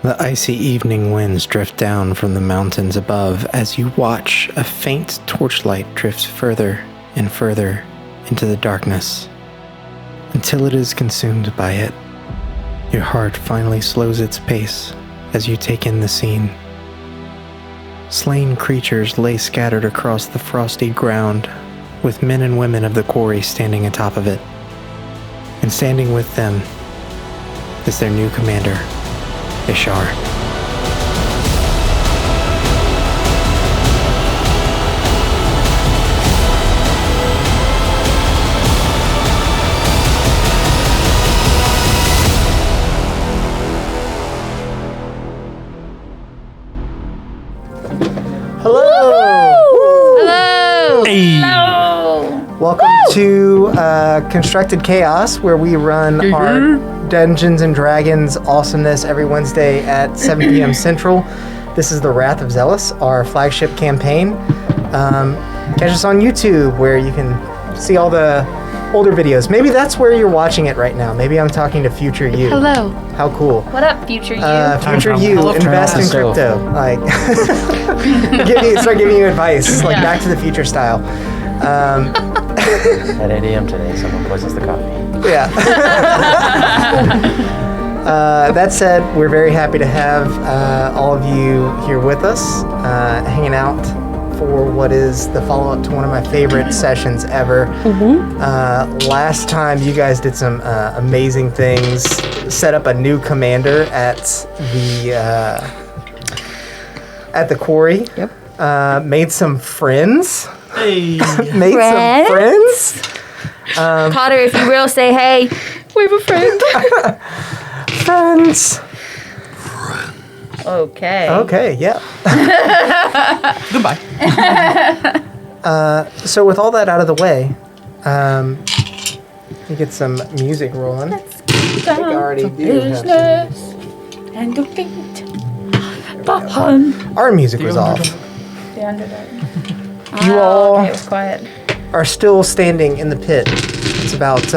The icy evening winds drift down from the mountains above as you watch a faint torchlight drift further and further into the darkness until it is consumed by it. Your heart finally slows its pace as you take in the scene. Slain creatures lay scattered across the frosty ground, with men and women of the quarry standing atop of it. And standing with them is their new commander, Isharr. Hello! Hey. Hello! Welcome to Constructed Chaos, where we run our Dungeons and Dragons awesomeness every Wednesday at 7 p.m. Central. This is the Wrath of Zheles, our flagship campaign. Catch us on YouTube, where you can see all the older videos. Maybe that's where you're watching it right now. Maybe I'm talking to future you. Hello. How cool. What up, future you? Future you, invest in crypto. Like, start giving you advice, like Back to the Future style. At 8 a.m. today, someone poisons the coffee. Yeah. That said, we're very happy to have all of you here with us, hanging out for what is the follow-up to one of my favorite sessions ever. Last time, you guys did some amazing things. Set up a new commander at the quarry. Yep. Made some friends. Hey. Made some friends. Potter, if you will, say hey. We have a friend. Friends. Okay. Okay, yeah. Goodbye. So with all that out of the way, you get some music rolling. Let's get down already to do have business and defeat the Hun. Our music was off. The Underdark. You all Okay, it was quiet. are still standing in the pit. It's about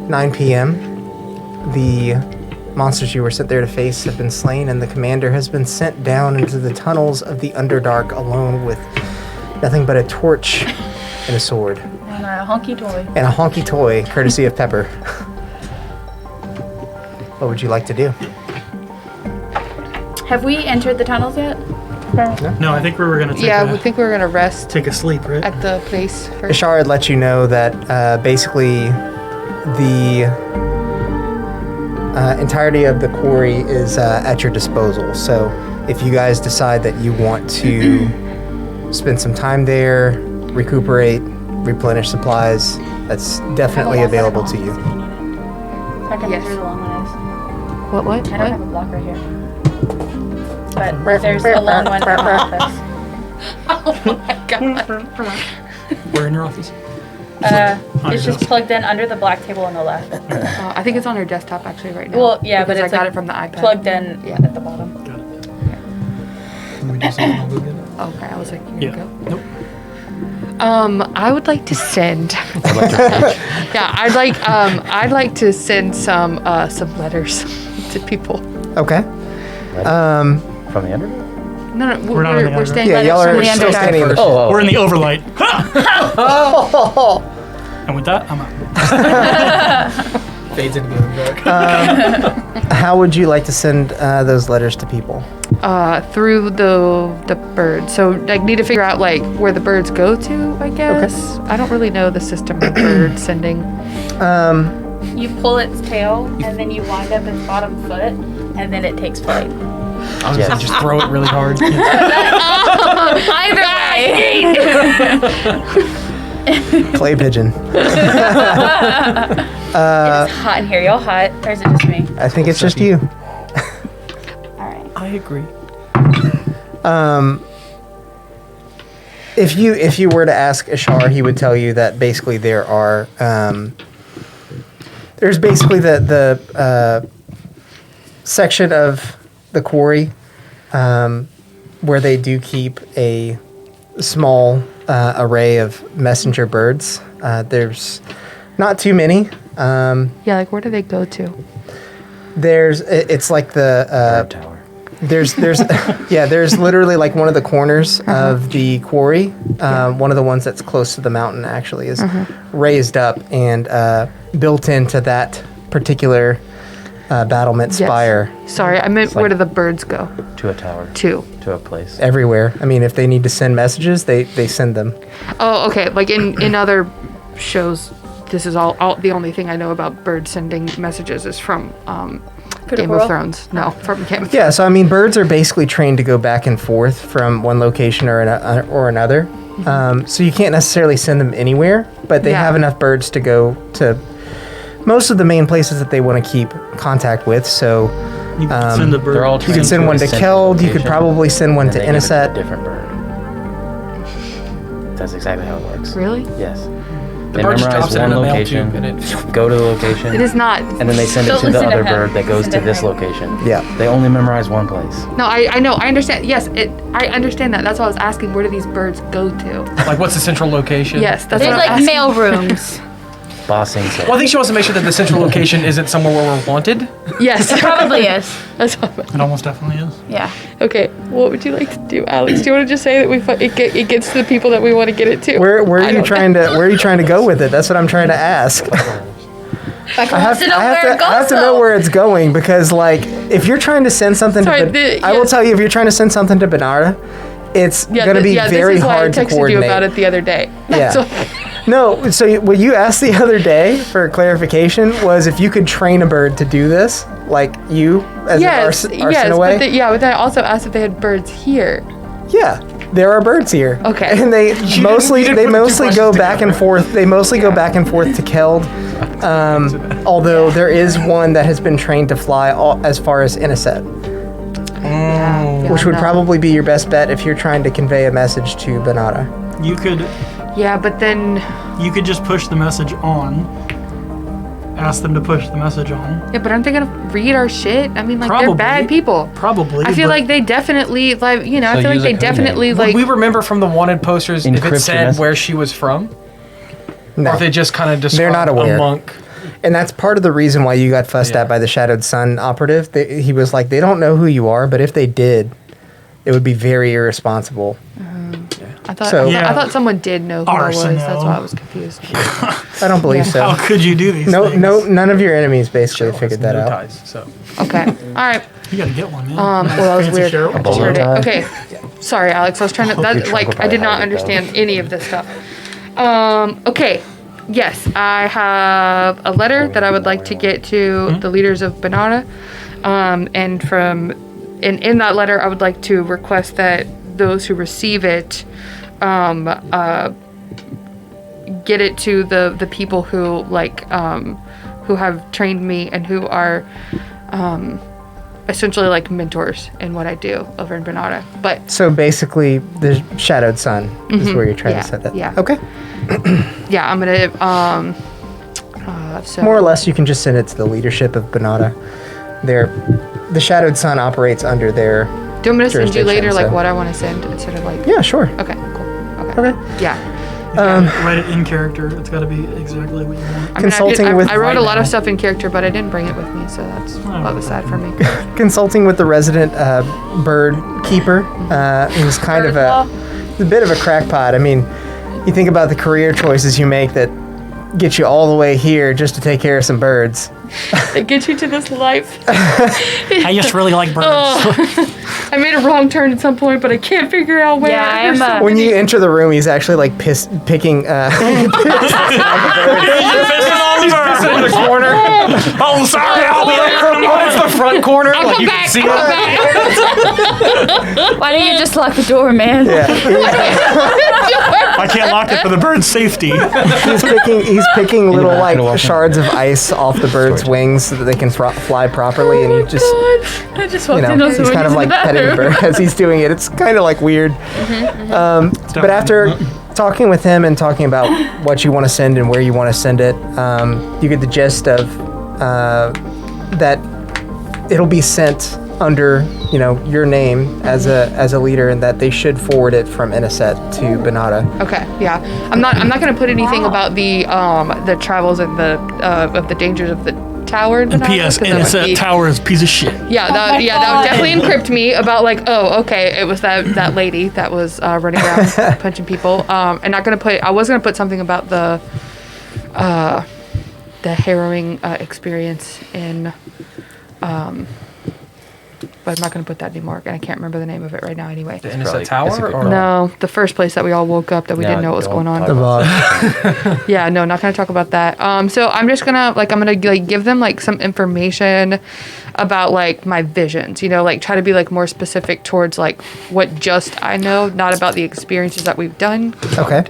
9 p.m. The monsters you were sent there to face have been slain, and the commander has been sent down into the tunnels of the Underdark alone with nothing but a torch and a sword. And a honky toy. And a honky toy, courtesy of Pepper. What would you like to do? Have we entered the tunnels yet? No, I think we were gonna take we think we were gonna rest take a sleep, right? at the place first. Isharr had let you know that basically the entirety of the quarry is at your disposal. So if you guys decide that you want to spend some time there, recuperate, replenish supplies, that's definitely available to you. I can Yes. through the long ways. What? I don't have a block right here. But there's a long one in my office. Oh my god. We're in your office. It's just plugged in under the black table on the left. I think it's on her desktop actually right now. Well, yeah, but because it's I got like it from the iPad. plugged in Yeah. at the bottom. Got it. Can we do something? I'll go get it. Okay, I was like, you Yeah. go. Nope. I would like to send. Yeah, I'd like to send some letters to people. Okay. From the Underdark? No, We're not in the we're Underdark. staying. Yeah, y'all from are the still Underdark. standing in the Oh, We're in the overlight. And with that, I'm out. Fades into the dark. How would you like to send those letters to people? Through the bird. So I need to figure out like where the birds go to, I guess. I don't really know the system of bird sending. You pull its tail, and then you wind up its bottom foot, and then it takes flight. I was gonna say, just throw it really hard. Either way. Clay pigeon. It's hot in here. Y'all hot? Or is it just me? I think it's just you. Alright. I agree. If you were to ask Isharr, he would tell you that basically there are there's basically the section of the quarry where they do keep a small array of messenger birds. There's not too many. Yeah, like where do they go to? It's like the Tower. There's literally like one of the corners of the quarry. One of the ones that's close to the mountain actually is raised up and built into that particular battlement spire. Sorry, I meant where do the birds go? To a tower. To a place. Everywhere. I mean, if they need to send messages, they send them. Oh, okay. Like in other shows, this is all the only thing I know about birds sending messages is from Game of Thrones. No, from Game of Thrones. Yeah, so I mean, birds are basically trained to go back and forth from one location or another. So you can't necessarily send them anywhere, but they have enough birds to go to most of the main places that they want to keep contact with. So You can send a bird. They're all you could send one to Keld. You could probably send one to Inniset. Different bird. That's exactly how it works. Really? Yes. The They bird just memorize drops it in one a mail location, tube and go to the location, It is not. and then they send it Don't to the listen to other him. bird that goes Listen to to this him. location. Yeah. They only memorize one place. No, I know. I understand. Yes, I understand that. That's why I was asking. Where do these birds go to? Like, what's the central location? Yes, that's There's what I'm like asking. mail rooms. Bossing said. Well, I think she wants to make sure that the central location isn't somewhere where we're wanted. Yes, Probably is. That's all. It almost definitely is. Yeah. Okay, what would you like to do, Alex? Do you want to just say that it gets to the people that we want to get it to? Where are I you don't trying to go with it? That's what I'm trying to ask. I have to know where it goes. I have to know where it's going because, like, if you're trying to send something Sorry, I will tell you, if you're trying to send something to Benara, it's going to be very hard to this is why I texted coordinate. you about it the other day. Yeah. So- No, so what you asked the other day for clarification was if you could train a bird to do this, like you as yes, an yes, away. but then I also asked if they had birds here. Yeah, there are birds here. Okay. And they mostly you didn't put the two go questions back and forth. They mostly go back and forth to Keld. Although there is one that has been trained to fly as far as Inniset, Yeah, which would no. probably be your best bet if you're trying to convey a message to Benata. You could Yeah, but then just push the message on. Ask them to push the message on. yeah, but aren't they gonna read our shit? I mean, like Probably. they're bad people. Probably. I feel but like they definitely like I So feel like use a they code definitely Would like we remember from the wanted posters if Encrypt it your said message. where she was from? No. Or if they just kind of described They're not aware. a monk? And that's part of the reason why you got fussed at by the Shadowed Sun operative. He was like, they don't know who you are, but if they did, it would be very irresponsible. I thought So- I thought someone did know who I was. Arsenal. That's why I was confused. I don't believe Yeah. how so. could you do these things? None of your enemies basically figured that No out. ties, so. Okay. All right. You gotta get one, man. Well, that was Fancy weird. shirt. I just bowler heard it. tie? Okay. Sorry, Alex. I was trying to. Your That, trunk like, will I probably did not hide it, though. understand any of this stuff. Okay. Yes, I have a letter that I would like to get to the leaders of Banana, and in that letter, I would like to request that those who receive it, get it to the people who who have trained me and who are essentially like mentors in what I do over in Banana. But So basically, the Shadowed Sun is where you're trying Yeah, to set that. yeah. Okay. yeah, I'm gonna so More or less, you can just send it to the leadership of Banata. The Shadowed Sun operates under their. do you want me to send you later jurisdiction, like so- what I want to send instead of like Yeah, sure. okay, cool. Okay. Okay. Yeah. Write it in character. It's got to be exactly what you want. I mean, Consulting with- I wrote a Right lot of now. stuff in character, but I didn't bring it with me, so that's that was sad for me. Consulting with the resident bird keeper, who's kind of a bit of a crackpot. I mean, you think about the career choices you make that get you all the way here just to take care of some birds. It gets you to this life. I just really like birds. I made a wrong turn at some point, but I can't figure out where. Yeah, I There's am, so When many- you enter the room, he's actually like picking. He's pissing in the corner. Oh, sorry, I'll be there. It's the front corner. I'll like come you back. can see I'll come it. back. Why don't you just lock the door, man? Yeah, I can't lock it for the bird's safety. he's picking little gonna like walk in. shards of ice off the bird's wings so that they can fly properly, and he just. I just walked You in know, on he's someone kind of using like the petting the bathroom. bird as he's doing it. It's kind of like weird. But after talking with him and talking about what you want to send and where you want to send it, you get the gist of that it'll be sent under your name as a leader, and that they should forward it from Inniset to Benata. Okay, yeah. I'm not gonna put anything about the travels and the of the dangers of the tower in And Banana. P.S. 'cause that would Innocent be- Tower is a piece of shit. Yeah, that would definitely encrypt me about like, oh, okay, it was that lady that was running around punching people. And I was gonna put something about the harrowing experience in, but I'm not gonna put that anymore. And I can't remember the name of it right now. Anyway. The Innocent Tower? Or? No, the first place that we all woke up that we didn't know what was going on. The bog. Yeah, no, not gonna talk about that. So I'm just gonna give them like some information about like my visions, like try to be like more specific towards like what just I know, not about the experiences that we've done. Okay.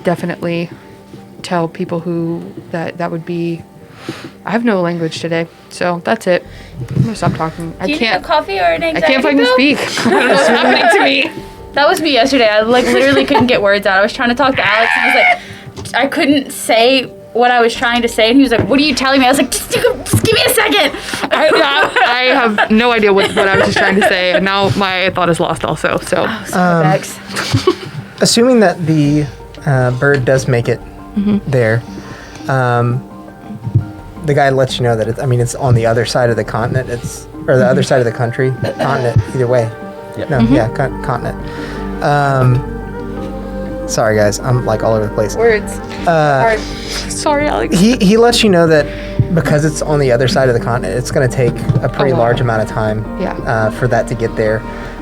Definitely tell people who that would be. I have no language today, so that's it. I'm gonna stop talking. Do you need a coffee or an I anxiety can't fucking pill? speak. I don't know what's happening to me. That was me yesterday. I like literally couldn't get words out. I was trying to talk to Alex and I was like, I couldn't say what I was trying to say, and he was like, "What are you telling me?" I was like, "Just give me a second." I have no idea what I was just trying to say, and now my thought is lost also. So, Assuming that the bird does make it there, the guy lets you know that it's on the other side of the continent. Or the other side of the country, continent. Either way. Yep. No, yeah, continent. Sorry guys, I'm like all over the place. words. Sorry, Alex. He lets you know that because it's on the other side of the continent, it's going to take a pretty large amount of time Yeah. for that to get there,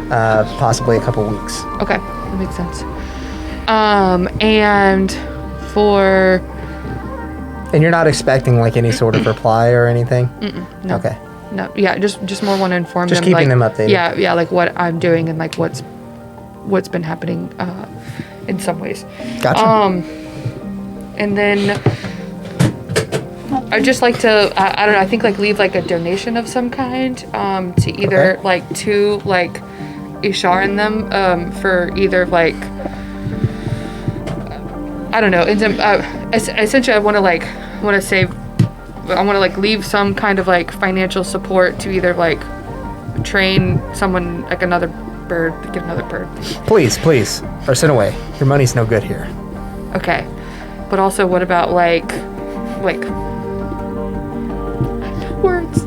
possibly a couple weeks. Okay, that makes sense. And for And you're not expecting like any sort of reply or anything? no. Okay. No, yeah, just more want to inform Just them. keeping like, them updated. Yeah, like what I'm doing and like what's been happening in some ways. Gotcha. And then I'd just like to I don't know, I think like leave like a donation of some kind to either Okay. like to like Isharr and them for either like I don't know. Essentially, I want to save. I want to like leave some kind of like financial support to either like train someone like another bird, get another bird. Please, or send away. Your money's no good here. Okay, but also what about like words?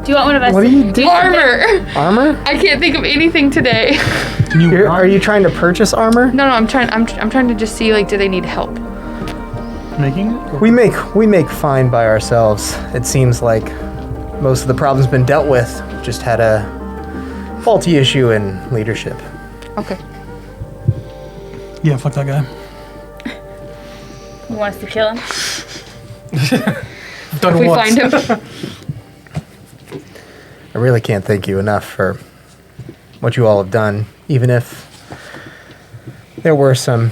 Do you want one of us? What are you doing? Armor. Armor? I can't think of anything today. Are you trying to purchase armor? No, I'm trying to just see like do they need help? Making it? We make fine by ourselves. It seems like most of the problem's been dealt with. Just had a faulty issue in leadership. Okay. Yeah, fuck that guy. You want us to kill him? Done If we once. find him. I really can't thank you enough for what you all have done, even if there were some.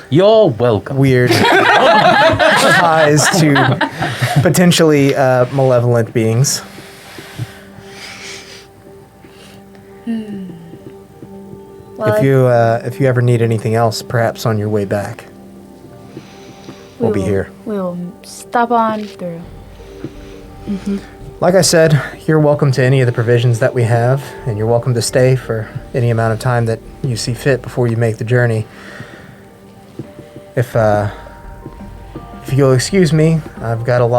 You're welcome. Weird ties to potentially malevolent beings. Well, If you ever need anything else, perhaps on your way back, we'll be here. We'll stop on through. Like I said, you're welcome to any of the provisions that we have, and you're welcome to stay for any amount of time that you see fit before you make the journey. If you'll excuse me, I've got an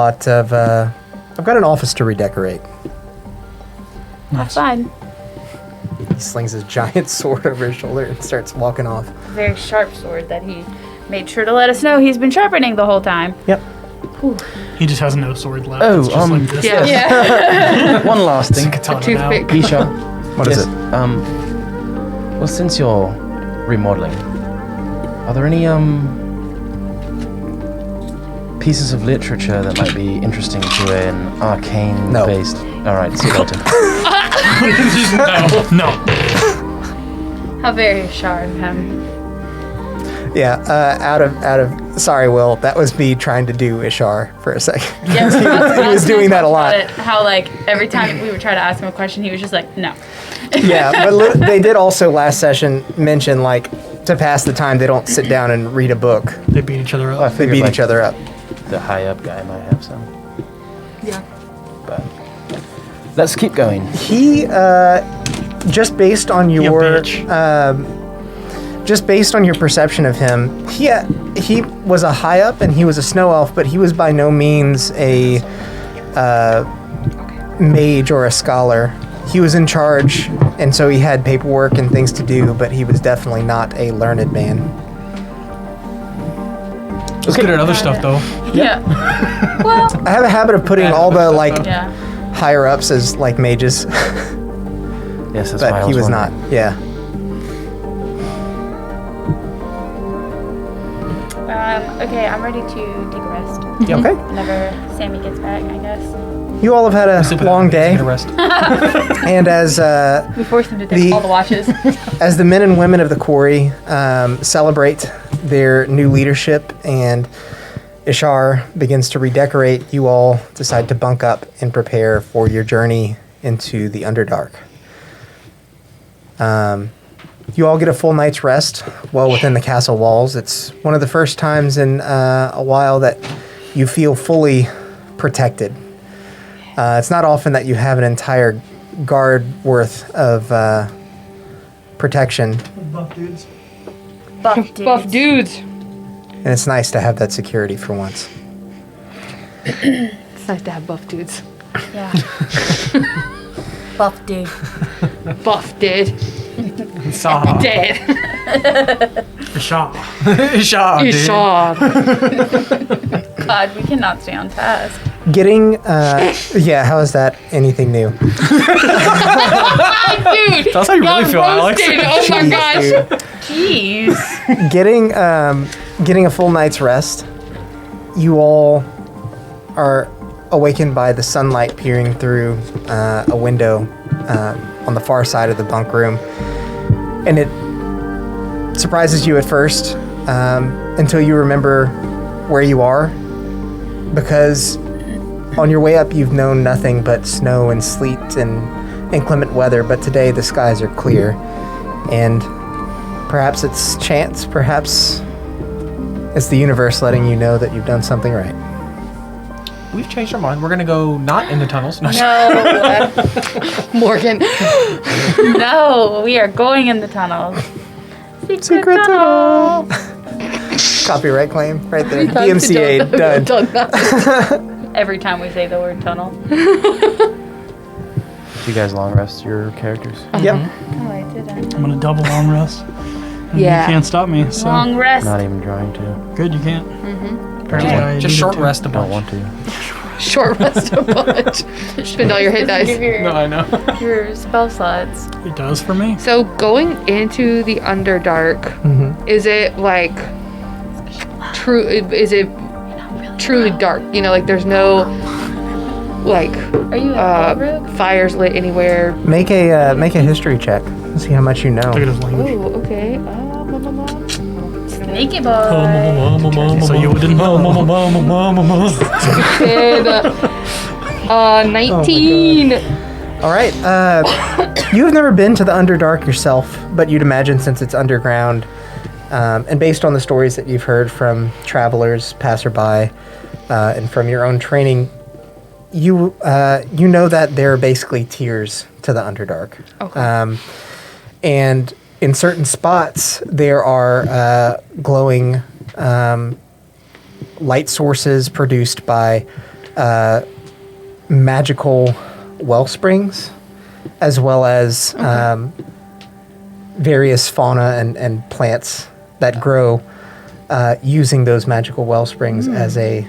office to redecorate. That's fine. He slings his giant sword over his shoulder and starts walking off. Very sharp sword that he made sure to let us know he's been sharpening the whole time. Yep. He just has no sword left. Oh, It's just like this. Yeah. One last thing. Katana Toothpick. now. Isharr. What is it? Well, since you're remodeling, are there any pieces of literature that might be interesting to an arcane-based? All right, see you later. No. How very sharp of him. Yeah. Out of. Sorry, Will. That was me trying to do Isharr for a second. Yes, He was doing that a lot. How like every time we would try to ask him a question, he was just like, no. Yeah, but they did also last session mention like to pass the time they don't sit down and read a book. They beat each other I up. They figured beat like each other up. the high up guy might have some. Yeah. But let's keep going. He just based on your bitch. just based on your perception of him, he was a high up and he was a snow elf, but he was by no means a mage or a scholar. He was in charge, and so he had paperwork and things to do, but he was definitely not a learned man. Let's get at other stuff, though. Yeah. Well. I have a habit of putting all the Yeah. higher ups as like mages, Yes, that's why but I he was wondering. not. Yeah. Okay, I'm ready to take a rest. Okay. Whenever Sammy gets back, I guess. You all have had a long day, Get a rest. and as We forced him to take all the watches. as the men and women of the Quarry celebrate their new leadership and Isharr begins to redecorate, you all decide to bunk up and prepare for your journey into the Underdark. You all get a full night's rest well within the castle walls. It's one of the first times in a while that you feel fully protected. It's not often that you have an entire guard worth of protection, Buff dudes. Buff dudes. and it's nice to have that security for once. It's nice to have buff dudes. Yeah. Buff dude. Buff dude. Isharr. Dead. Isharr. Isharr, dude. Isharr. God, we cannot stay on task. Getting, how is that anything new? Dude. That's how you really got feel, Alex. roasted. Oh my gosh. Jeez. Getting a full night's rest, you all are awakened by the sunlight peering through a window on the far side of the bunk room. And it surprises you at first until you remember where you are, because on your way up you've known nothing but snow and sleet and inclement weather, but today the skies are clear. And perhaps it's chance, perhaps it's the universe letting you know that you've done something right. We've changed our mind. We're going to go not in the tunnels. No. No. Morgan. No, we are going in the tunnels. Secret tunnel. Copyright claim right there. DMCA done. Every time we say the word tunnel. Do you guys long rest your characters? Yep. Oh, I didn't. I'm gonna double long rest. And Yeah. You can't stop me. So Long rest. Not even trying to. good, you can't. Apparently I Just needed short to. rest a Don't bunch. want to. Short rest a bunch. Spend all your hit dice. Give your, No, I know. your spell slots. It does for me. So going into the Underdark, is it like true? Is it truly dark? You know, like there's no like Are you a rogue? fires lit anywhere. Make a history check. See how much you know. Look at his language. Oh, okay. Sneaky boy. So you didn't know. 19. All right. You've never been to the Underdark yourself, but you'd imagine since it's underground, and based on the stories that you've heard from travelers, passerby, and from your own training, you know that there are basically tiers to the Underdark. Okay. And in certain spots, there are glowing light sources produced by magical well springs, as well as various fauna and plants that grow using those magical well springs as a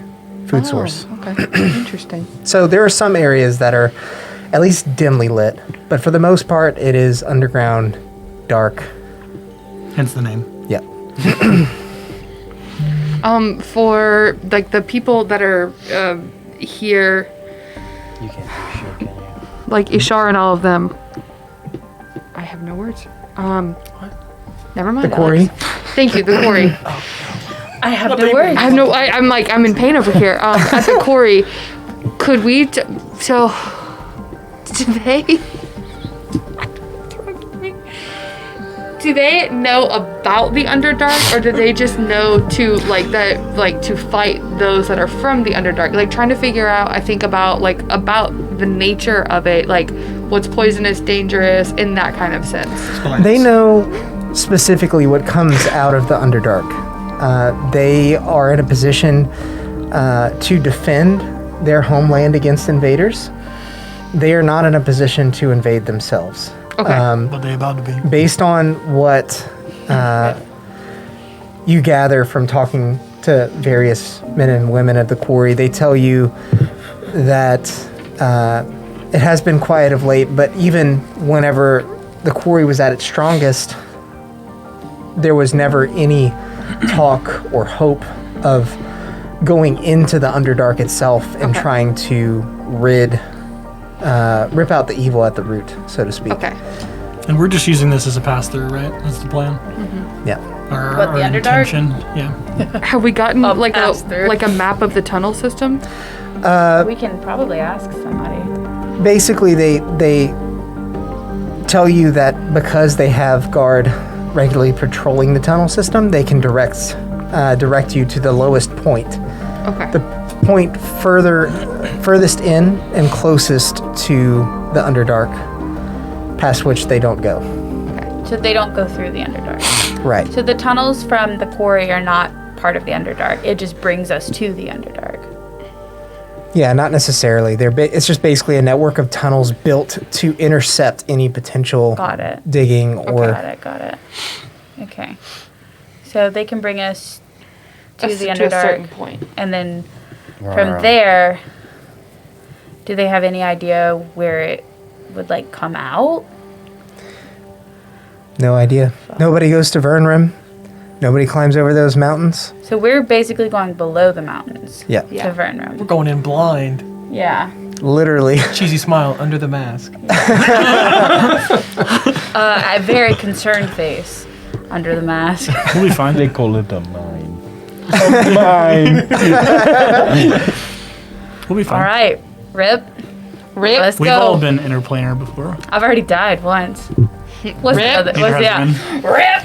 food source. Okay. Interesting. So there are some areas that are at least dimly lit, but for the most part, it is underground, dark. Hence the name. Yep. For like the people that are here, You can't do shit, can you? like Isharr and all of them, I have no words. Never mind. The Quarry. Alex. Thank you, the Quarry. I have no words. I have no. I'm in pain over here. At the Quarry, could we? Do they? Do they know about the Underdark, or do they just know to to fight those that are from the Underdark? Like trying to figure out, I think about the nature of it, like what's poisonous, dangerous, in that kind of sense. They know specifically what comes out of the Underdark. They are in a position to defend their homeland against invaders. They are not in a position to invade themselves. Okay. But they about to be. Based on what you gather from talking to various men and women of the Quarry, they tell you that it has been quiet of late, but even whenever the Quarry was at its strongest, there was never any talk or hope of going into the Underdark itself and trying to rip out the evil at the root, so to speak. Okay. And we're just using this as a pass-through, right? That's the plan? Yeah. What, the Underdark? intention. Yeah. Have we gotten like pass-through. a map of the tunnel system? We can probably ask somebody. Basically, they tell you that because they have guard regularly patrolling the tunnel system, they can direct you to the lowest point. Okay. The point furthest in and closest to the Underdark, past which they don't go. So they don't go through the Underdark. Right. So the tunnels from the Quarry are not part of the Underdark. It just brings us to the Underdark. Yeah, not necessarily. It's just basically a network of tunnels built to intercept any potential Got it. digging or... Got it. Okay. So they can bring us to the To a certain Underdark. point. And then from there, do they have any idea where it would like come out? No idea. Nobody goes to Vernrim. Nobody climbs over those mountains. So we're basically going below the mountains. Yeah. To Vernrim. We're going in blind. Yeah. Literally. Cheesy smile under the mask. A very concerned face under the mask. We'll be fine. They call it a mine. We'll be fine. All right. Rip. Let's We've go. all been interplanar before. I've already died once. What's the other? Peter What's has the been. Rip.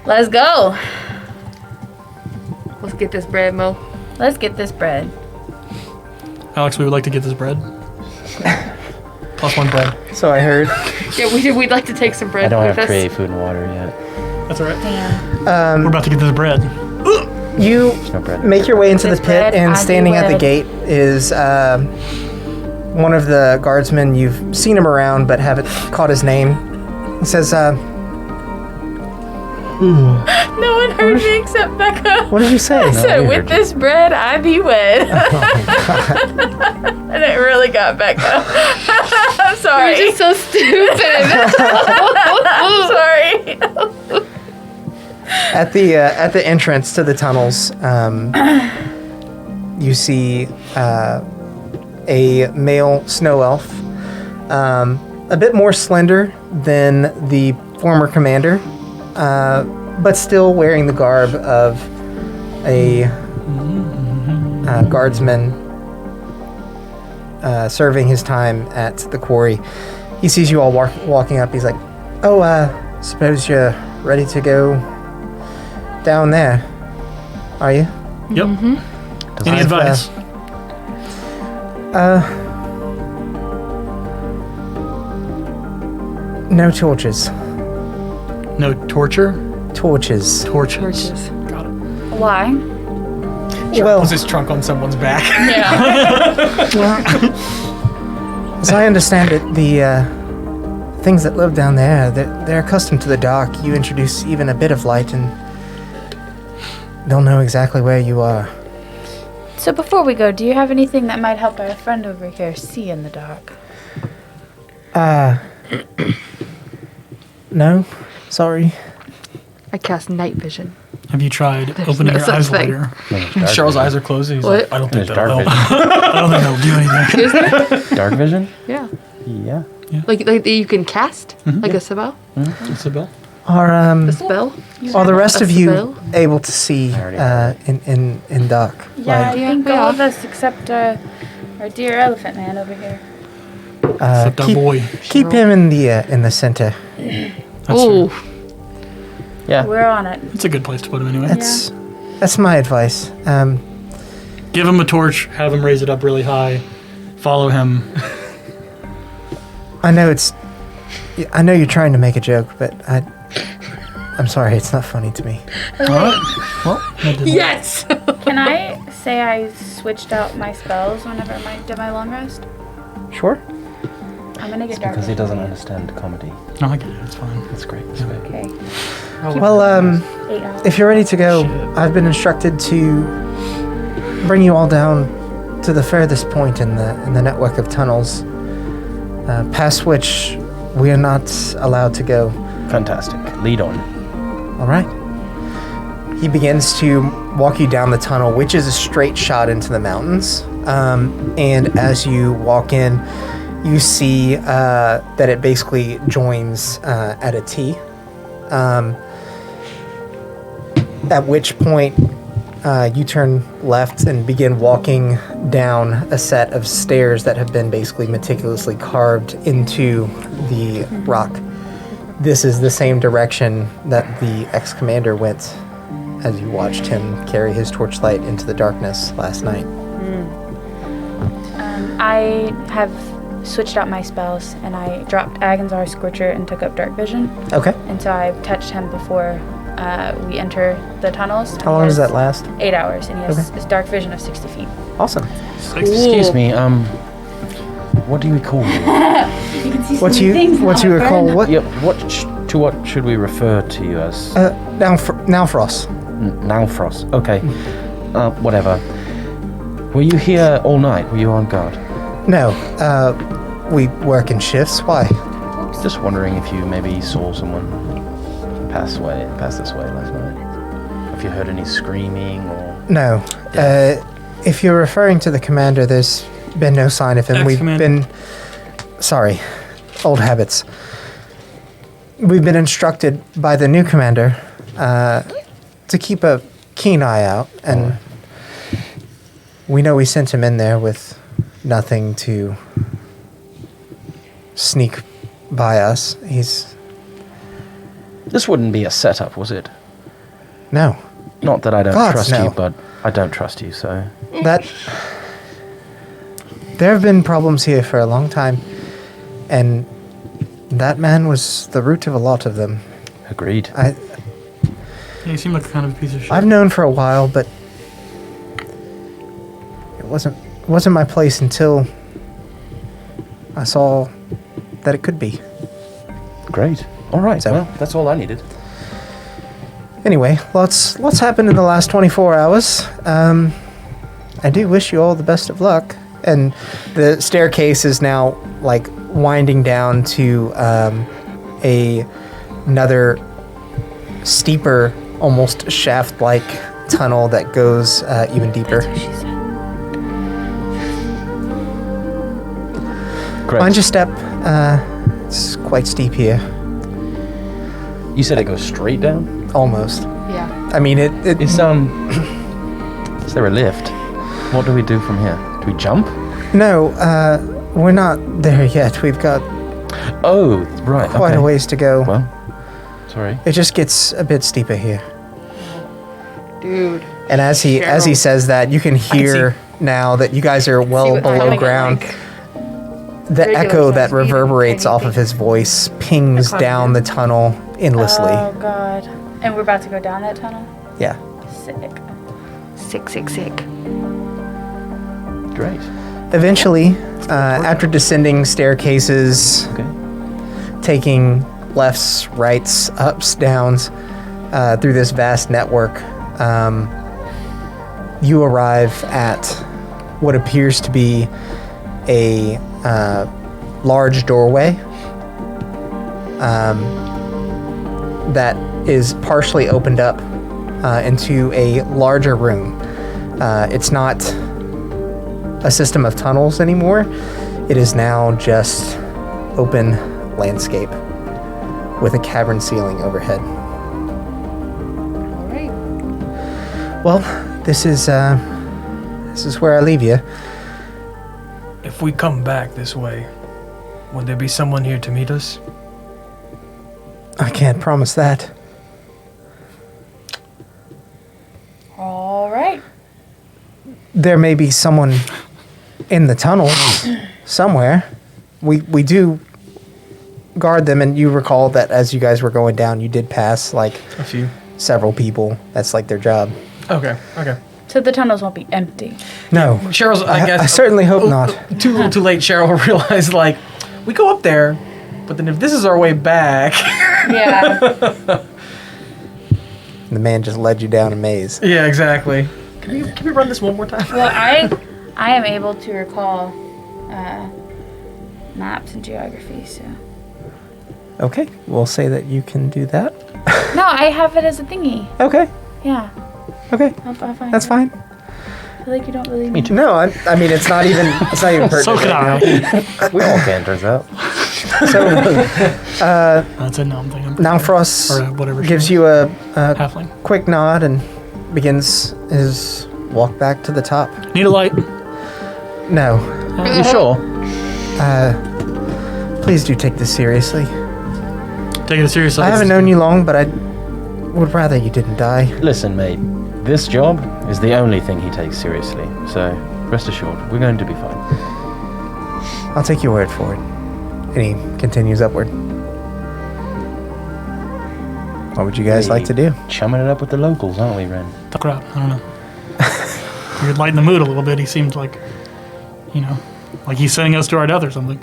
Let's go. Let's get this bread, Mo. Let's get this bread. Alex, we would like to get this bread. +1 bread. So I heard. Yeah, we'd like to take some bread I don't with have us. create food and water yet. That's all right. Damn. We're about to get this bread. You There's no bread. make your way into the This pit, bread, and I standing at the would. gate is one of the guardsmen. You've seen him around, but haven't caught his name. He says, No one heard me except Becca. what did you say? I said, we with heard you. this bread, I be wed. And it really got Becca. I'm sorry. You're just so stupid. I'm sorry. At the entrance to the tunnels, you see a male snow elf, a bit more slender than the former commander, but still wearing the garb of a guardsman serving his time at the quarry. He sees you all walking up. He's like, "Oh, suppose you're ready to go down there, are you?" Yep. Any I've, advice? No torches. No torture? Torches. Torches. Torches. Got it. Why? Well, Was his trunk on someone's back? Yeah. as I understand it, the things that live down there, they're accustomed to the dark. You introduce even a bit of light and they'll know exactly where you are. So before we go, do you have anything that might help our friend over here see in the dark? No? Sorry. I cast night vision. Have you tried opening no your such eyes thing. wider? Charles' eyes are closed. He's What? like, I don't think There's that'll dark help. vision. I don't think that'll do anything. Is there? Dark vision? Yeah. Yeah. Like you can cast? Like a spell? What's the bill? Are A spell? the rest a of you spell? able to see I already in dark? Yeah, I think we all are. of us except our dear elephant man over here. Except our keep, boy. keep him in the center. That's Ooh. Yeah. We're on it. It's a good place to put him anyway. That's my advice. Give him a torch, have him raise it up really high, follow him. I know it's Yeah, I know you're trying to make a joke, but I'm sorry, it's not funny to me. Yes! Can I say I switched out my spells whenever I did my long rest? Sure. I'm gonna get dark. Because he doesn't understand comedy. No, I get it. It's fine. That's great. Okay. Well, 8 hours. if you're ready to go, I've been instructed to bring you all down to the furthest point in the network of tunnels, past which we are not allowed to go. Fantastic. Lead on. All right. He begins to walk you down the tunnel, which is a straight shot into the mountains. And as you walk in, you see that it basically joins at a T. At which point you turn left and begin walking down a set of stairs that have been basically meticulously carved into the rock. This is the same direction that the ex-commander went as you watched him carry his torchlight into the darkness last night. I have switched out my spells, and I dropped Aghanzar's Scorcher and took up Dark Vision. Okay. And so I touched him before we enter the tunnels. How long does that last? 8 hours, and he has his Dark Vision of 60 feet. Awesome. Excuse me, what do we call you? You can see What some things you now, my call friend. what? Yeah, what should we refer to you as? Now Frost. Now Frost. Okay. Whatever. Were you here all night? Were you on guard? No, we work in shifts. Why? Just wondering if you maybe saw someone pass this way last night. If you heard any screaming or... No. If you're referring to the commander, there's been no sign of him. We've been... Sorry. Old habits. We've been instructed by the new commander to keep a keen eye out, and we know we sent him in there with nothing to sneak by us. This wouldn't be a setup, was it? No. Not that I don't trust no. you, but I don't trust you, so... There have been problems here for a long time, and that man was the root of a lot of them. Agreed. Yeah, you seem like a kind of a piece of shit. I've known for a while, but it wasn't my place until I saw that it could be. Great. All right, So- well, that's all I needed. Anyway, lots happened in the last 24 hours. I do wish you all the best of luck. And the staircase is now like winding down to another steeper, almost shaft-like tunnel that goes even deeper. Great. Mind your step. It's quite steep here. You said it goes straight down? Almost. Yeah. I mean, it Is is there a lift? What do we do from here? Do we jump? no, we're not there yet. We've got Oh, right. quite okay. a ways to go. Well, sorry. It just gets a bit steeper here. Dude. And as he Cheryl. says that, you can hear now that you guys are well what below coming ground. like. The regular echo that size speed, reverberates off of anything. his voice pings I can't down hear. the tunnel endlessly. Oh, God. And we're about to go down that tunnel? Yeah. Sick. Sick. Great. Eventually, after descending staircases, Okay. taking lefts, rights, ups, downs through this vast network, you arrive at what appears to be a large doorway that is partially opened up into a larger room. It's not a system of tunnels anymore. It is now just open landscape with a cavern ceiling overhead. All right. Well, this is where I leave you. If we come back this way, would there be someone here to meet us? I can't promise that. All right. There may be someone in the tunnels somewhere. We do guard them, and you recall that as you guys were going down, you did pass like A few. several people. That's like their job. Okay. So the tunnels won't be empty. No, Cheryl's, I guess. I certainly hope not. Too late. Cheryl realized like we go up there, but then if this is our way back, Yeah. The man just led you down a maze. yeah, exactly. Can we run this one more time? Well, I am able to recall maps and geography, so. Okay, we'll say that you can do that. No, I have it as a thingy. Okay, Yeah. okay, I'll find that's it. fine. I feel like you don't really. Me too. No, I mean it's not even pertinent. So can I. We all can, turns out. So That's a gnome thing. now Frost Or whatever she gives was. you a Halfling. quick nod and begins his walk back to the top. Need a light. No, You sure? please do take this seriously. Take it seriously. I haven't known you long, but I would rather you didn't die. Listen, mate. This job is the only thing he takes seriously. So rest assured, we're going to be fine. I'll take your word for it. And he continues upward. What would you guys like to do? Chumming it up with the locals, aren't we, Ren? The crowd. I don't know. You could lighten the mood a little bit. He seemed like, like he's sending us to our death or something.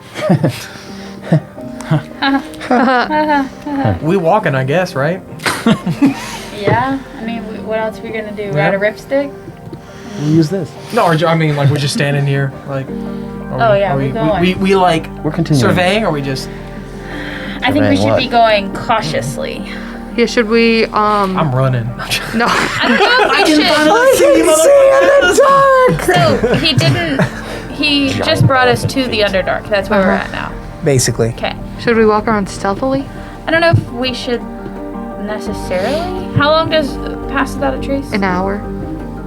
We walking, I guess, right? Yeah. I mean, what else are we gonna do? Ride a ripstick? We'll use this. No, I mean like we're just standing here, like. Oh, yeah, we're going. We like We're continuing. surveying, or we just. I think we should what? be going cautiously. Yeah, should we, I'm running. no. I don't know if we should. So he just brought us to the Underdark. That's where we're at now. Basically. Okay. Should we walk around stealthily? I don't know if we should necessarily. How long does Pass Without a Trace? An hour.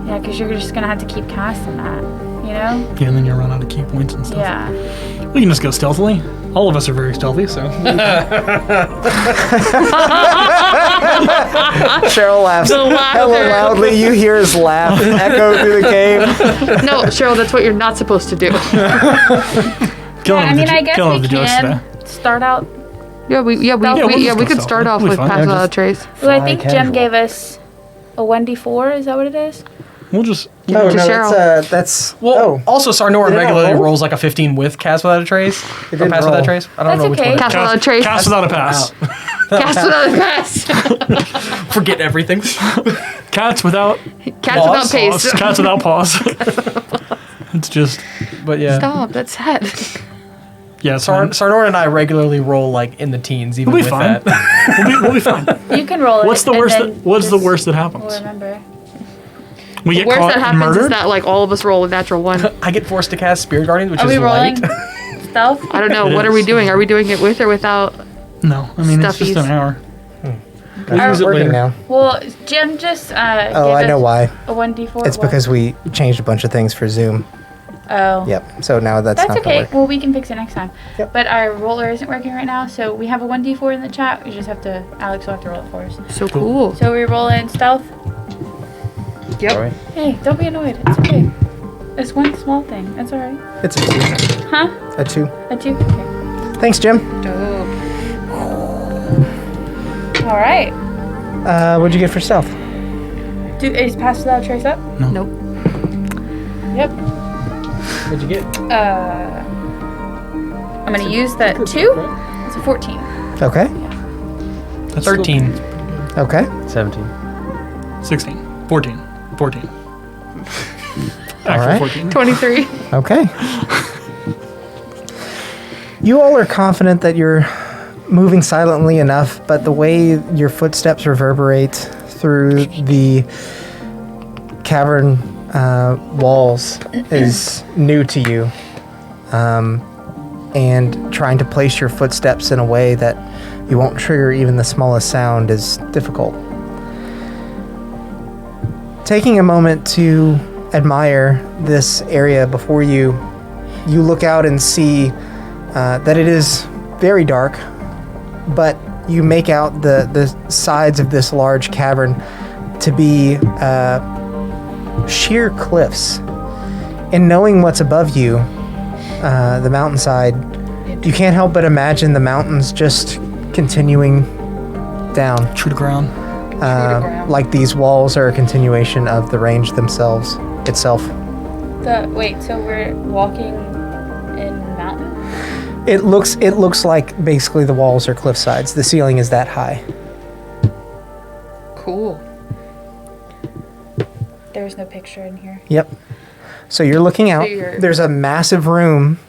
Yeah, because you're just gonna have to keep casting that. You know? Yeah, and then you run out of key points and stuff. Yeah. We can just go stealthily. All of us are very stealthy, so. Cheryl laughs The laughter. hella loudly. You hear his laugh echo through the cave. No, Cheryl, that's what you're not supposed to do. Killing I mean, I guess killing we the jokes today. can start out. Yeah, we we'll just could go start stealthily. off We'll with be fine. Pass Yeah, Without a just- Trace. Well, I Fly think Jim casual. gave us a 1d4. Is that what it is? We'll just. Give it to Cheryl. That's Well, also Sarnoran Did it not regularly roll? rolls like a 15 with Cast Without a Trace. Or didn't Pass Without a roll. Trace. I don't That's know which okay. one. Cast Without a Trace. Cast without a pass. Cast Without a Pass. Forget everything. Cats without Cast Without paws. Pace. Cats without paws. It's just. But yeah. Stop, that's sad. Yeah, it's fine. Sarnoran and I regularly roll like in the teens, even We'll be with fine. that. We'll be fine. You can roll it. What's the and worst? then What's the just- worst that We'll happens? remember. We The get worst caught that and happens is murdered. that like all of us roll a natural one. I get forced to cast Spirit Guardians, which Are is we rolling light. stealth? I don't know. It What is. are we doing? Are we doing it with or without? No, I mean it's just Stuffies. an hour. We'll use it working later. now. Well, Jim just Oh, gave I know us why. a 1d4. It's because we changed a bunch of things for Zoom. Oh. Yep. So now that's That's not okay. gonna work. Well, we can fix it next time. Yep. But our roller isn't working right now, so we have a 1d4 in the chat. We just have to. Alex will have to roll it for us. So cool. So we roll in stealth. Yep. Sorry. Hey, don't be annoyed. It's okay. It's one small thing. That's all right. It's a 2. Huh? A 2. A 2. Okay. Thanks, Jim. Dope. All right. What'd you get for stealth? Is Pass Without a Trace up? Nope. Yep. What'd you get? I'm gonna use that 2. It's a 14. Okay. That's 13. Okay. 17. 16. 14. 14. Actually, right. 14. 23. Okay. You all are confident that you're moving silently enough, but the way your footsteps reverberate through the cavern walls is new to you. And trying to place your footsteps in a way that you won't trigger even the smallest sound is difficult. Taking a moment to admire this area before you, you look out and see that it is very dark, but you make out the sides of this large cavern to be sheer cliffs. And knowing what's above you, the mountainside, into. You can't help but imagine the mountains just continuing down. True to ground. ground. Like these walls are a continuation of the range themselves itself. Wait, so we're walking in mountain? It looks like basically the walls are cliff sides. The ceiling is that high. Cool. There's no picture in here. Yep. So you're looking out. There's a massive room.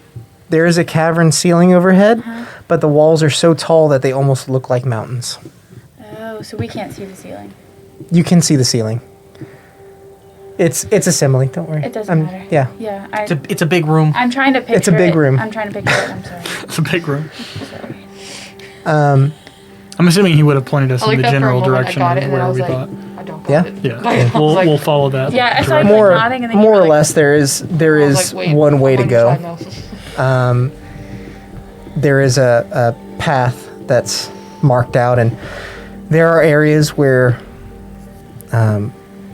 There is a cavern ceiling overhead, but the walls are so tall that they almost look like mountains. Oh, so we can't see the ceiling. You can see the ceiling. It's a simile. Don't worry. It doesn't matter. Yeah. Yeah. It's a big room. I'm trying to picture It's a big room. I'm trying to picture it. I'm sorry. It's a big room. Sorry. I'm assuming he would have pointed us I like in the that for a general moment. direction I got it, of and then I where was we like, thought. I don't got Yeah? it. Yeah, I was we'll like- follow that. Yeah, I saw direction. you like nodding, and then you More were or like, less, there is I was like, wait, one way to I'm go. trying now. There is a path that's marked out, and there are areas where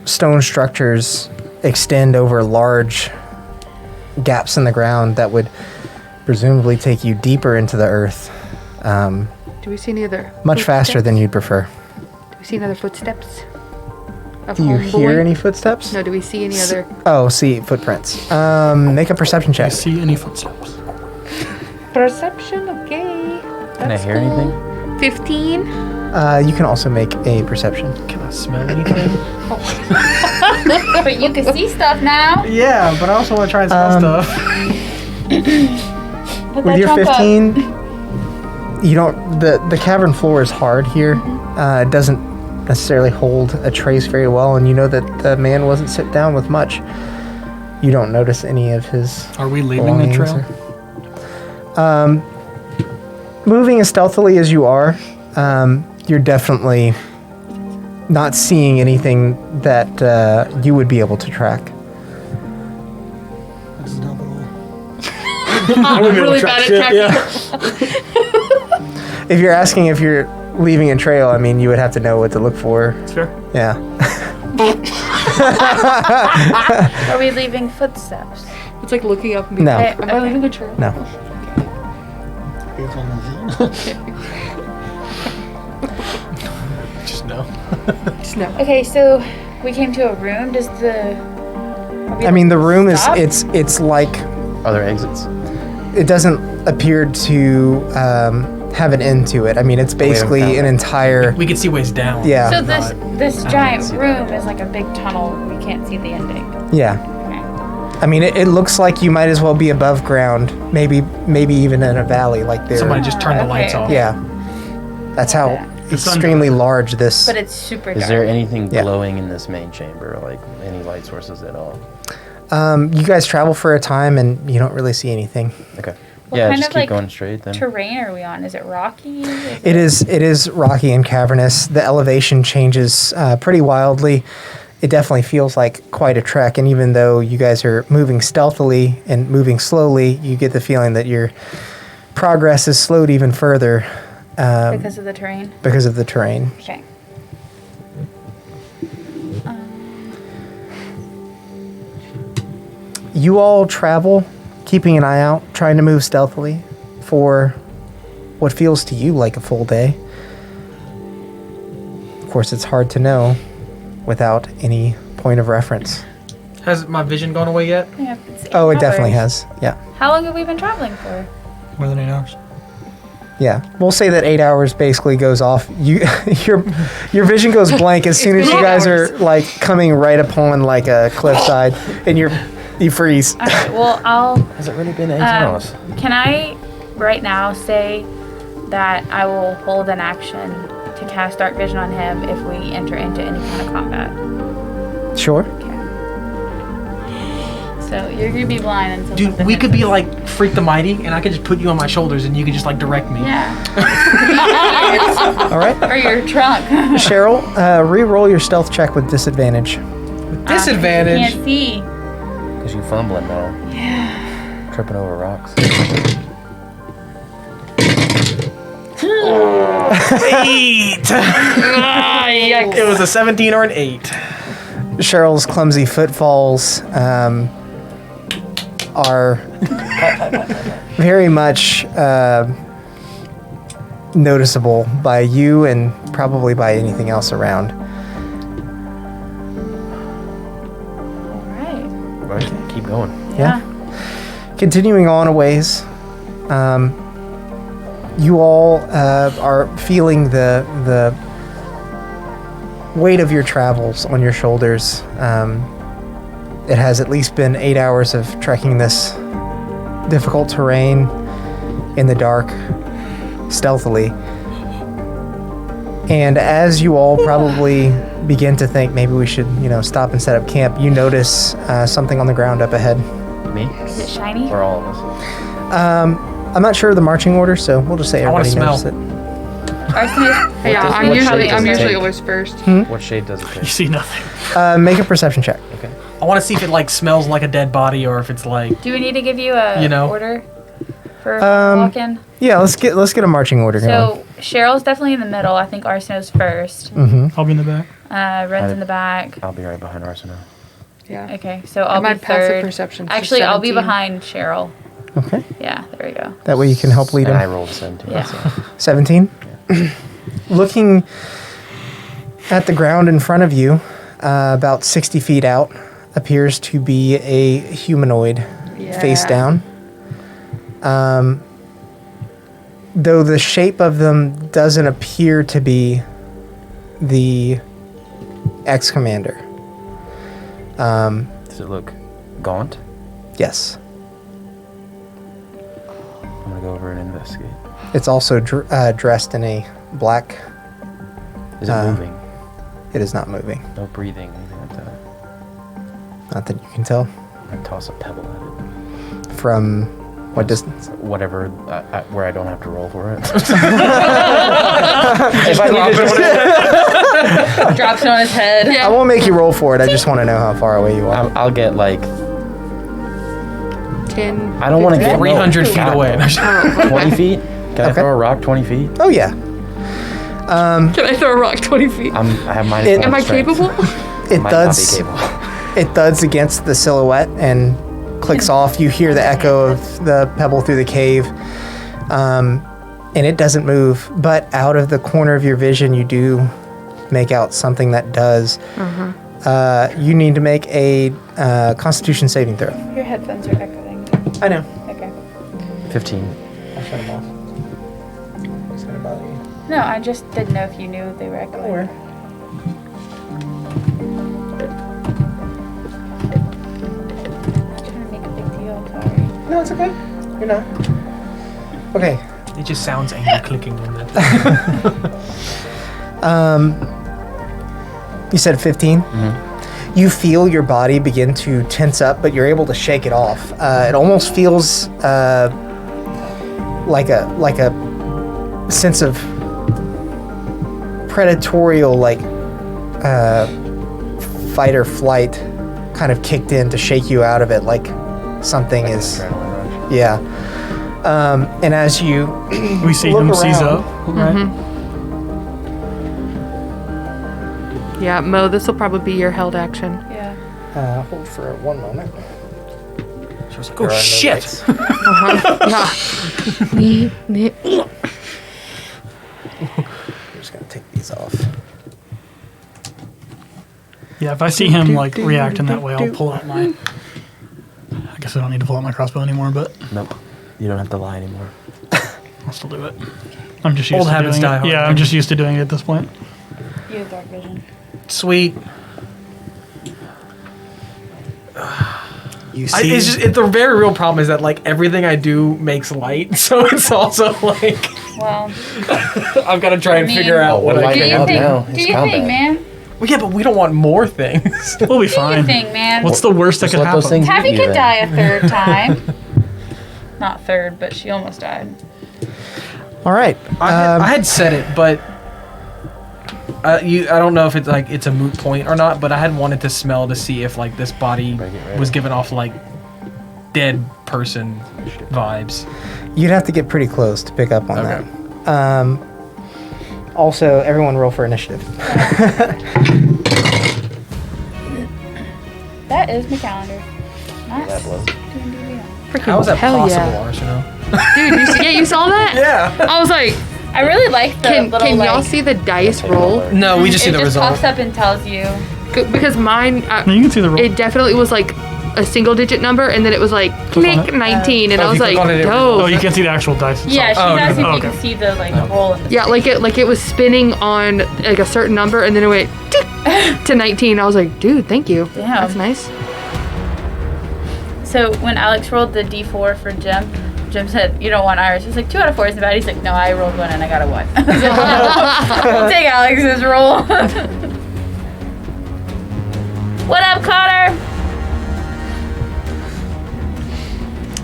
stone structures extend over large gaps in the ground that would presumably take you deeper into the earth, Do we see any other? much faster than you'd prefer. Do we see any other footsteps? Of Do you homeboy? hear any footsteps? No. Do we see any other? Oh, see footprints. Make a perception Do you check. see any footsteps? Perception, okay. Can I hear anything? 15. You can also make a perception. Can I smell anything? but you can see stuff now. Yeah, but I also want to try and smell stuff. Put With that your trunk up. 15, you don't. The cavern floor is hard here. It doesn't necessarily hold a trace very well, and you know that the man wasn't sit down with much. You don't notice any of his. Are we leaving the belongings trail? Moving as stealthily as you are, you're definitely not seeing anything that you would be able to track. I'm really bad at tracking. If you're asking if you're leaving a trail, I mean, you would have to know what to look for. Sure. Yeah. Are we leaving footsteps? It's like looking up and being No. like, am I leaving a trail? No. Just no. Just no. Okay, so we came to a room. Does the? I mean, the room is Stop? it's like Are there exits? it doesn't appear to have an end to it. I mean, it's basically found an it. entire. We can see ways down. Yeah. So this giant see room that. is like a big tunnel. We can't see the ending. Yeah. Okay. I mean, it looks like you might as well be above ground. Maybe even in a valley like there. Somebody just turned the Okay. lights off. Yeah. That's how The sun- extremely large this. But it's super dark. Is there anything Yeah. glowing in this main chamber, like any light sources at all? You guys travel for a time and you don't really see anything. Okay. What Yeah, kind just of, keep like, going straight then. terrain are we on? Is it rocky? It is rocky and cavernous. The elevation changes pretty wildly. It definitely feels like quite a trek. And even though you guys are moving stealthily and moving slowly, you get the feeling that your progress is slowed even further Because of the terrain. because of the terrain. Okay. You all travel, keeping an eye out, trying to move stealthily for what feels to you like a full day. Of course, it's hard to know without any point of reference. Has my vision gone away yet? Yeah, it's 8 Oh, it definitely hours. has. Yeah. How long have we been traveling for? More than 8 hours. Yeah. We'll say that 8 hours basically goes off. Your vision goes blank as soon as you guys are like coming right upon like a cliffside and you freeze. All right. Well, Has it really been 8 hours? Can I right now say that I will hold an action to cast dark vision on him if we enter into any kind of combat? Sure. So you're gonna be blind until Dude, something we hits could be us. like Freak the Mighty, and I could just put you on my shoulders, and you could just like direct me. Yeah. All right. Or your trunk. Cheryl, re-roll your stealth check with disadvantage. Disadvantage. Can't see. Because you fumbling now. Yeah. Tripping over rocks. 8. It was a 17 or an 8. Cheryl's clumsy footfalls are very much noticeable by you and probably by anything else around. All right. Right, keep going. Yeah. Continuing on a ways, you all are feeling the weight of your travels on your shoulders. It has at least been 8 hours of trekking this difficult terrain in the dark, stealthily. And as you all probably begin to think maybe we should, stop and set up camp, you notice something on the ground up ahead. Me? Is it shiny? Or all of us? I'm not sure of the marching order, so we'll just say I wanna everybody smell. noticed it. Yeah, does- I'm what usually shade does it take? always first. What shade does it You take? see nothing. Make a perception check. Okay. I want to see if it like smells like a dead body or if it's like. Do we need to give you a order for walk-in? Yeah, let's get a marching order going. So Cheryl's definitely in the middle. I think Arseno's first. I'll be in the back. Red's in the back. I'll be right behind Arsenal. Yeah. Okay, so I'll my be passive third. perception's Actually, I'll be 17. behind Cheryl. Okay. Yeah, there we go. That way you can help lead And I him. rolled 17. Yeah. So. 17. Looking at the ground in front of you, about 60 feet out, appears to be a humanoid, face down. Though the shape of them doesn't appear to be the ex-commander. Does it look gaunt? Yes. I'm gonna go over and investigate. It's also dressed in a black. Is it moving? It is not moving. No breathing, anything like that. Not that you can tell. I toss a pebble at it. From what distance? Whatever, where I don't have to roll for it. If I need to Drops it on his head. I won't make you roll for it. I just want to know how far away you are. I'll get like 10. I don't want to get 300 feet away. 20 feet. Can I Okay. throw a rock 20 feet? Oh yeah. Can I throw a rock 20 feet? I have minus It- one Am I strength. capable? It Might thuds. not be capable. It thuds against the silhouette and clicks off. You hear the echo of the pebble through the cave, and it doesn't move. But out of the corner of your vision, you do make out something that does. You need to make a Constitution saving throw. Your headphones are echoing. I know. Okay. 15. I'll shut them off. It's gonna bother you. No, I just didn't know if you knew they were echoing. I'm trying to make a big deal. Sorry. No, it's okay. You're not. Okay. It just sounds angry clicking on that. You said 15? You feel your body begin to tense up, but you're able to shake it off. It almost feels like a sense of predatorial, fight or flight kind of kicked in to shake you out of it, like something is... Adrenaline rush. Yeah. And as you We see look him seize around- up. Right? Yeah, Mo, this will probably be your held action. Yeah. hold for 1 moment. She was like, There oh are no shit. lights. I'm just gonna take these off. Yeah, if I see him react in that way, I'll pull out my. I guess I don't need to pull out my crossbow anymore, but Nope. You don't have to lie anymore. I'll still do it. I'm just used Old to habits doing die it. hard. Yeah, I'm just used to doing it at this point. You have dark vision. Sweet. You see, It's just the very real problem is that everything I do makes light, so it's also Well, I've got to try and I mean, figure out what we're I lighting do can. up your now. thing. Do It's your combat. thing, man. Well, yeah, but we don't want more things. We'll be Do your fine. thing, man. What's the worst that Just could let those happen? things Tabby eat you could then. die a third time. Not third, but she almost died. all right. I had said it, but I don't know if it's it's a moot point or not. But I had wanted to smell to see if this body Better get ready. was giving off dead person vibes. You'd have to get pretty close to pick up on Okay. that. Also, everyone roll for initiative. That is my calendar. Nice. That blows. Freaking How is that hell possible, yeah. Arsenal? Dude, you saw that? Yeah. I was like, I really like the can little y'all like, see the dice roll? No, we just see it the just result. pops up and tells you. Because mine, No, you can see the roll. it definitely was like a single digit number, and then it was like Click on click it. 19, and Oh, I if was you click like, on it, it Oh, dope. you can't see the actual dice. Yeah, she's Oh, okay. asking if Oh, you can okay. see the like roll in the Yeah, like it was spinning on like a certain number, and then it went tick to 19. I was like, dude, thank you. Damn. That's nice. So when Alex rolled the D4 for Jim, Jim said, "You don't want Irish." He's like, 2 out of 4 isn't bad. He's like, "No, I rolled 1 and I got a 1." So we'll take Alex's roll. What up, Connor?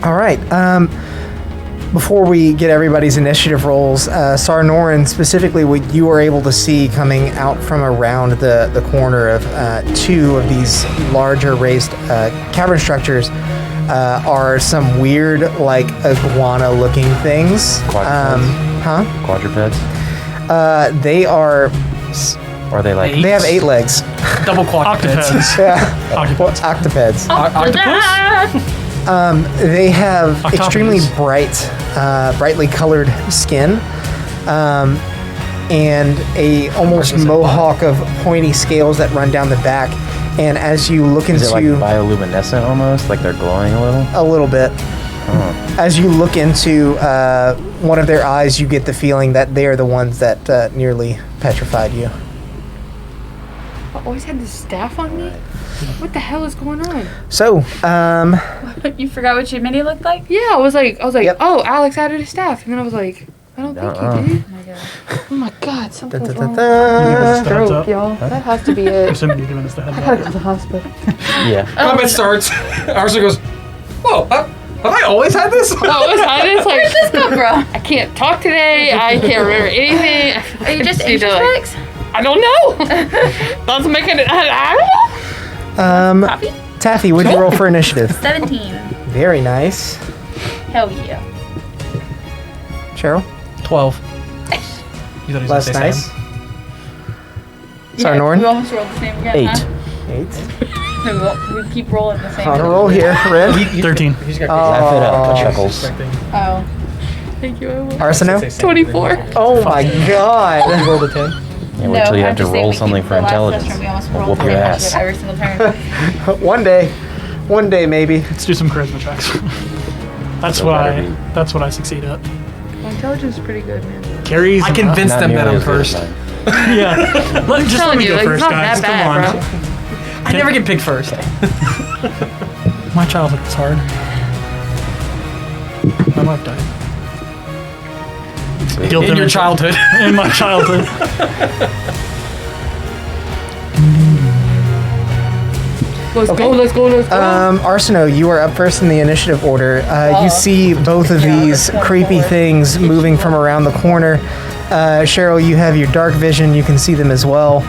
All right. Before we get everybody's initiative rolls, Sarnoran, specifically what you were able to see coming out from around the corner of 2 of these larger raised cavern structures are some weird, like, iguana-looking things. Quadrupeds? Quadrupeds? They are... Or are they like... They have 8 legs. Double quadrupeds. Octopeds. Yeah. Octopeds. Octopeds. Octopus? They have Octopus. extremely brightly colored skin, and a almost mohawk of pointy scales that run down the back. And as you look Is it like into bioluminescent almost? Like they're glowing a little? a little bit, as you look into one of their eyes, you get the feeling that they are the ones that nearly petrified you. I always had this staff on me. What the hell is going on? So, You forgot what your mini looked like? Yeah, I was like, Yep. oh, Alex added a staff, and then I was like, I don't think you did. Oh my god. Oh my god, something's wrong. da-da-da-da. Heads Stroke, up. y'all. That has to be it. Somebody giving us the heads I gotta go to up. the hospital. Yeah. Combat starts. Arsenal goes, whoa, have I always had this? Oh, it's honest. Like, Where'd this come from? I can't talk today. I can't remember anything. Are you just need to, anxious, like, I don't know. That's making it. I don't know. Coffee? Taffy, what'd you roll for initiative? 17. Very nice. Hell yeah. Cheryl? 12. You thought he was Less gonna say nice. Sam? Sarnoran? We almost rolled the same again, 8. huh? We keep rolling the same. On a roll here, Red. 13. He's got Laugh it up, Oh. Chuckles. Oh. Thank you. I will. Arseno? 24. Oh my god. Rolled a 10. Yeah, wait till you have to I'm just saying roll we something keep for the last intelligence. session, we almost We'll rolled whoop the your same ass. shit every single turn. One day maybe. Let's do some charisma checks. That's So what better be. that's what I succeed at. My intelligence is pretty good, man. Carries. I convinced Not them that nearly I'm as good as first. mine. Yeah. Just let telling me you, go like, first, it's not guys. that Come bad, on. I never get picked first. My childhood was hard. My life died. Guilt In your image- childhood. In my childhood. Let's go. Let's go. Let's go. Arseno, you are up first in the initiative order. You see both of these creepy things moving from around the corner. Cheryl, you have your dark vision. You can see them as well.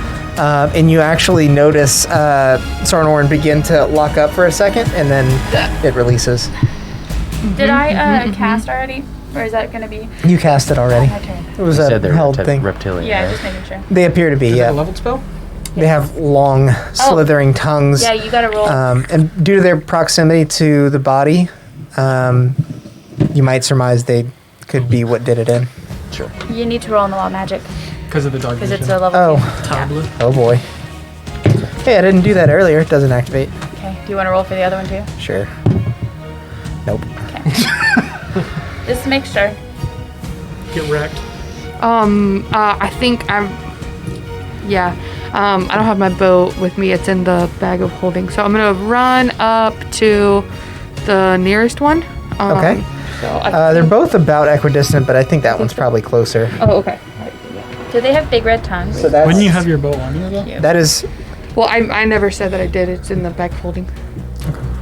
And you actually notice Sarnoran begin to lock up for a second, and then it releases. Did I cast already? Or is that going to be You cast it already. my turn? It was You a said they're held thing. reptilian. Yeah, right? just making sure. They appear to be, Is that a yeah. leveled spell? They have long, slithering tongues. Yeah, you got to roll. And due to their proximity to the body, you might surmise they could be what did it in. Sure. You need to roll on the wild magic Because of the dark because vision. it's a level Oh, 2. Tablet. oh boy. Hey, I didn't do that earlier. It doesn't activate. Okay. Do you want to roll for the other one too? Sure. Nope. Just make sure. Get wrecked. I think I'm. Yeah. I don't have my bow with me. It's in the bag of holding. So I'm gonna run up to the nearest one. Okay. So I They're both about equidistant, but I think that one's probably closer. Oh, okay. Do they have big red tongues? So that's, Wouldn't you have your bow on you though? that is Well, I never said that I did. It's in the bag of holding.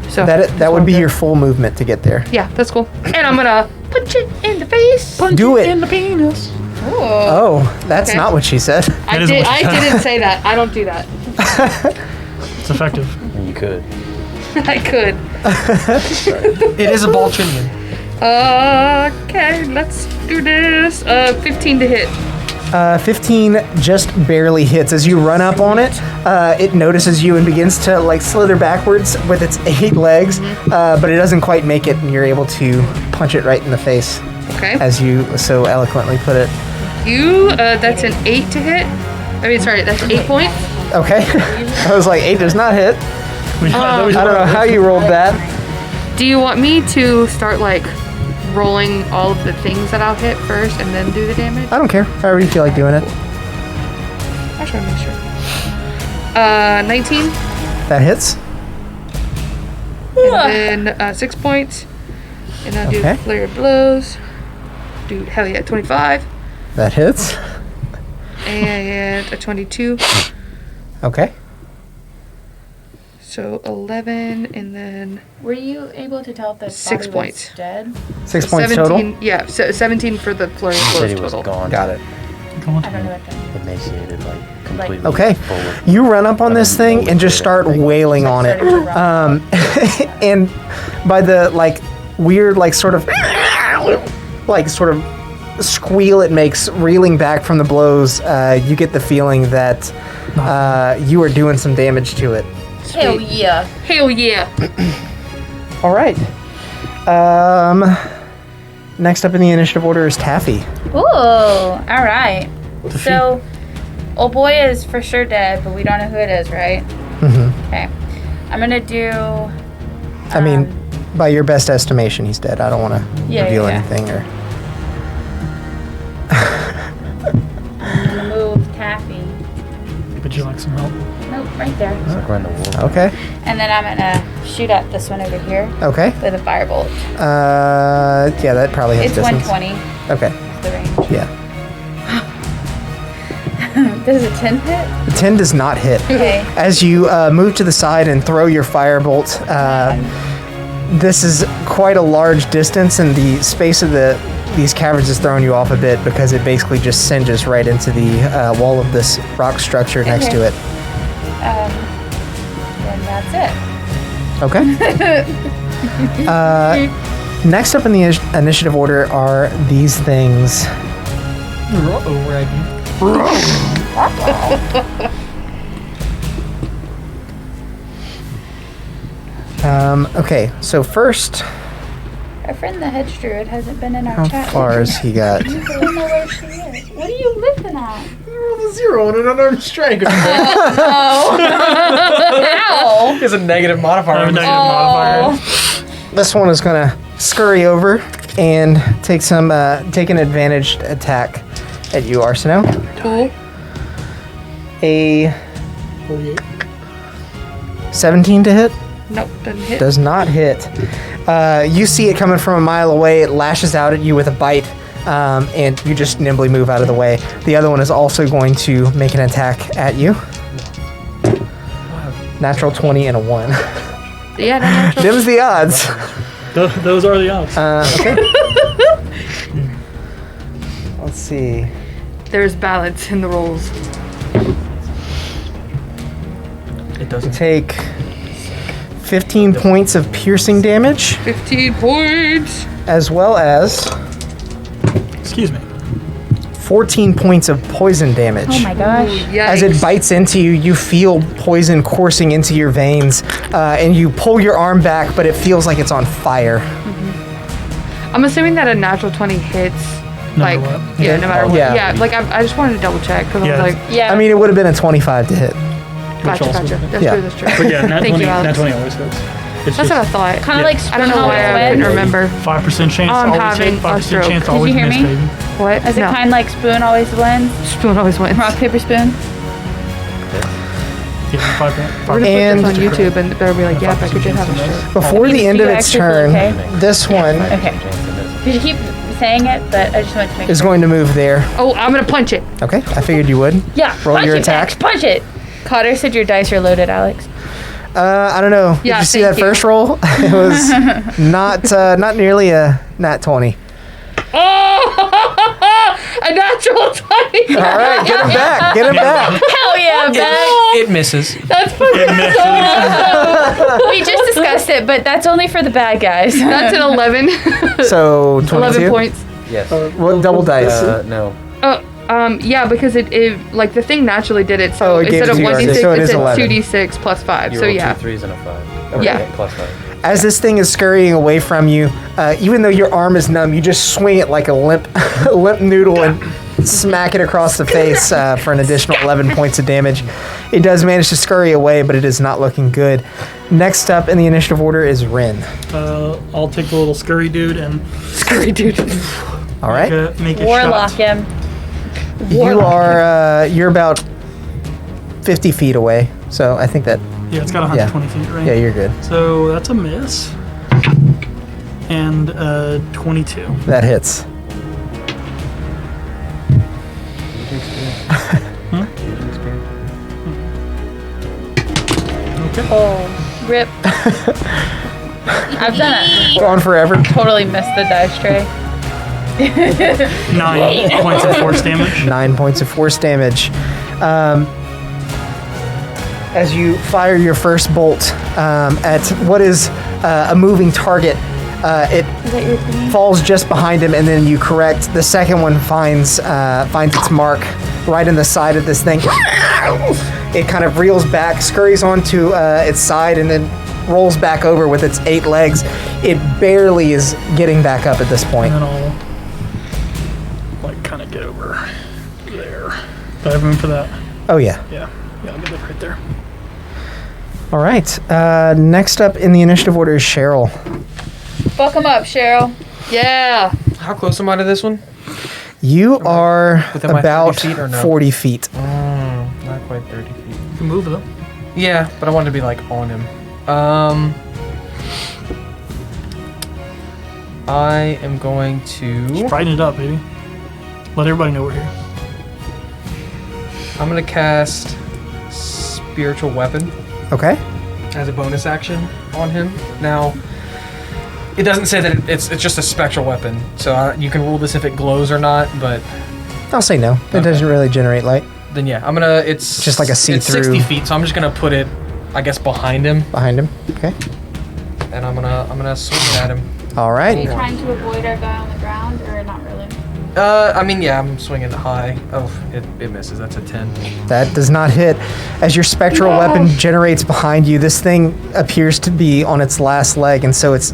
So that would be your full movement to get there. Yeah, that's cool. And I'm gonna punch it in the face. Do it. In the penis. Oh, that's Okay. not what she said. I is did. what you I said. didn't say that. I don't do that. It's effective. You could. I could. It is a Baltrinian. Okay, let's do this. 15 to hit. 15 just barely hits. As you run up on it, it notices you and begins to like slither backwards with its 8 legs, but it doesn't quite make it, and you're able to punch it right in the face, Okay. as you so eloquently put it. That's an 8 to hit. I mean, sorry, that's 8 points. Okay. I was like, 8 does not hit. I don't know how you rolled that. Do you want me to start like rolling all of the things that I'll hit first and then do the damage? I don't care. However you feel like doing it. I just want to make sure. 19. That hits. And then 6 points. And I'll do Okay. flurry of blows. Dude, hell yeah, 25. That hits. And a 22. Okay. So 11, and then Were you able to tell if the 6 body points. was dead? 6 points 17. total. Yeah, so 17 for the flurry of He said blows he was total. gone. Got it. I don't know what that. Emaciated, like completely. Okay. full of- You run up on this I don't know thing and what just to start think. wailing on it. And by the like weird like sort of squeal it makes reeling back from the blows, you get the feeling that you are doing some damage to it. Hell yeah. Hell yeah. All right. Next up in the initiative order is Taffy. Ooh, all right. So, old boy is for sure dead, but we don't know who it is, right? Mm-hmm. Okay. I'm gonna do. I mean, by your best estimation, he's dead. I don't want to reveal anything or. I'm gonna move Taffy. Would you like some help? Nope, right there. It's like we're in the war. Okay. And then I'm gonna shoot at this one over here Okay. with a firebolt. Yeah, that probably has It's distance. 120. Okay. Is the range. Yeah. Does a 10 hit? 10 does not hit. Okay. As you move to the side and throw your firebolt, this is quite a large distance, and the space of these caverns is throwing you off a bit because it basically just singes right into the wall of this rock structure next to it. Then that's it. Okay. Next up in the initiative order are these things. Okay, so first, Our friend the hedge druid hasn't been in our how chat. far has he got? I don't know where she is. What are you looking at? Roll a 0 on an unarmed strike. Ow! It's a negative modifier. Negative modifier. This one is gonna scurry over and take an advantaged attack at you, Arsenault. Cool. A 17 to hit. Nope, doesn't hit. Does not hit. You see it coming from a mile away. It lashes out at you with a bite, and you just nimbly move out of the way. The other one is also going to make an attack at you. Natural 20 and a 1. Yeah, that's natural. Them's the odds. Those are the odds. Okay. Let's see. There's balance in the rolls. It doesn't. Take 15 points of piercing damage, 15 points. as well as Excuse me. 14 points of poison damage. Oh my gosh. As it bites into you, you feel poison coursing into your veins, and you pull your arm back, but it feels like it's on fire. I'm assuming that a natural 20 hits. Like, what? yeah, no matter what. Yeah. Yeah, like I just wanted to double check because Yeah. I was like, Yeah. I mean, it would have been a 25 to hit. gotcha. also- That's Yeah. true, that's true. But yeah, nat Thank 20, you, Alex. nat 20 always hits. It's That's just what I thought. kind of like I don't know spoon why I always couldn't wins. remember. 5% chance I'm to always having hit, a 5% stroke. chance to Did you always hear miss, me? baby. What? Is it No. kind of like spoon always wins? Spoon always wins. Rock, paper, spoon? Yeah, 5%. We're gonna And- put this on YouTube and they'll be like, yeah, Becca did have a stroke. Before You- the end you of its actually feel turn, okay? this one Okay. Because you keep saying it, but I just wanted to make is sure. going to move there. Oh, I'm gonna punch it. Okay, I figured you would. Yeah, Roll punch your it, attack. Max, punch it! Cotter said your dice are loaded, Alex. I don't know. Yeah, Did you see that thank you. first roll? It was not nearly a nat 20. Oh, a natural 20. All right, get him back. Get him back. Hell yeah, Max! It misses. That's fucking We just discussed it, but that's only for the bad guys. That's an 11. So 22. 11 points. Yes. What double dice? No. Oh, Yeah, because it like the thing naturally did it. So Oh, it gave instead it of to you 1d6, already. So it is it's 11. 2d6 plus 5. You So rolled yeah. 2 3s and a 5. Or Yeah. Plus 5. As this thing is scurrying away from you, even though your arm is numb, you just swing it like a limp, limp noodle and smack it across the face for an additional 11 points of damage. It does manage to scurry away, but it is not looking good. Next up in the initiative order is Rin. I'll take the little scurry dude and Scurry dude. All right. make a Warlock shot. him. You are you're about 50 feet away, so I think that Yeah, it's got 120 feet, right? yeah, you're good. So that's a miss. And 22. That hits. Oh, rip. I've done it. Gone forever. Totally missed the dice tray. 9 points of force damage. 9 points of force damage. As you fire your first bolt at what is a moving target, it Is that your thing? falls just behind him, and then you correct. The second one finds its mark right in the side of this thing. It kind of reels back, scurries onto its side, and then rolls back over with its 8 legs. It barely is getting back up at this point. And then I'll like kind of get over there. Do I have room for that? Oh yeah. Yeah, I'll get it right there. All right. Next up in the initiative order is Cheryl. Fuck him up, Cheryl. Yeah. How close am I to this one? You are Within my 30 about feet or no? 40 feet. Not quite 30 feet. You can move them. Yeah, but I wanted to be like on him. I am going to. Brighten it up, baby. Let everybody know we're here. I'm gonna cast Spiritual Weapon Okay. as a bonus action on him. Now, it doesn't say that it's just a spectral weapon, so you can rule this if it glows or not. But I'll say no. It doesn't really generate light then yeah, I'm gonna. It's Just like a see-through. It's 60 feet, so I'm just gonna put it, I guess, behind him, behind him. Okay. and I'm gonna swing it at him. All Are you right. trying to avoid our guy on the ground, or not really? I mean, yeah, I'm swinging high. Oh, it misses. That's a 10. That does not hit. As your spectral weapon generates behind you, this thing appears to be on its last leg, and so its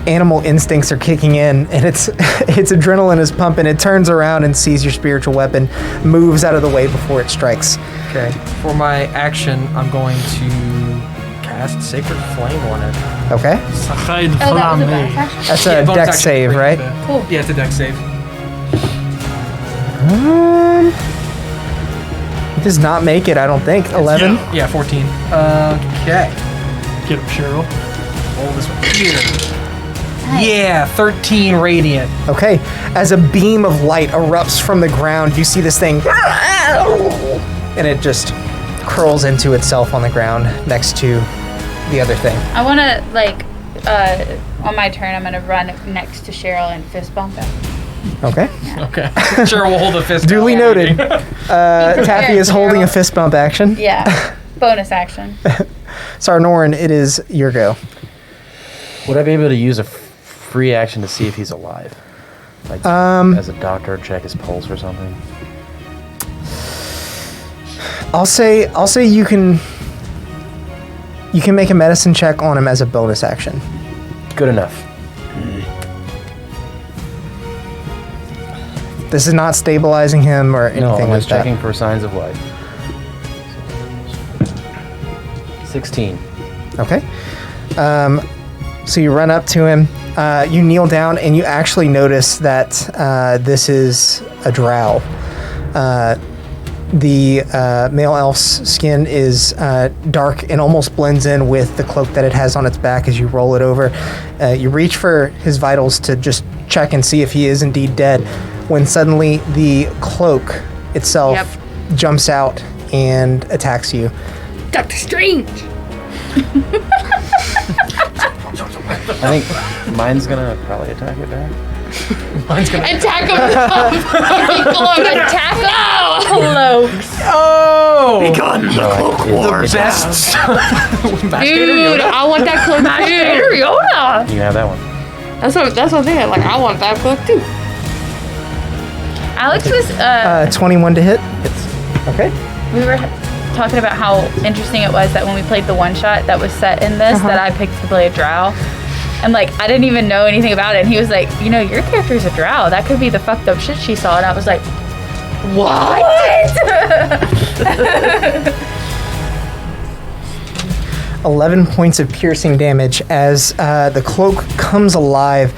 animal instincts are kicking in, and its adrenaline is pumping. It turns around and sees your spiritual weapon, moves out of the way before it strikes. Okay. For my action, I'm going to cast Sacred Flame on it. Okay. Sacred Oh, that was a Flamme. bonus action. That's Yeah, a bonus dex action save, to right? break the- Cool. Yeah, it's a dex save. It does not make it, I don't think. 11. Yeah, 14. Okay. Get him, Cheryl. Roll this one here. Yeah, 13 radiant. Okay. As a beam of light erupts from the ground, you see this thing, and it just curls into itself on the ground next to the other thing. I want to, like, on my turn, I'm going to run next to Cheryl and fist bump him. Okay. Okay. Sure, we'll hold a fist. Duly down. noted. Taffy is holding a fist bump action. Yeah. Bonus action. Sarnoran, it is your go. Would I be able to use a free action to see if he's alive? Like, as a doctor, check his pulse or something? I'll say you can make a medicine check on him as a bonus action. Good enough. This is not stabilizing him or anything No, I'm like just that. checking for signs of life. 16. Okay. So you run up to him, you kneel down, and you actually notice that this is a drow. The male elf's skin is dark and almost blends in with the cloak that it has on its back as you roll it over. You reach for his vitals to just check and see if he is indeed dead, when suddenly the cloak itself jumps out and attacks you. Doctor Strange. I think mine's gonna probably attack it back. Mine's gonna. Attack him. Attack him. Cloaks. Oh! Gun the cloak wars. Best. Dude, I want that cloak too. Yoda. You can have that one. That's what I'm thinking. Like, I want that cloak too. Alex was. 21 to hit. Okay. We were talking about how interesting it was that when we played the one shot that was set in this, that I picked to play a drow. And like, I didn't even know anything about it. And he was like, you know, your character's a drow. That could be the fucked up shit she saw. And I was like, what? 11 points of piercing damage as the cloak comes alive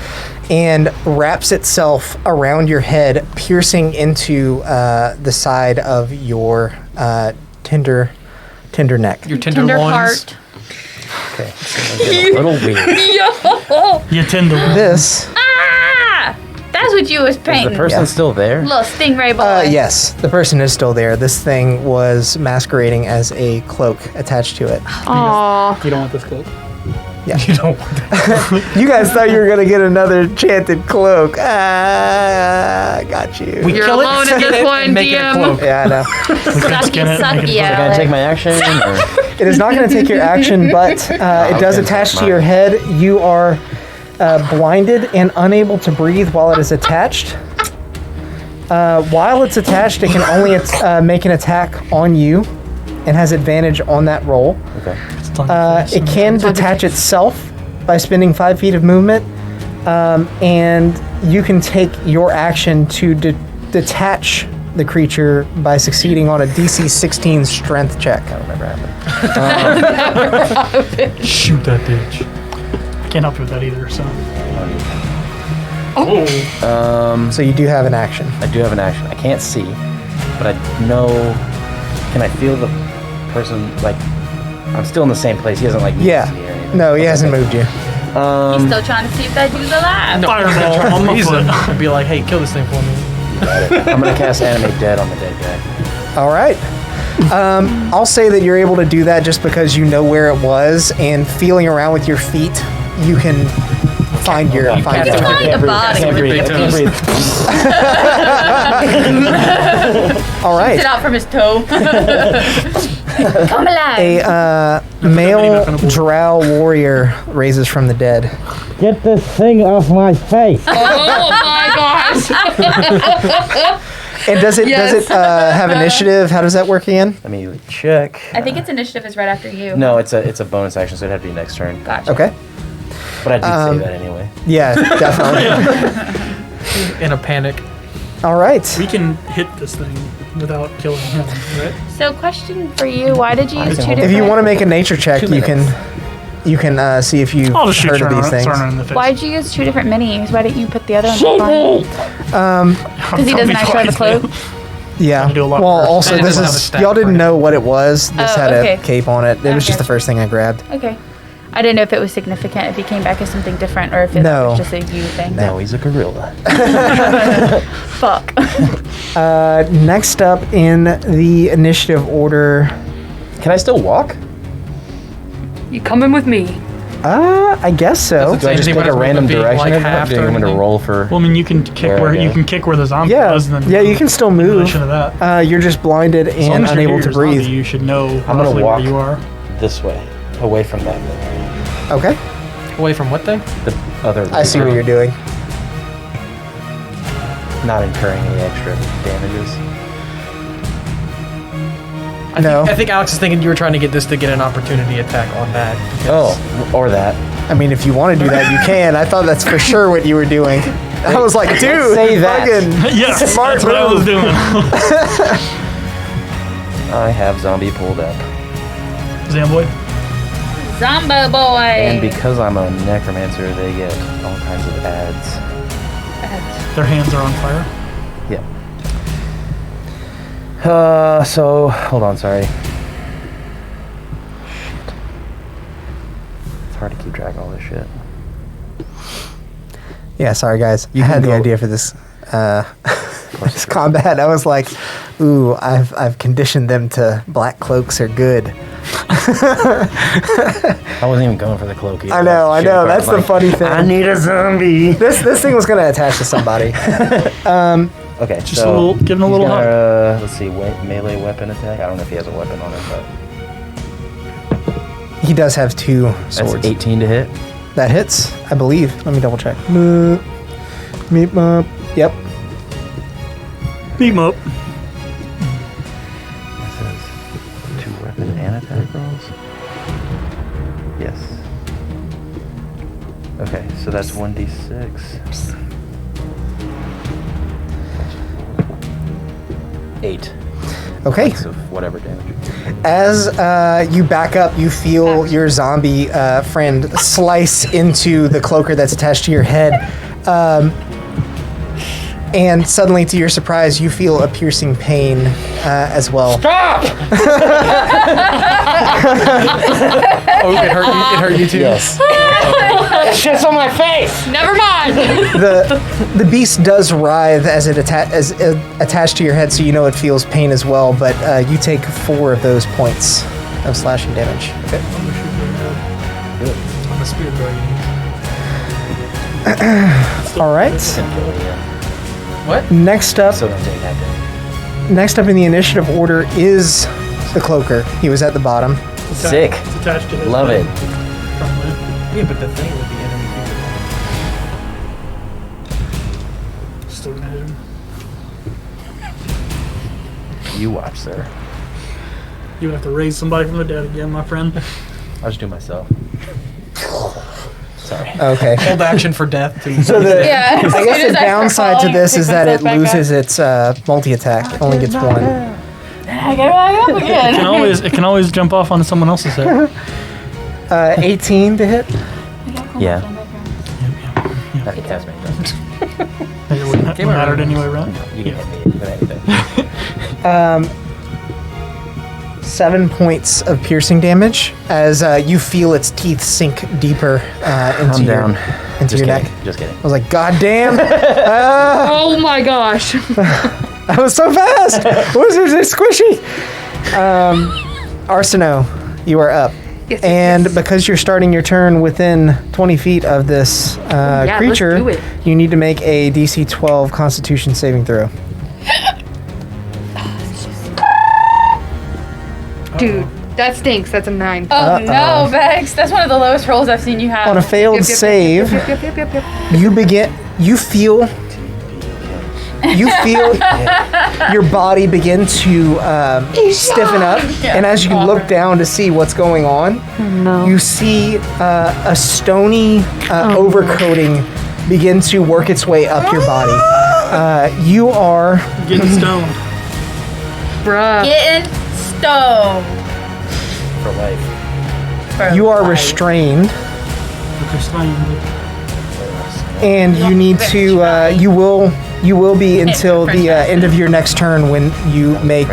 and wraps itself around your head, piercing into the side of your tender neck. Your tender loins. heart. Okay. A little weird. Yo! You tend to. This. Ah! That's what you was Is painting. the person still there? Little stingray boy. Yes, the person is still there. This thing was masquerading as a cloak attached to it. Aww. You don't want this cloak. Yeah. You don't want that. You guys thought you were gonna get another enchanted cloak. Got you. We You're kill it, alone in skin this it, one, and make it a DM. cloak. Yeah, I know. Sucky, sucky, Can I take my action? Or? It is not going to take your action, but it does Okay, attach to mine. your head. You are blinded and unable to breathe while it is attached. While it's attached, it can only make an attack on you and has advantage on that roll. Okay. It can detach itself by spending 5 feet of movement, and you can take your action to detach the creature by succeeding on a DC 16 strength check. That'll never happen. Shoot that bitch. Can't help you with that either, so. So you do have an action. I do have an action. I can't see, but I know. Can I feel the person? Like, I'm still in the same place. He hasn't like moved Yeah. me or anything. No, he hasn't moved you. He's still trying to see if that dude's alive. No, Fireball on my reason. foot. I'd be like, hey, kill this thing for me. I'm gonna cast Animate Dead on the dead guy. All right. I'll say that you're able to do that just because you know where it was, and feeling around with your feet, you can find your It's target. like a body. Can't breathe. I can't breathe. All right. Sit out from his toe. Come alive. A male drow warrior raises from the dead. Get this thing off my face. Oh my gosh. And does it have initiative? How does that work again? Let me check. I think its initiative is right after you. No, it's a bonus action, so it'd have to be next turn. Gotcha. Okay. But I did say that anyway. Yeah, definitely. In a panic. All right. We can hit this thing without killing him, right? So, question for you: why did you use two If different? If you want to make a nature check, you can see if you've I'll just shoot heard of these things. Sarna in the face. Why'd you use two different minis? Why didn't you put the other one Shoot on? me! Because he doesn't actually have a cloak. Yeah. do a lot Well, worse. also And it this doesn't have a is stat y'all didn't for it. know what it was. This Oh, had okay. a cape on it. It was just the Okay. first thing I grabbed. Okay. I didn't know if it was significant, if he came back as something different, or if it No. was just a you thing. No, he's a gorilla. Fuck. Next up in the initiative order, Can I still walk? You coming with me? I guess so. Do I just Anything pick about a it random being, direction? like, Or half do you want me to or roll for? Well, I mean, you can kick Where I where you go. can kick where the zombie Yeah, was, and then yeah, you can still in move. relation to that. You're just blinded As long and as you're unable near to your zombie, breathe. you should know I'm gonna roughly walk where you are. this way, away from that. Okay, Away from what thing? The other. I see what you're doing. Not incurring any extra damages. No. I think Alex is thinking you were trying to get this to get an opportunity attack on that. Oh, or that. I mean, if you want to do that, you can. I thought that's for sure what you were doing. I was like, dude, Say that. fucking Yes, smart that's what I was move. doing. I have zombie pulled up. Zamboy. Zombo boy. And because I'm a necromancer, they get all kinds of ads. Their hands are on fire. Yeah. So, hold on, sorry. Shit. It's hard to keep track of all this shit. Yeah, sorry guys. I can had the go- idea for this this combat. I was like, ooh, I've conditioned them to black cloaks are good. I wasn't even going for the cloak either. I know. Shit, but That's I'm the funny thing. I need a zombie. This thing was gonna attach to somebody. Okay, Just so a little, give him a he's little gonna, hug. let's see, melee weapon attack. I don't know if he has a weapon on him, but He does have two that's swords. 18 to hit. That hits, I believe. Let me double check. Meep, meep, yep. Beat him up. This is 2 weapon and attack rolls. Yes. Okay, so that's 1d6. 8. Okay. Points of whatever damage. As you back up, you feel your zombie friend slice into the cloaker that's attached to your head. And suddenly, to your surprise, you feel a piercing pain as well. Stop! Oh, it hurt you too? Yes. Shit's on my face! Never mind. The beast does writhe as it attached to your head, so you know it feels pain as well. But you take 4 of those points of slashing damage. Okay. I'm a spear dragon. All right. What? Next up, So don't take that. next up in the initiative order is the cloaker. He was at the bottom. Sick. It's attached to his Love leg. it. Yeah, but the thing would be underneath. Still gonna hit him. You watch, sir. You would have to raise somebody from the dead again, my friend. I'll just do myself. Sorry. Okay. Hold action for death. Too. So the Yeah. I guess the downside to this is that it loses its multi-attack. It only gets 1. I get back up again. It can always jump off onto someone else's head. 18 to hit. Yeah. That's me. It wouldn't have mattered anyway, right? You can hit me with anything. 7 points of piercing damage as you feel its teeth sink deeper into I'm your, down. into Just your kidding. neck. Just kidding. I was like, God damn! Oh my gosh. That was so fast! Was it squishy? Arsino, you are up. Yes, And yes. because you're starting your turn within 20 feet of this let's creature, do it. you need to make a DC 12 Constitution saving throw. Dude, that stinks. That's a 9. Oh no, Bex. That's one of the lowest rolls I've seen you have. On a failed save, Yep. you feel your body begin to stiffen up, and as you look down to see what's going on, you see a stony overcoating begin to work its way up your body. You are Getting stoned. Bruh. Getting stoned. For life. For you are life. restrained, Which is fine. and you need to you will be until the end of your next turn when you make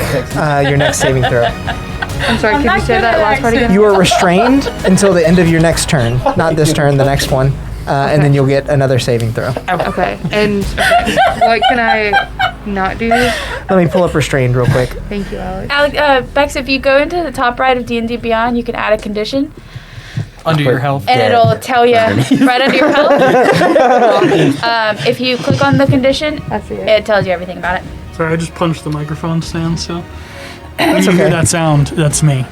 your next saving throw. I'm sorry, I'm can not you say good that at last part again? You are restrained until the end of your next turn, not this turn, the next one, and then you'll get another saving throw. Okay, and what can I not do? Let me pull up restrained real quick. Thank you, Alex. Bex, if you go into the top right of D&D Beyond, you can add a condition, Under your health. and Dead. it'll tell you right under your health. If you click on the condition, I see it. it tells you everything about it. Sorry, I just punched the microphone stand, so when you okay. hear that sound, that's me.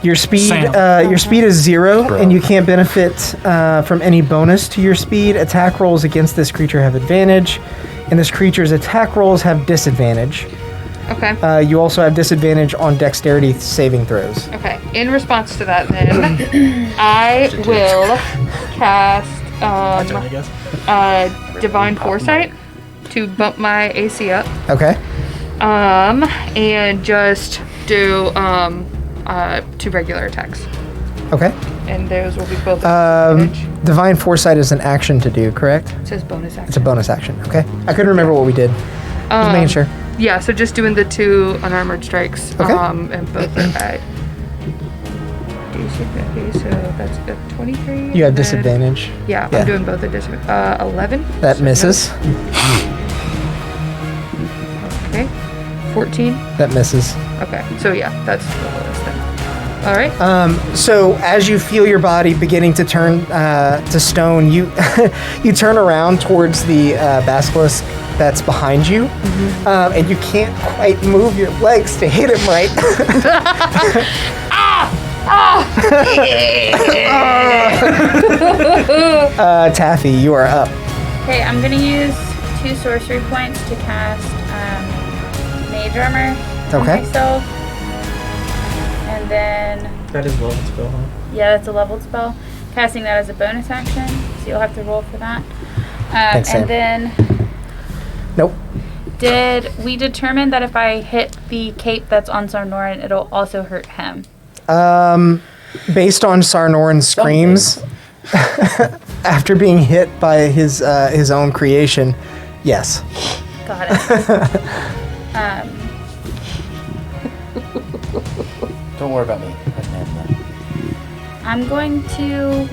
Your speed Sam. your speed is 0, and you can't benefit from any bonus to your speed. Attack rolls against this creature have advantage, and this creature's attack rolls have disadvantage. Okay. You also have disadvantage on dexterity saving throws. Okay. In response to that, then, I will cast I guess. Divine Foresight to bump my AC up. Okay. And just do 2 regular attacks, Okay. and those will be both. advantage. Divine Foresight is an action to do, correct? It says bonus action. It's a bonus action. Okay. I couldn't remember what we did. Just making sure. Yeah, so just doing the 2 unarmored strikes. Okay. And both are at. Okay, so that's a 23. You have and then- disadvantage. Yeah, Yeah. I'm doing both at disadvantage. 11. That So misses. Okay. 14. That misses. Okay, so yeah, that's the lowest then. All right. So as you feel your body beginning to turn to stone, you you turn around towards the basilisk that's behind you, and you can't quite move your legs to hit him right. Taffy, you are up. Okay, I'm gonna use 2 sorcery points to cast mage armor on Okay. myself. And then, That is level spell, huh? yeah, that's a leveled spell. Casting that as a bonus action, so you'll have to roll for that. Thanks, Sam. and then, Nope. did we determine that if I hit the cape that's on Sarnoran, it'll also hurt him? Based on Sarnoran's screams, after being hit by his own creation, yes. Got it. Don't worry about me. I can handle that. I'm going to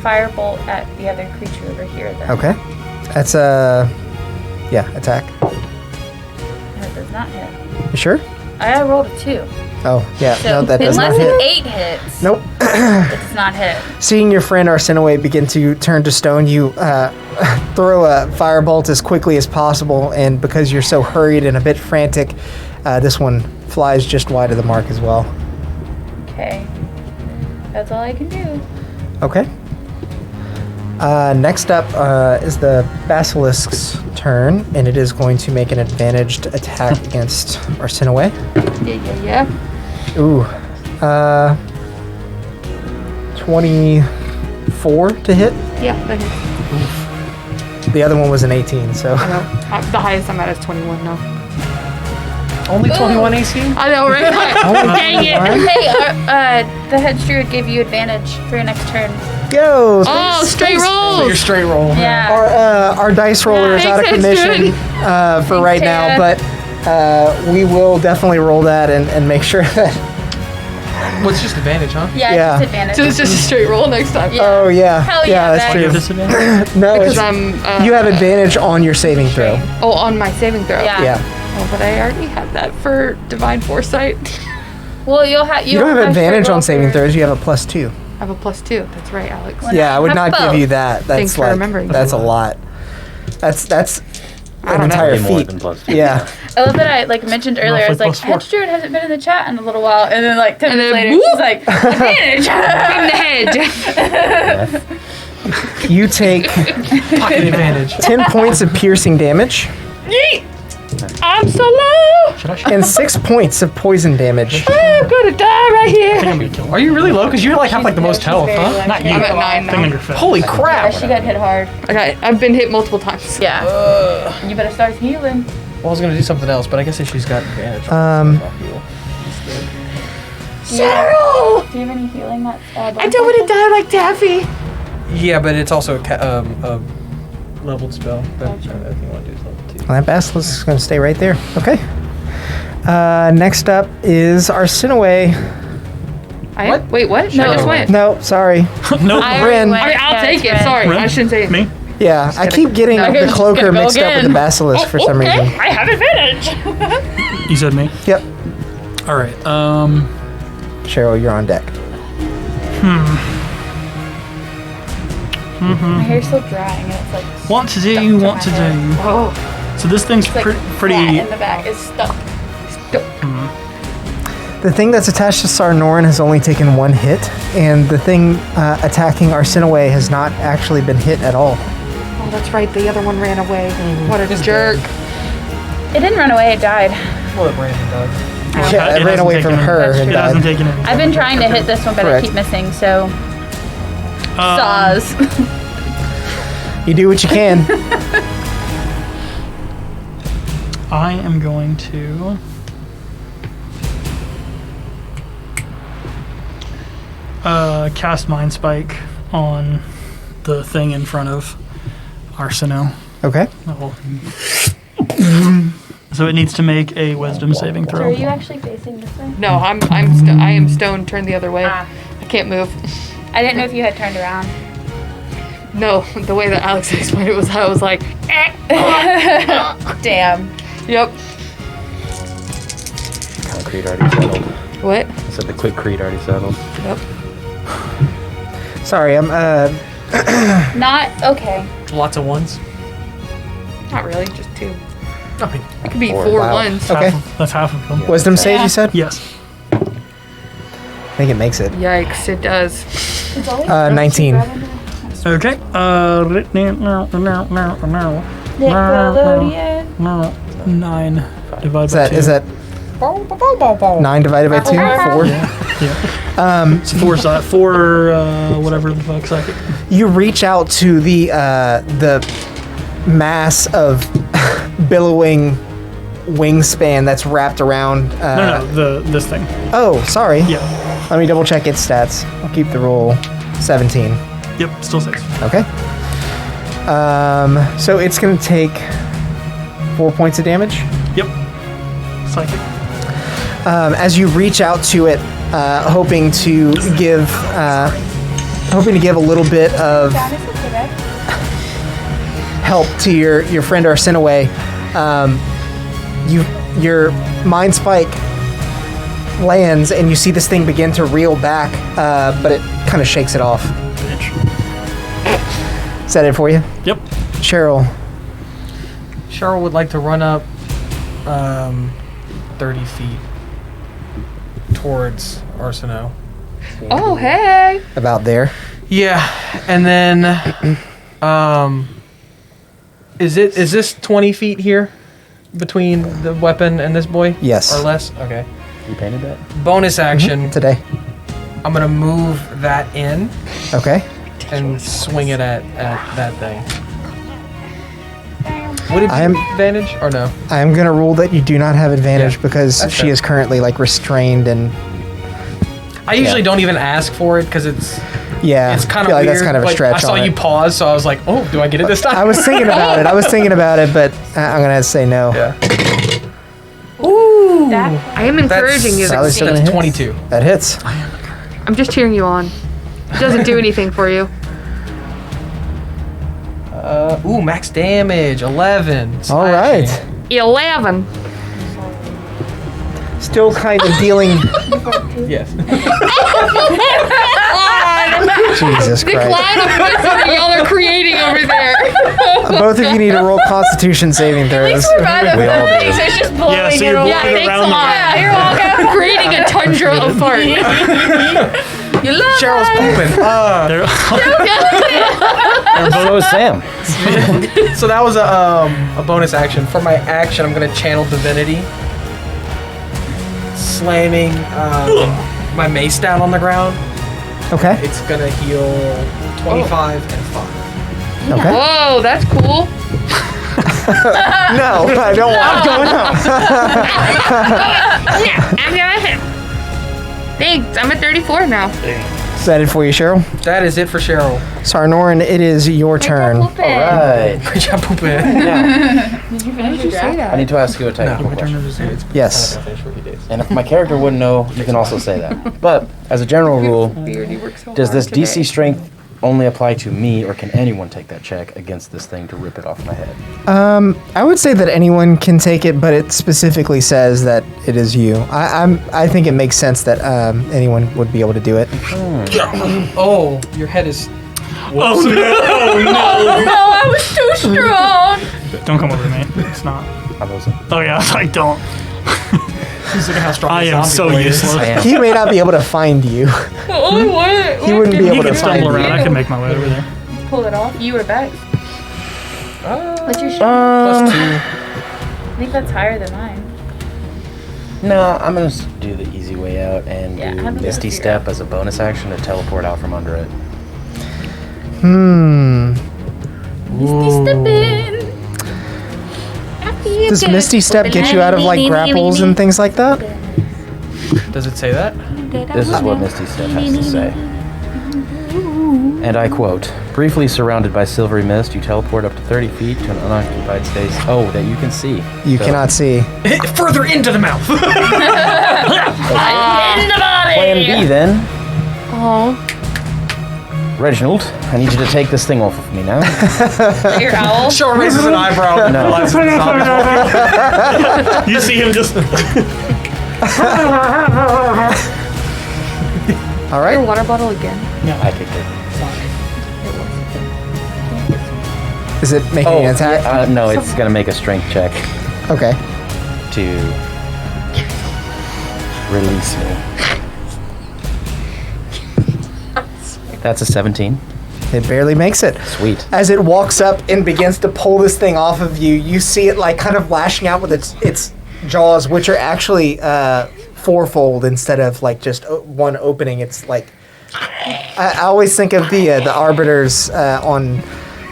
firebolt at the other creature over here. Then. Okay. That's attack. That does not hit. You sure? I rolled a 2. Oh, yeah. So No, that does not unless hit. 8 hits, Nope. it does not hit. Seeing your friend Arsinoe begin to turn to stone, you throw a firebolt as quickly as possible, and because you're so hurried and a bit frantic, this one flies just wide of the mark as well. Okay. That's all I can do. Okay. Next up is the basilisk's turn, and it is going to make an advantaged attack against Arsinoe. Yeah. Ooh. 24 to hit. Yeah, that hits. The other one was an 18, so. I know. The highest I'm at is 21 now. Only 21 AC? I know, right? Dang it. Hey, the head druid gave you advantage for your next turn. Go! Oh, straight So rolls. you're straight roll. Yeah. Our dice roller is Yeah, out of thanks, commission for right now, Tara. but we will definitely roll that and make sure that. What's just advantage, huh? Yeah, Yeah. just advantage. So it's just a straight roll next time. Yeah. Oh yeah, Hell yeah, that's Bex. true. Disadvantage? No, Because it's, I'm. you have advantage on your saving throw. Oh, on my saving throw. Yeah. Yeah, Oh, but I already had that for divine foresight. Well, you'll have you don't have advantage on saving throws. You have a +2. I have a +2. That's right, Alex. Well, Yeah, I would have not give both. you that. That's Thanks for like remembering that's a that. lot. That's I an don't know. entire Way more feat. than +2. Yeah. I love that I mentioned earlier. I was Roughly like, +4. head druid hasn't been in the chat in a little while, and then 10 And minutes then later, whoop. she's like, advantage. In the head. You take Pocket advantage. 10 points of piercing damage Yeet! I'm so low. Should I and 6 points of poison damage. I'm gonna die right here. I'm gonna kill her. Are you really low? Because you have the most health, very huh? low. Not you. I'm at 9 Thing on now. your fist. Holy Yeah, crap! she got hit hard. Okay, I've been hit multiple times. Yeah. You better start healing. Well, I was gonna do something else, but I guess if she's got advantage. Um, Cheryl! Do you have any healing that's I don't want to die like Daffy. Yeah, but it's also a leveled spell. But I think you want to do is level 2. Well, that basilisk is going to stay right there. Okay. Next up is Arsinoe. What? Wait, what? No, just went. No, sorry. Nope. I Ren. already went. I mean, I'll Yeah, take it's it. Ren. Sorry, Ren? I shouldn't say it. Me? Yeah, I keep getting No, you're the just cloaker gonna go mixed up with the again. basilisk for some reason. I have advantage. You said me? Yep. All right. Cheryl, you're on deck. My hair's still drying, and it's What to stuck do, to what my to hair. do. Oh, So this thing's It's pretty. flat in the back. It's stuck. The thing that's attached to Sarnoran has only taken 1 hit, and the thing attacking Arsinoe has not actually been hit at all. oh, that's right. The other one ran away. What a jerk. It didn't run away. It died. Well, it ran dog. Yeah, it ran away from her That's and It hasn't died. taken any. I've been trying to hit this one, but Correct. I keep missing. So, Um, saws. You do what you can. I am going to. Cast Mind Spike on the thing in front of Arsinoe. Okay. So it needs to make a Wisdom saving So are throw. you actually facing this way? No, I am stone turned the other way. Ah. I can't move. I didn't know if you had turned around. No, the way that Alex explained it was I was like, Damn. yep. Concrete already settled. What? I said the quick creed already settled. Yep. Sorry, I'm Not okay. Lots of ones. Not really, just 2. I mean, It could be Four. 4 Wow. ones. Okay. That's half of them. Wisdom save, Yeah. you said? Yes. I think it makes it. Yikes, it does. It's always 19. Okay. Nickelodeon. 9. Divide Is by that 2. is that 9 divided by 2? 4? Yeah. It's 4 side. 4. Whatever the fuck second. You reach out to the mass of billowing wingspan that's wrapped around. No, this thing. Oh, sorry. Yeah. Let me double check its stats. I'll keep the roll 17. Yep. Still 6. Okay. So it's gonna take 4 points of damage. Yep. Psychic. As you reach out to it, hoping to give a little bit of help to your friend Arsenaway, your mind spike lands and you see this thing begin to reel back, but it kind of shakes it off. Bitch. Is that it for you? Yep. Cheryl. Cheryl would like to run up 30 feet towards Arseno. Oh, hey. About there. Yeah, and then is this 20 feet here between the weapon and this boy? Yes. Or less? Okay. You painted that? Bonus action. Today. I'm gonna move that in Okay. and swing it at that thing. Would it be I am- advantage or no? I'm gonna rule that you do not have advantage Yeah, because that's she fair. is currently like restrained and I usually don't even ask for it because it's it's kind of feel like weird. that's kind of a but stretch. I saw on you it. pause, so I was like, "Oh, do I get it this time?" I was thinking about it. But I'm gonna say no. Yeah. Ooh. I am encouraging you. Sally's still That's gonna hit. 22. That hits. I'm just cheering you on. It doesn't do anything for you. Max damage 11. All right. slashing. 11. Still kind of dealing. Yes. Jesus The Christ. cloud of misery y'all are creating over there. Both of you need to roll Constitution saving throws. We're by the We all building, do. so it's just blowing Yeah, so it you're away. blowing it thanks around a lot. Yeah, you're welcome. Creating a tundra of fart. You love Cheryl's us. pooping. They're, So is Sam. So that was a bonus action. For my action, I'm gonna channel divinity, slamming my mace down on the ground. Okay. It's gonna heal 25 and 5. Okay. Whoa, that's cool. No, I don't want. I'm going home. I'm gonna hit. Thanks, I'm at 34 now. Is that it for you, Cheryl? That is it for Cheryl. Sarnorin, it is your turn. Right. Great job, pooping. I need to ask you a technical question. Yes. And if my character wouldn't know, you can also say that. But as a general rule, does this DC strength only apply to me, or can anyone take that check against this thing to rip it off my head? I would say that anyone can take it, but it specifically says that it is you. I think it makes sense that anyone would be able to do it. Oh, your head is. oh no! No, I was too strong. Don't come over to me. It's not. I wasn't. Oh yeah, I don't. Look at how strong I the am zombie so boy is. useless. I am. He may not be able to find you. He wouldn't be You able to can find stumble around. you. I can make my way over there. Pull it off. You or Bex? What's your Plus 2. I think that's higher than mine. No, I'm gonna do the easy way out and Yeah, do I'm gonna Misty figure Step as a bonus action to teleport out from under it. Step in. Does Misty Step get you out of like grapples and things like that? Does it say that? This is what Misty Step has to say. And I quote, briefly surrounded by silvery mist, you teleport up to 30 feet to an unoccupied space. Oh, that you can see. You So, cannot see. Further into the mouth. In the body. Plan B then. Oh. Reginald, I need you to take this thing off of me now. Your owl. Cheryl raises an eyebrow. And No. realizes it's zombie. You see him just. All Your right. water bottle again. I kicked it. Is it making an attack? yeah, no, it's gonna make a strength check Okay. to release me. That's a 17. It barely makes it. Sweet. As it walks up and begins to pull this thing off of you, you see it like kind of lashing out with its jaws, which are actually fourfold instead of like just one opening. It's like I always think of the arbiters on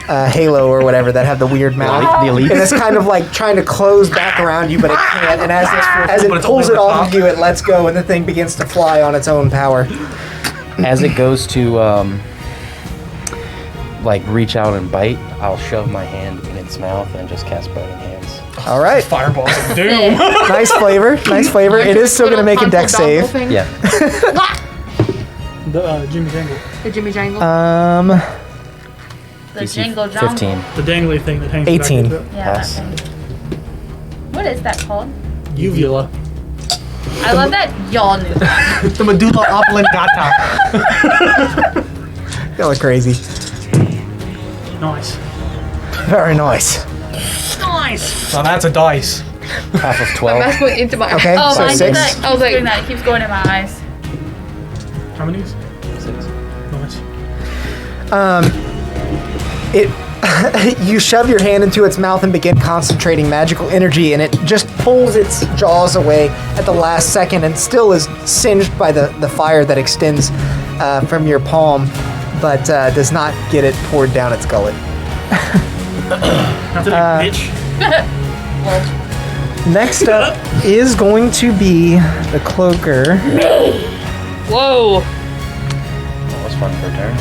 Halo or whatever that have the weird mouth. The elite. And it's kind of like trying to close back around you, but it can't. And as it But it's pulls only it the off of top. you, it lets go, and the thing begins to fly on its own power. As it goes to like reach out and bite, I'll shove my hand in its mouth and just cast Biting Hands. All right. Fireballs of doom. Nice flavor. Nice flavor. It is still going to make a dex save. Yeah. The Jimmy Jangle. The Jimmy Jangle. The DC jingle jangle. 15. The dangly thing that hangs 18. back. Yeah, that Pass. thing. What is that called? Uvula. I love that y'all knew that. The medulla oblongata. Y'all are crazy. Nice. Very nice. Nice. Now that's a dice. Half of My 12. mask went into my Okay, Oh, so mine did 6. that. I was like- Doing that. It keeps going in my eyes. How many? 6. 6. Nice. It you shove your hand into its mouth and begin concentrating magical energy, and it just pulls its jaws away at the last second and still is singed by the fire that extends from your palm, but does not get it poured down its gullet. Not that bitch. Next up is going to be the cloaker. Whoa. That was fun for a turn.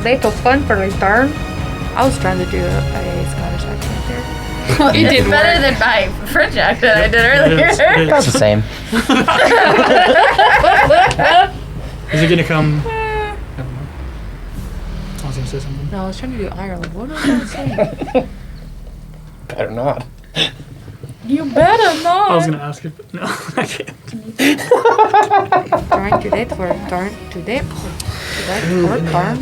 That was fun for a turn. I was trying to do a Scottish accent there. It didn't better work. than my French accent I did earlier. It is. That's the same. Is it gonna come? I was gonna say something. No, I was trying to do Ireland. What was I saying? Better not. You better not. I was gonna ask if no, I can't. Turn to that for turn to that for that for turn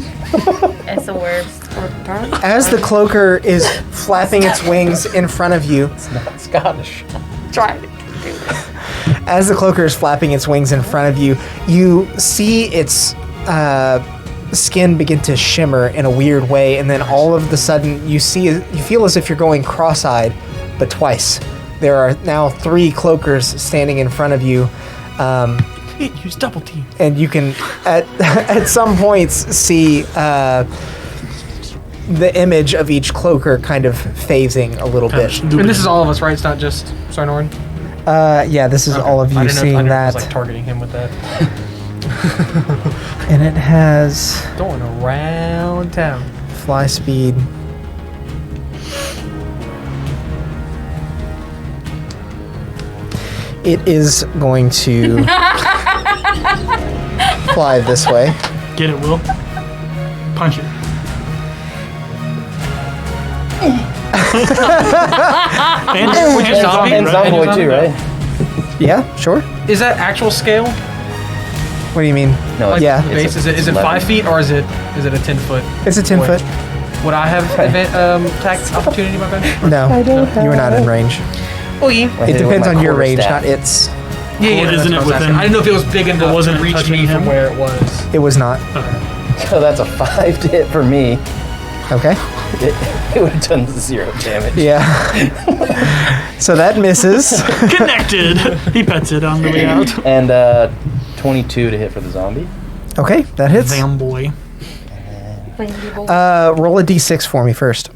It's the worst. for turn. As the cloaker is flapping its wings in front of you, It's not Scottish. Try it. as the cloaker is flapping its wings in front of you, you see its skin begin to shimmer in a weird way, and then all of a sudden you feel as if you're going cross-eyed, but twice. There are now 3 cloakers standing in front of you, Use double team. and you can at some points see the image of each cloaker kind of phasing a little bit. And this is all of us, right? It's not just Sarnoran? Yeah, this is all of you seeing that. I was like targeting him with that. And it has Going around town. fly speed. It is going to fly this way. Get it, Will. Punch it. And Which is zombie, And right? Zomboid too, right? Yeah, sure. Is that actual scale? What do you mean? No, Like Yeah. the base? Is it 5 feet or is it a 10-foot? It's a 10 foot. Would I have attack opportunity, my friend? No, you are not in range. Oh yeah. It depends on your range, not its. Yeah, Well, that's isn't what I it was asking. within- I didn't know if it was big enough wasn't to it reach touching me from him? where it was. It was not. So that's a 5 to hit for me. Okay. It would have done 0 damage. Yeah. So that misses. Connected. He pets it on the way out. And 22 to hit for the zombie. Okay, that hits. Damn boy. Roll a d6 for me first.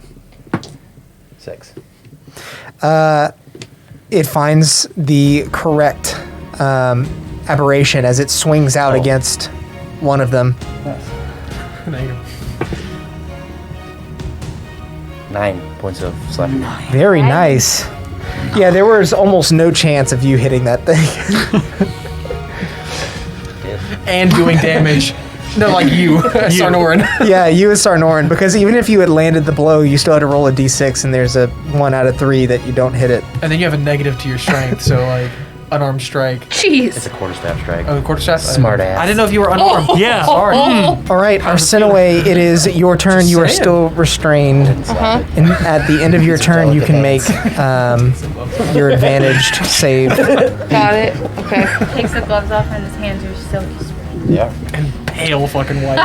6. It finds the correct aberration as it swings out against one of them. Nice. There you go. 9 points of slashing. Very nice. Yeah, there was almost no chance of you hitting that thing. And doing damage. No, like you, Sarnoran. Yeah, you as Sarnoran, because even if you had landed the blow, you still had to roll a d6, and there's a 1 out of 3 that you don't hit it. And then you have a negative to your strength, so like unarmed strike. It's Jeez. a quarterstaff strike. Oh, quarterstaff. Smart ass. I didn't know if you were unarmed. Yeah. Sorry. All right, Arsenaway, it is your turn. You are saying. still restrained. Didn't slap it. And at the end of your turn, you can make your advantaged save. Got it. Okay. Takes the gloves off and his hands are silky smooth. Yeah. Pale fucking white.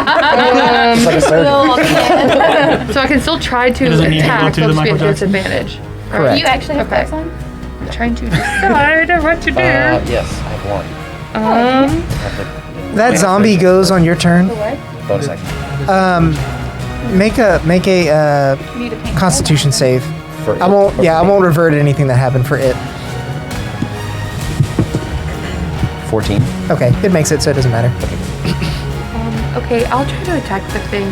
It's like a surgeon. So I can still try to It doesn't need to go attack, to but the I'll just be Michael at Jackson. disadvantage. Do Correct. you actually have Okay. flags on? I'm trying to decide what to do. Yes, I have one. I have That zombie goes on your turn. The what? the bonus action. Make a You need a paint Constitution save. For I won't. Yeah, I won't revert anything that happened for it. 14. Okay, it makes it so it doesn't matter. Okay, I'll try to attack the thing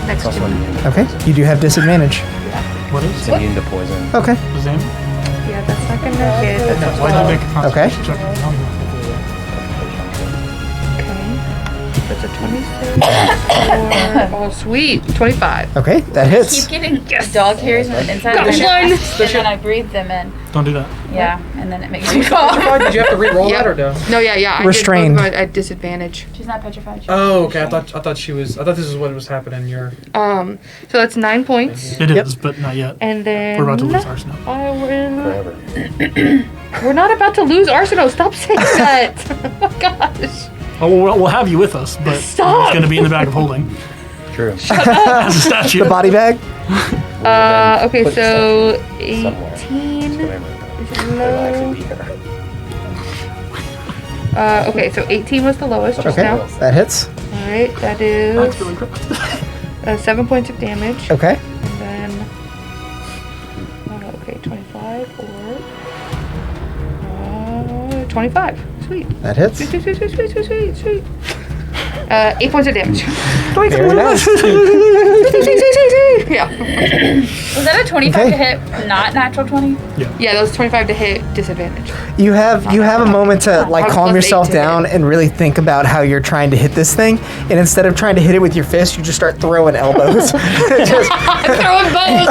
next It's to also me. immune to Okay, poison. you do have disadvantage. What is It's immune to poison. Okay. his name? Yeah, that's not gonna hit. That's Why did you make a Okay. constitution check? okay. That's a 26. Oh, sweet. 25. Okay, that keep hits. getting dog hairs on the inside Got of my one. mask, and then I breathe them in. Don't do that. Yeah, and then it makes me cough. Did you have to re-roll Yep. that or no? No, yeah. Restrained. I did both at disadvantage. She's not petrified. Oh, okay. I thought this is what was happening. You're So that's 9 points. It is, Yep. but not yet. And then We're about to lose Arsenal. I will. Forever. We're not about to lose Arsenal. Stop saying that. Oh my gosh. Oh, we'll have you with us, but Stop. it's going to be in the bag of holding True. as a statue. The body bag. Okay, Put so somewhere. 18 Whatever. is It'll low. actually be here. Okay, so 18 was the lowest just Okay, now. that hits. All right, that is That's really good. 7 points of damage. Okay. And then, okay, 25 or 25. Sweet. That hits. Sweet. 8 points of damage. Very nice. Yeah. Was that a 25 Okay. to hit, not natural 20? Yeah, that was 25 to hit, disadvantage. You have a moment to like I was calm plus yourself 8 to down and really think about how you're trying to hit this thing. And instead of trying to hit it with your fist, you just start throwing elbows. Just, Throwing bows!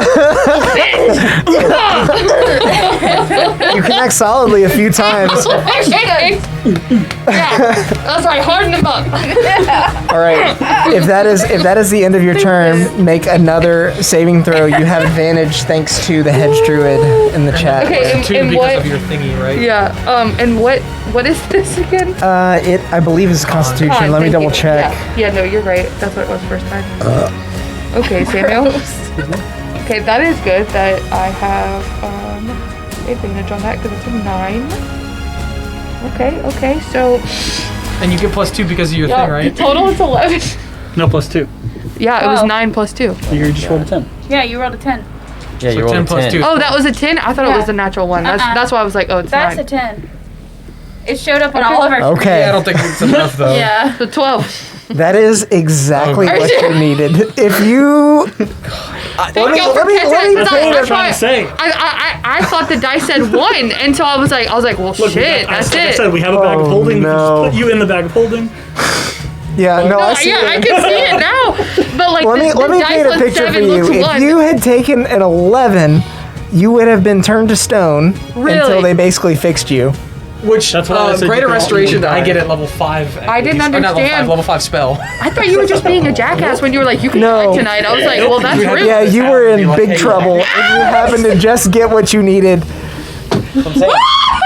you connect solidly a few times. Yeah, that's right, harden them up. All right. If that is the end of your turn, make another saving throw. You have advantage thanks to the hedge druid in the chat. Okay, two and because what? of your thingy, right? Yeah, and what is this again? It I believe is Constitution. Con, Let me thank double you. check. Yeah, no, you're right. That's what it was first time. Okay, Samuel. Okay, that is good that I have advantage on that because it's a 9. Okay, so And you get +2 because of your yeah, thing, right? total is 11. No, +2. Yeah, it was Oh. 9 plus 2. You just rolled a 10. Yeah, you rolled a 10. Yeah, So you rolled 10 a plus 10. 2. Oh, that was a 10? I thought it Yeah. was a natural one. That's why I was like, oh, it's That's 9. a 10. It showed up on Okay. all of our. Okay. Yeah, I don't think it's enough though. Yeah. So 12. That is exactly Okay. what you needed. If you Thank you for let me catching paint it. a- I'm trying to say. I thought the dice said 1, and so I was like, well, Look, shit, like that's I it. said, we have a bag of Oh, holding. We can no. just put you in the bag of holding. yeah, no, I see Yeah, I it. can see it now. But like, Let me the dice paint a was picture for 7 you. looks If 1. you had taken an 11, you would have been turned to stone until Really? they basically fixed you. Which That's why I said you greater can restoration only I die. get at level 5. at I didn't least. Or not level 5, understand. level 5 spell. I thought you were just being a jackass when you were like, you can No. die tonight. I was like, well, that's rude. Yeah, you were in Like, big hey, trouble. And you happened to just get what you needed. I'm saying,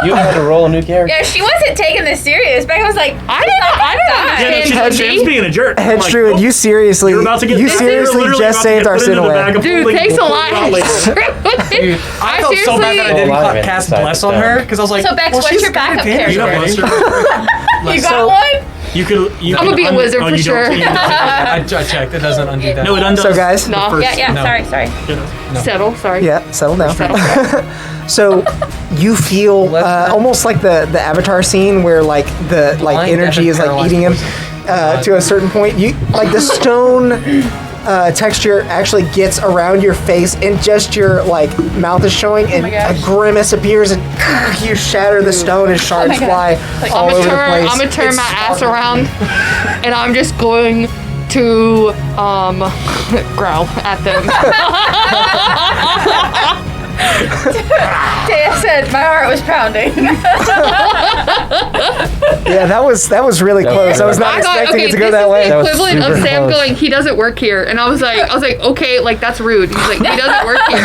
you had to roll a new character. Yeah, she wasn't taking this serious. Becca was like, I didn't Yeah, no, understand. she's being a jerk. I'm Hedge like, druid, oh, you seriously, you're about to get you you're seriously literally just about to saved get our put into the Sinaway. bag of Dude, holding thanks a before lot. we're out later. Dude, I felt so bad that I A didn't lot of it cast inside Bless the on stone. her because I was like, So, Bex, well, what's she's your got backup advantage You got already. you got So- one? You could. I'm gonna be a wizard for sure. I checked. It doesn't undo that. No, it undoes. So guys, No. the first- Yeah, No. sorry. Settle, sorry. yeah, settle down. Settle. So you feel almost like the Avatar scene where like the Blind energy is like paralyzed eating him person. to a certain point. You like the stone texture actually gets around your face and just your like mouth is showing and my gosh. a grimace appears and you shatter the stone and shards my God. fly all over the place. I'm gonna turn It's my ass around, and I'm just going to growl at them. Taya said my heart was pounding. Yeah, that was really close. I was not expecting it to go that way. This was is the equivalent of super Sam close. going, he doesn't work here, and I was like, okay, like that's rude. He's like, he doesn't work here.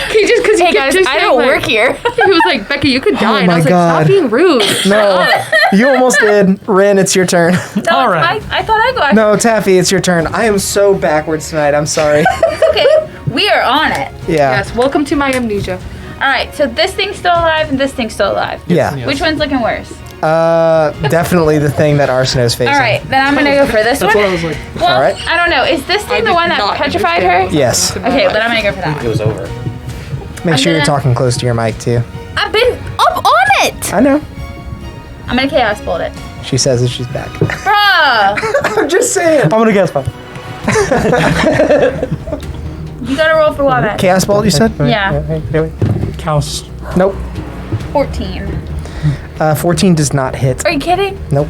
He just because he Take guys, Just I saying, don't like- work here. He was like, Becky, you could die. And I my was like, God. stop being rude. No, you almost did. Ren, it's your turn. No, All right. I thought I'd go after. No, Taffy, it's your turn. I am so backwards tonight. I'm sorry. It's okay. We are on it. Yeah. Yes, welcome to my amnesia. All right, so this thing's still alive and this thing's still alive. Yeah. Which one's looking worse? Definitely the thing that Arsino's facing. All right, then I'm gonna go for this That's one. what I was like. Well, All right. I don't know. Is this thing the did one that not petrified understand. her? Yes. Okay, then I'm gonna go for that It one. was over. Make sure you're gonna- talking close to your mic, too. I've been up on it. I know. I'm gonna chaos bolt it. She says that she's back. Bruh, I'm just saying. I'm going to guess 5. you gotta roll for Wombat. Chaos Bolt, you said? Yeah. Cows. Nope. 14. 14 does not hit. Are you kidding? Nope.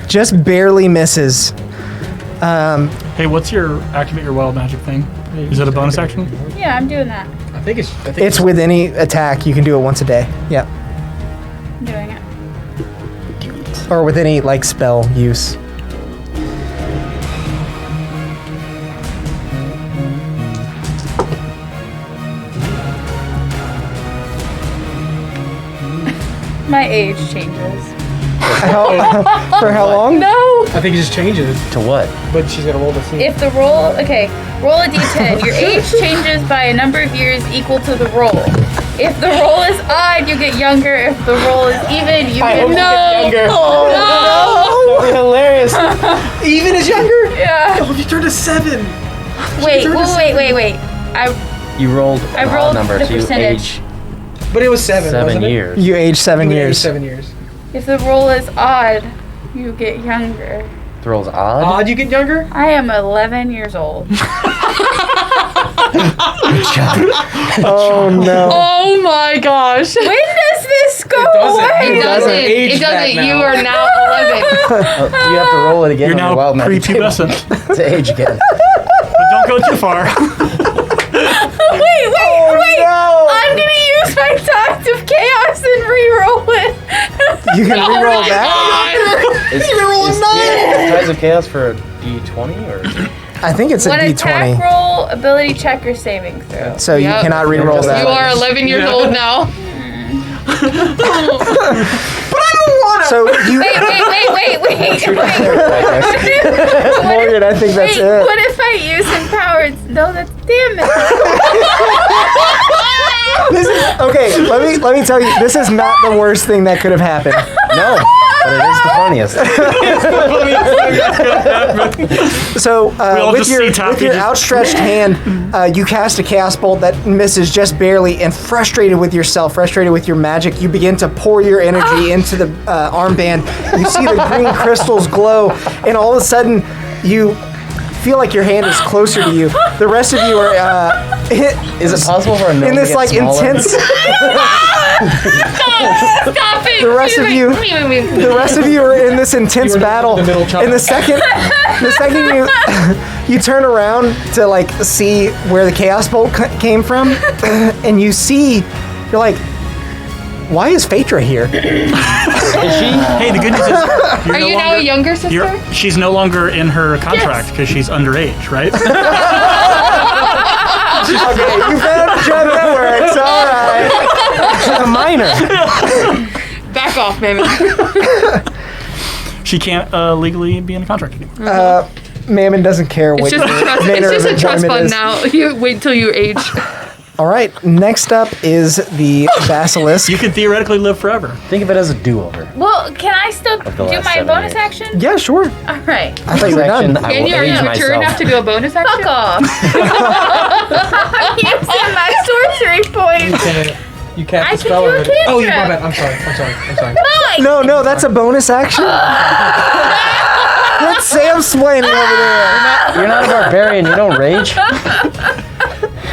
Just barely misses. Hey, what's your activate your wild magic thing? Is it a bonus action? Yeah, I'm doing that. I think It's with any attack. You can do it once a day. Yep. I'm doing it. Or with any, like, spell use. My age changes. For how long? No. I think it just changes, To what? but she's gonna roll the scene. If the roll, okay, roll a d10. Your age changes by a number of years equal to the roll. If the roll is odd, you get younger. If the roll is even, you get younger. Oh, That'd be hilarious. Even is younger? no. Yeah. Oh, if you turn to 7. Wait. You rolled I an odd rolled number, the so you percentage. age But it was 7, 7 wasn't years. You age 7 it? years. 7 years. If the roll is odd, you get younger. The roll's odd. Odd, you get younger? I am 11 years old. Oh, no. Oh my gosh. When does this go doesn't. away? It doesn't. age It back doesn't. now. You are now 11. You have to roll it again You're on your now wild magic table prepubescent. to age again. But don't go too far. Wait. no. I'm gonna use my Tides of Chaos and re-roll it. You can reroll that? Is Tides of Chaos for a D20 or? I think it's a One attack D20. roll, ability check, or saving throw. So you Yep. cannot reroll You that. You are 11 years old now. So you, Wait. Morgan, I think that's it. What if I use empowered? No, that's damage. This is, okay, let me tell you, this is not the worst thing that could have happened. No, but it is the funniest. So all with just your see Taffy just- outstretched hand, you cast a chaos bolt that misses just barely, and frustrated with yourself, frustrated with your magic, you begin to pour your energy into the armband. You see the green crystals glow, and all of a sudden, you feel like your hand is closer to you. The rest of you are Is it possible for a gnome in to this get like smaller? intense. Stop it. The rest of you, the rest of you are in this intense You were battle. the middle child. And the second you turn around to like see where the chaos bolt came from, and you see, you're like, why is Phaedra here? Hey, the good news is Are you now a younger sister? she's no longer in her contract because she's underage, right? Okay, you found a joke that works. All right. She's a minor. Back off, baby. She can't legally be in a contract anymore. Mammon doesn't care what It's just a your trust, manner it's just of a trust enjoyment fund is. now. You wait till you age. All right, next up is the basilisk. You can theoretically live forever. Think of it as a do-over. Well, can I still the do last my 7 bonus years. action? Yeah, sure. All right. I thought you were done. I And will you are age you mature enough myself. to do a bonus action? Fuck off. I'm using my sorcery points. You cast I the can spell do a already. cantrip. Oh, you my bad. I'm sorry. No, that's a bonus action. That's Sam Swain over there. You're not a barbarian. You don't rage. I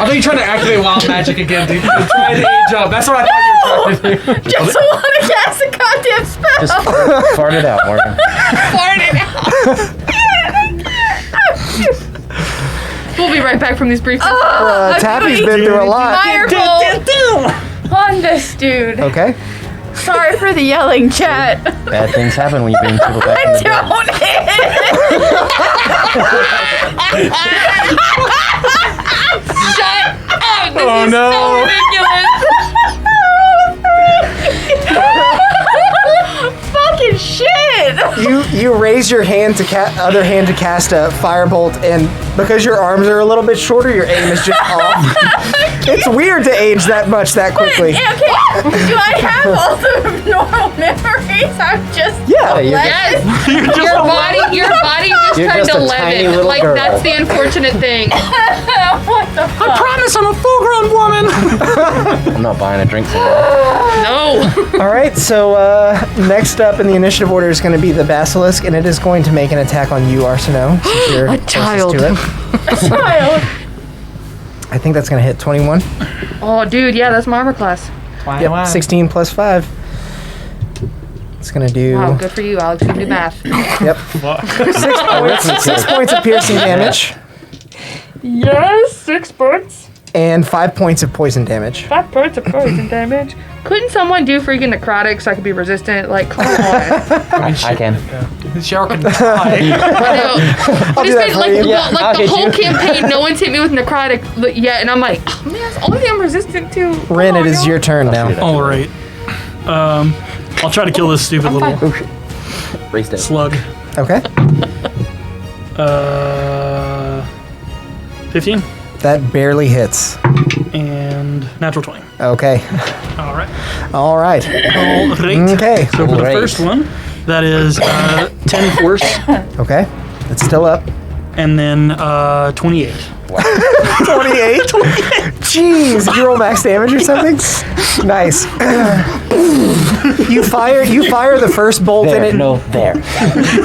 thought you were trying to activate wild magic again, dude. You're trying to age up. That's what I thought you were trying to do. Just want to cast a goddamn spell. Just fart it out, Morgan. We'll be right back from these brief. Taffy's been through a lot. Firebolt on this dude. Okay. Sorry for the yelling, chat. Bad things happen when you bring people back from the dead. Don't hit. Shut up! This Oh, is no. so ridiculous. You raise your hand to other hand to cast a firebolt, and because your arms are a little bit shorter, your aim is just off. It's weird to age that much that quickly. Okay, do I have all the normal memories? I'm just Yes. Your body just You're turned just a tiny 11. little Like girl. that's the unfortunate thing. What the fuck? I promise I'm a full-grown woman. I'm not buying a drink for No. All right, so next up in the initiative order is going to be the basilisk, and it is going to make an attack on you, Arsenault. Since you're A closest child. to it. Child. I think that's going to hit 21. Oh, dude, yeah, that's my armor class. Yep, 16 plus 5. It's going to do... Wow, good for you, Alex. You do math. Yep. 6 points of piercing damage Yes, 6 points. and 5 points of poison damage. 5 points of poison damage. Couldn't someone do freaking necrotic so I could be resistant? Like, come on. I can. Shark can try. I know. I'll do that It's for been, you. like I'll the hit whole you. campaign, no one's hit me with necrotic yet, and I'm like, oh man, that's the only thing I'm resistant to. Rin, Come it on, is y'all. your turn now. All right. I'll try to kill this stupid little Raised it. slug. Okay. 15 That barely hits. and natural 20. Okay. All right. All right. All right. Okay. So for the Great. first one, that is 10 force, Okay. It's still up. and then 28. 28? Jeez, did you roll max damage or something? Nice. You fire the first bolt and it there.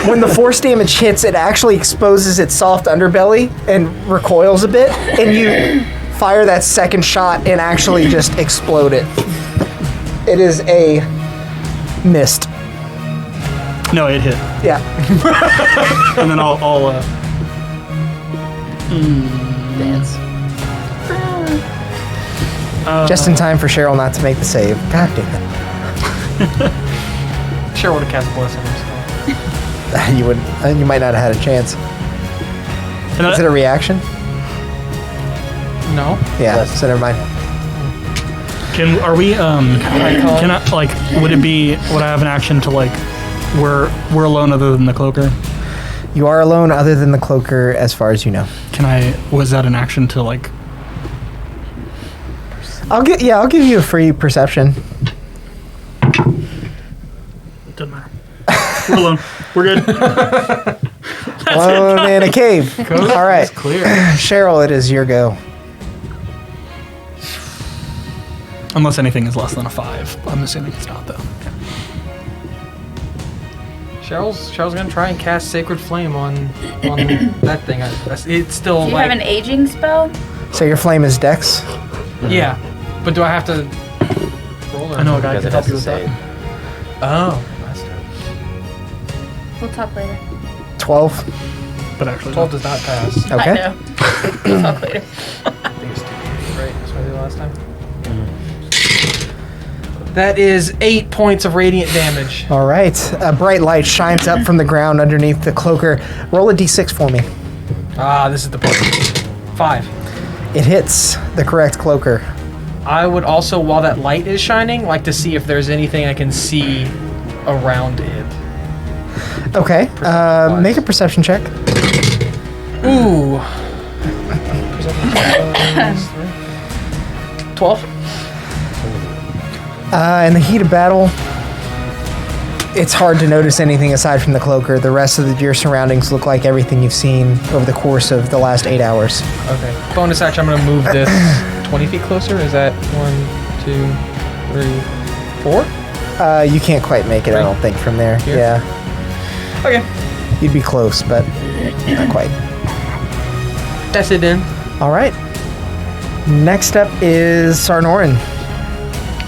when the force damage hits, it actually exposes its soft underbelly and recoils a bit, and you fire that second shot and actually just explode it. It is a missed. No, it hit. Yeah. And then I'll Dance. Just in time for Cheryl not to make the save. God damn Sure would have cast Bless on himself. it. You might not have had a chance. and Is it a reaction? No. Yeah, so never mind. can I like would I have an action to like we're alone other than the cloaker? You are alone other than the cloaker as far as you know. Was that an action to like I'll give you a free perception. doesn't matter. We're alone. We're good. Alone in a cave. All right. Clear. Cheryl, it is your go. Unless anything is less than a 5. I'm assuming it's not though. Cheryl's gonna try and cast Sacred Flame on that thing. It's still Do you like have an aging spell? So your flame is Dex. yeah, but do I have to roll? Or I know a guy Because can it help has you to with save. that. Oh, that's We'll talk later. 12. But actually, 12 does not pass. I Okay. know. We'll talk later. I think it's 2, right? That's what I did last time. That is 8 points of radiant damage. All right. A bright light shines up from the ground underneath the cloaker. Roll a d6 for me. Ah, this is the part. 5. It hits the correct cloaker. I would also, while that light is shining, like to see if there's anything I can see around it. Okay. Perception-wise. Make a perception check. Ooh. 12. In the heat of battle, it's hard to notice anything aside from the cloaker. The rest of your surroundings look like everything you've seen over the course of the last 8 hours. Okay. Bonus action, I'm going to move this 20 feet closer. Is that 1, 2, 3, 4? You can't quite make it, I don't think, from there. Here? Yeah. Okay. You'd be close, but not quite. That's it then. All right. Next up is Sarnorin.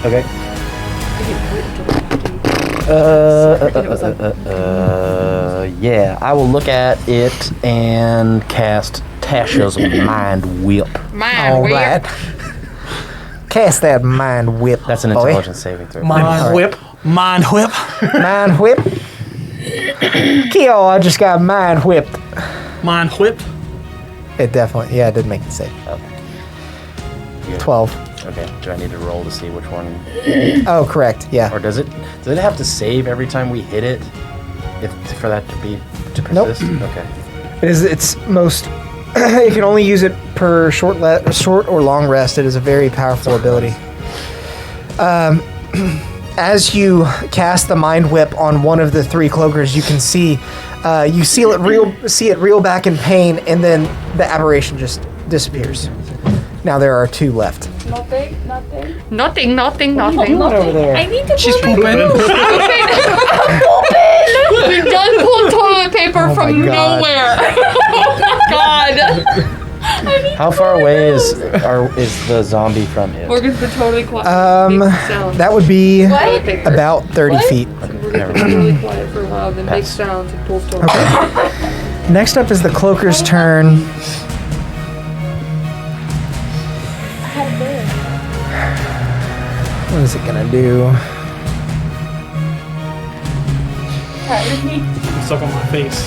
Okay. Yeah, I will look at it and cast Tasha's Mind Whip. All right. Cast that mind whip. That's an boy. intelligence saving throw. Mind whip. Mind whip. Mind whip. Keo, I just got mind whipped. Mind whip. It definitely, yeah, it did make it safe. Okay. 12. Okay. Do I need to roll to see which one? Oh, correct. Yeah. Or does it have to save every time we hit it? for that to Nope. persist? Okay. It is its most. You can only use it per short or long rest. It is a very powerful ability. As you cast the mind whip on one of the three cloakers, you can see you see it reel back in pain, and then the aberration just disappears. Now there are two left. Nothing. Over there. I need to She's pull my pooping. He does pull toilet paper Oh from my God. nowhere. Oh my god. How far away is the zombie from it? Morgan's been totally quiet. That would be Toilet paper. about 30 feet. Morgan's been really quiet for a while, then makes sounds and pulls toilet paper. Next up is the cloaker's turn. What is it gonna do? It's stuck on my face.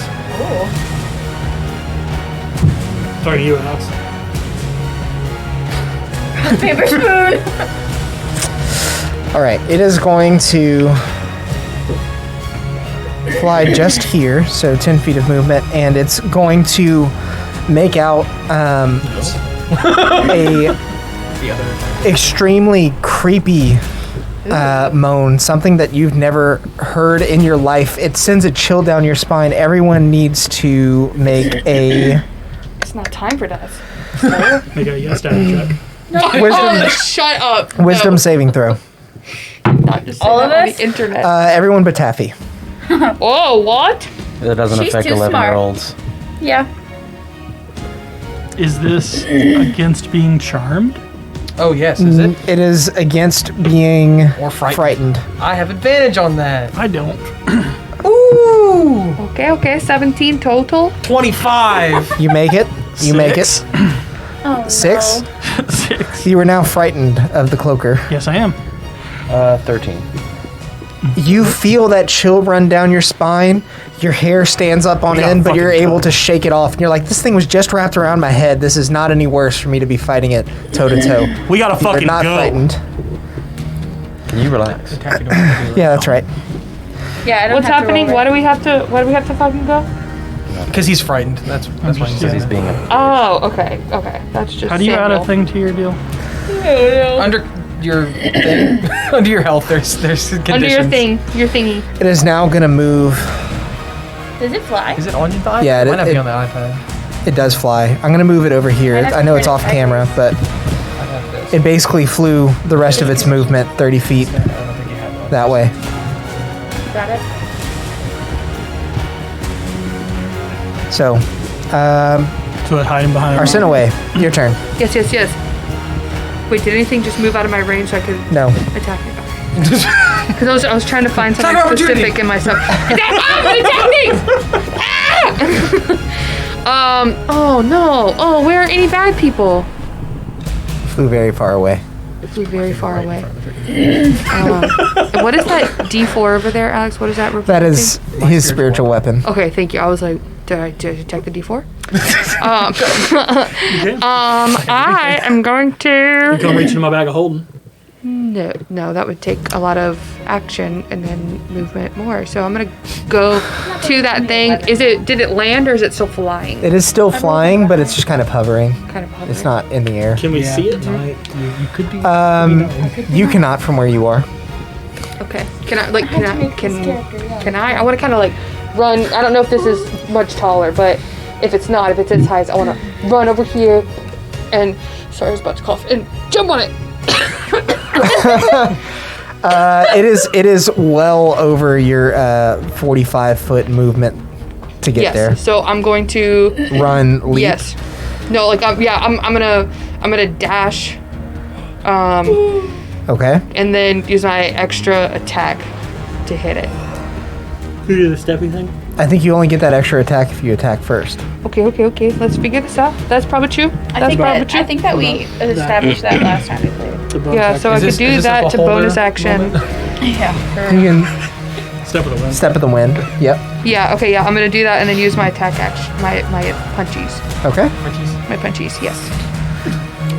Sorry to you, Alex. paper spoon. All right, it is going to fly just here, so 10 feet of movement, and it's going to make out a extremely creepy moan, something that you've never heard in your life. It sends a chill down your spine. Everyone needs to make a It's not time for that. Make a yes dad check. wisdom, Shut up. wisdom saving throw. Not just All all of on us? the internet. Everyone but Taffy. Oh, what? That doesn't She's affect too smart. 11-year-olds. Yeah. Is this against being charmed? Oh yes, is it? It is against being Or frightened. I have advantage on that. I don't. Ooh! Okay, 17 total. 25. You make it. You make it. Six. Oh, 6. no. 6. You are now frightened of the cloaker. Yes, I am. 13. You feel that chill run down your spine. Your hair stands up on We got end, but you're fucking able covered. to shake it off. And you're like, this thing was just wrapped around my head. This is not any worse for me to be fighting it toe to toe. We gotta You're fucking not go. frightened. Can you relax? Yeah, that's right. Yeah, I don't What's have to happening? roll Why do we have to fucking go? Because he's frightened. That's why he's Because saying he's that. being Oh, okay. That's just How do you add a Samuel. thing to your deal? Under your thing, under your health, there's conditions. Under your thingy. It is now going to move. Does it fly? Is it on your iPad? Yeah, it might not be on the iPad. It does fly. I'm going to move it over here. Might have I to know it's print off it. camera, but I have this. it basically flew the rest of its movement 30 feet I don't think you have one. that way. Got it. So, So it hiding behind a Arsene, your turn. Yes. Wait, did anything just move out of my range so I could No. attack it? Because I was trying to find something Attack opportunity. specific in myself. Attack things! Oh no. Oh, where are any bad people? Flew very far away. Flew very far away. What is that D4 over there, Alex? What is that? That is his spiritual weapon. Okay, thank you. I was like, did I detect the D4? I am going to. Come reach into my bag of holding. No, that would take a lot of action and then movement more. So I'm gonna go to that thing. Did it land or is it still flying? It is still flying, but it's just kind of hovering. Kind of hovering. It's not in the air. Can we see it? You could be. You cannot from where you are. Okay. Can I? I want to kind of like run. I don't know if this is much taller, but if it's not, if it's its height, I want to run over here and sorry, I was about to cough and jump on it. It is well over your 45-foot movement to get Yes. there. So I'm going to. Run, leap. Yes. No, like I'm gonna dash. Okay. And then use my extra attack to hit it. Who do the steppy thing? I think you only get that extra attack if you attack first. Okay. Let's figure this out. That's probably true. I think that we established that last time we played. Yeah, so I could do that to bonus action. Yeah. You can Step of the wind. step of the wind. Yep. Yeah, okay, yeah, I'm gonna do that and then use my attack action, my punchies. Okay. My punchies, yes.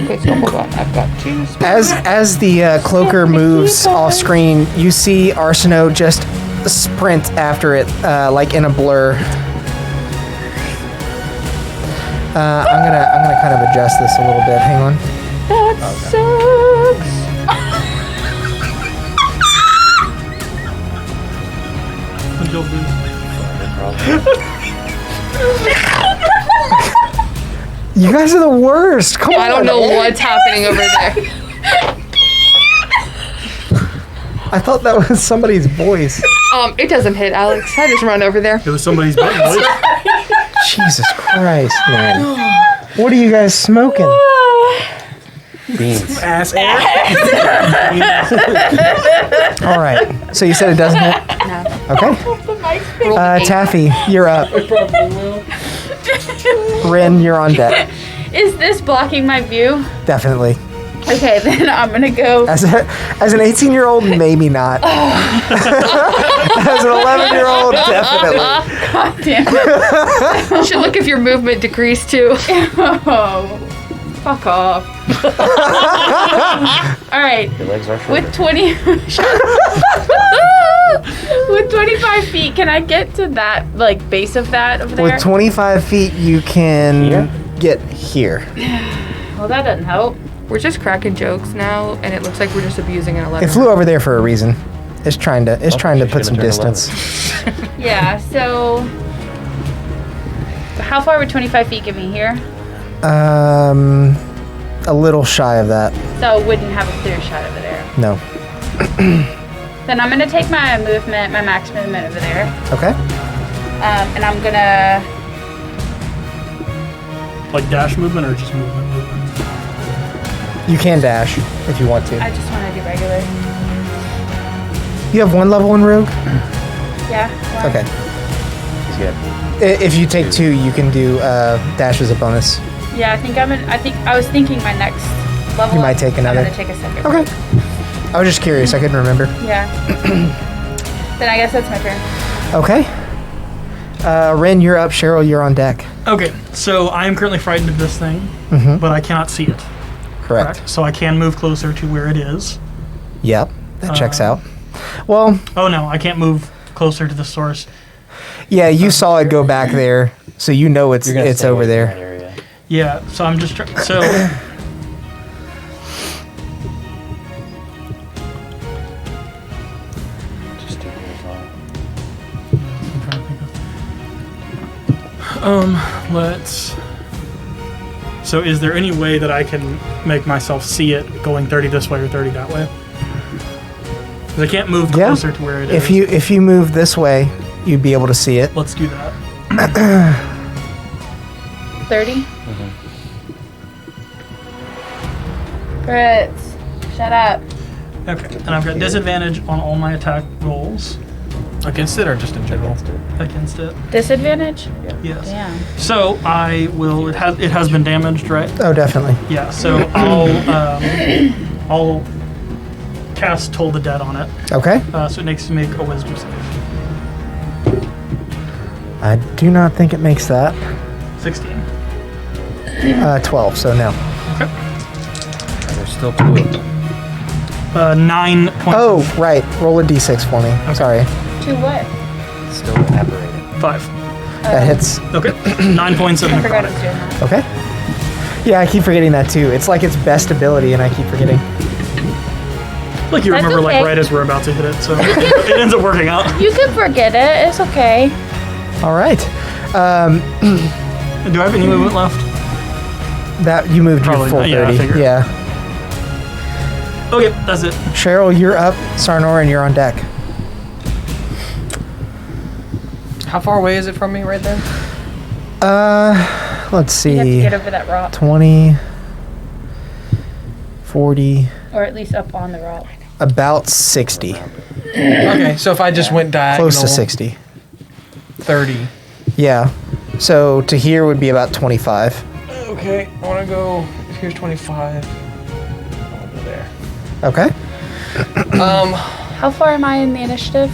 Okay, so hold on, I've got two. As the cloaker moves off screen, you see Arseno just sprint after it, like in a blur. I'm gonna kind of adjust this a little bit. Hang on. That sucks. You guys are the worst. Come on. I don't know what's happening over there. I thought that was somebody's voice. It doesn't hit, Alex. I just run over there. It was somebody's butt voice. Jesus Christ, man. What are you guys smoking? Beans. Ass air. All right. So you said it doesn't hit? No. Okay. Taffy, you're up. I probably will. Rin, you're on deck. Is this blocking my view? Definitely. Okay, then I'm gonna go. As an 18-year-old, maybe not. As an 11-year-old, definitely. God damn it. You should look if your movement decreased too. Oh, fuck off. All right. Your legs are shorter. With 20. With 25 feet, can I get to that, like, base of that over there? With 25 feet, you can get here. Well, that doesn't help. We're just cracking jokes now, and it looks like we're just abusing an 11. It flew over there for a reason. It's trying to put some should've turned distance. Yeah, so how far would 25 feet get me here? A little shy of that. So it wouldn't have a clear shot over there. No. Then I'm gonna take my movement, my max movement over there, Okay. and I'm gonna. Like dash movement or just movement? You can dash if you want to. I just want to do regular. You have one level in Rogue? Yeah. Why? Okay. He's good. If you take 2, you can do dash as a bonus. Yeah, I was thinking my next level. You might take another. I'm gonna take a second. Okay. I was just curious. I couldn't remember. Yeah. Then I guess that's my turn. Okay. Ren, you're up. Cheryl, you're on deck. Okay, so I am currently frightened of this thing, but I cannot see it. Correct. So I can move closer to where it is. Yep. That checks out. Well, Oh no, I can't move closer to the source. yeah, you saw it go back there, so you know it's You're gonna stay over away from that there. area. Yeah, so I'm just trying. So Just do horizontal. let's. So is there any way that I can make myself see it going 30 this way or 30 that way? 'Cause I can't move Yeah. closer to where it is. If you move this way, you'd be able to see it. Let's do that. 30. Fritz, shut up. Okay, and I've got disadvantage on all my attack rolls Against it or just in general? against it. Disadvantage? Yes. Damn. So I will. It has been damaged, right? Oh, definitely. Yeah. So I'll cast Toll the Dead on it. Okay. So it needs to make a Wisdom save. I do not think it makes that. 16. 12, so no. Okay. There's still 2 of them. 9 points. Oh, right. Roll a d6 for me. Sorry. To what? Still evaporated. 5. That hits. Okay. 9 points of I forgot I was necrotic. doing that. Okay. Yeah, I keep forgetting that too. It's like its best ability, and I keep forgetting. Like you That's remember, like okay. right as we're about to hit it, so it ends up working out. You can forget it. It's okay. All right. Do I have any movement left? That you moved Probably your full not. Yeah, I 30. figured. Yeah. Okay, that's it. Cheryl, you're up. Sarnoran, you're on deck. How far away is it from me right there? Let's You have to see. get over that rock, 20, 40, or at least up on the rock. about 60. Okay, so if I just went diagonal, Close to 60. 30. Yeah. So to here would be about 25. Okay, I want to go. Here's 25. I'll go there. Okay. How far am I in the initiative?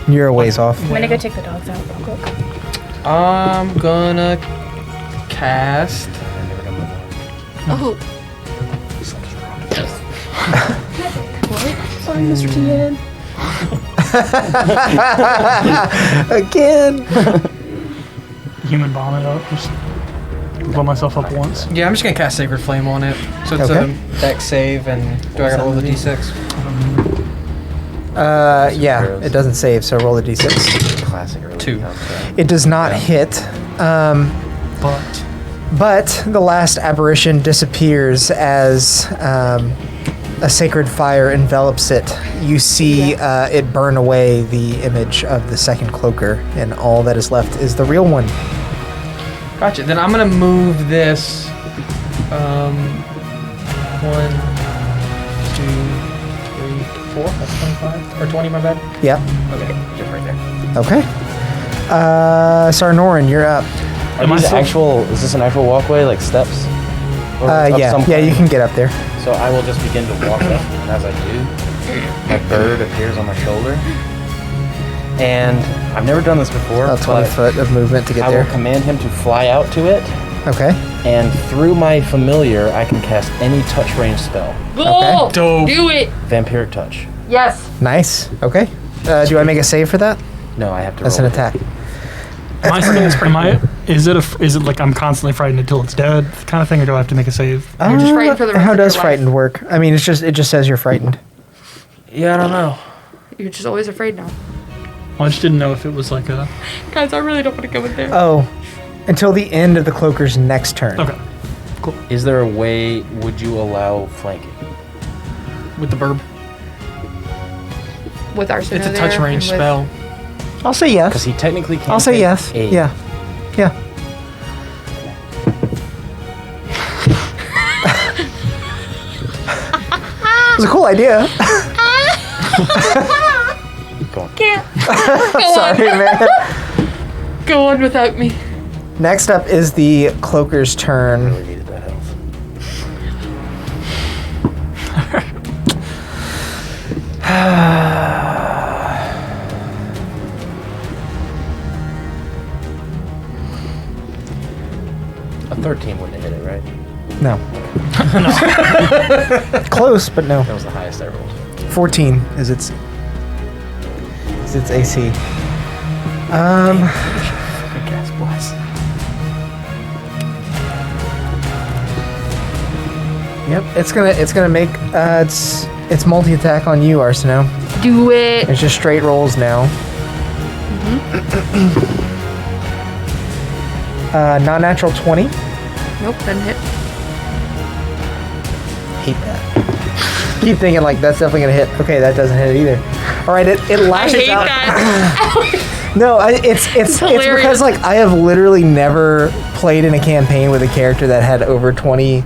You're a ways off. I'm gonna go take the dogs out real quick. I'm gonna cast. Oh. Sorry, Mr. Tian. Again. Human bomb it up. Just blow myself up once. Yeah, I'm just gonna cast Sacred Flame on it. So it's Okay. a dex save, and do I gotta roll the d6? Yeah, it doesn't save, so roll the d6. Classic early 2. concept. It does not hit. But the last apparition disappears as a sacred fire envelops it. You see it burn away the image of the second cloaker, and all that is left is the real one. Gotcha. Then I'm gonna move this. 1, 2, 3, 4. That's 25 or 20. My bad. Yep. Okay, just right there. Okay. Sarnorin, you're up. Is this an actual walkway, like steps? Or of Yeah, some you kind? can get up there. So I will just begin to walk up, and as I do, my bird appears on my shoulder. And I've never done this before, About 20 but foot of movement to get I there. will command him to fly out to it, Okay. and through my familiar, I can cast any touch range spell. Oh, Dope. do it. Vampiric touch. Yes. Nice. Okay. Do I make a save for that? No, I have to That's an roll. attack. Is it like I'm constantly frightened until it's dead kind of thing, or do I have to make a save? You're just frightened for the rest How of does your life. frightened work? I mean, it just says you're frightened. Yeah, I don't know. You're just always afraid now. Well, I just didn't know if it was like a. Guys, I really don't want to go in there. Oh, until the end of the cloaker's next turn. Okay. Is there a way, would you allow flanking? With the burb. With our It's a touch range spell. I'll say yes. Because he technically can't. I'll say take yes. aid. Yeah. Yeah. It was a cool idea. Go on. Can't. Sorry, man. Go on without me. Next up is the cloaker's turn. Really needed that health. A 13 wouldn't have hit it, right? No. Close, but no. That was the highest I rolled. 14 is its AC. Gas blast. Yep, it's gonna make it's multi attack on you, Arsino. Do it. It's just straight rolls now. Non-natural 20. Nope, doesn't hit. Hate that. Keep thinking like that's definitely gonna hit. Okay, that doesn't hit either. All right, it I lashes hate out. that. No, it's hilarious. because like I have literally never played in a campaign with a character that had over 20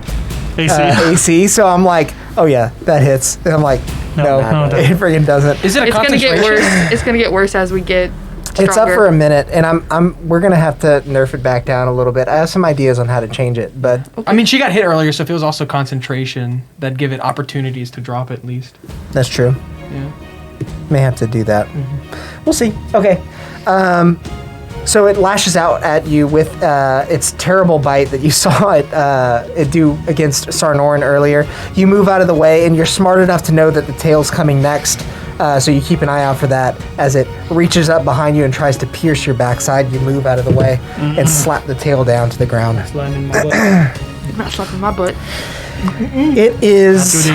AC. AC. So I'm like, oh yeah, that hits. And I'm like, no, no, it it friggin' doesn't. Is it a It's gonna get concentration? worse. It's gonna get worse as we get stronger. It's up for a minute, and we're gonna have to nerf it back down a little bit. I have some ideas on how to change it, but I mean, she got hit earlier, so if it was also concentration, that'd give it opportunities to drop at least. that's true. Yeah. May have to do that. We'll see. Okay. So it lashes out at you with its terrible bite that you saw it do against Sarnorin earlier. You move out of the way, and you're smart enough to know that the tail's coming next. So you keep an eye out for that. As it reaches up behind you and tries to pierce your backside, you move out of the way and slap the tail down to the ground. Landing in my butt. You're not slapping my butt. It is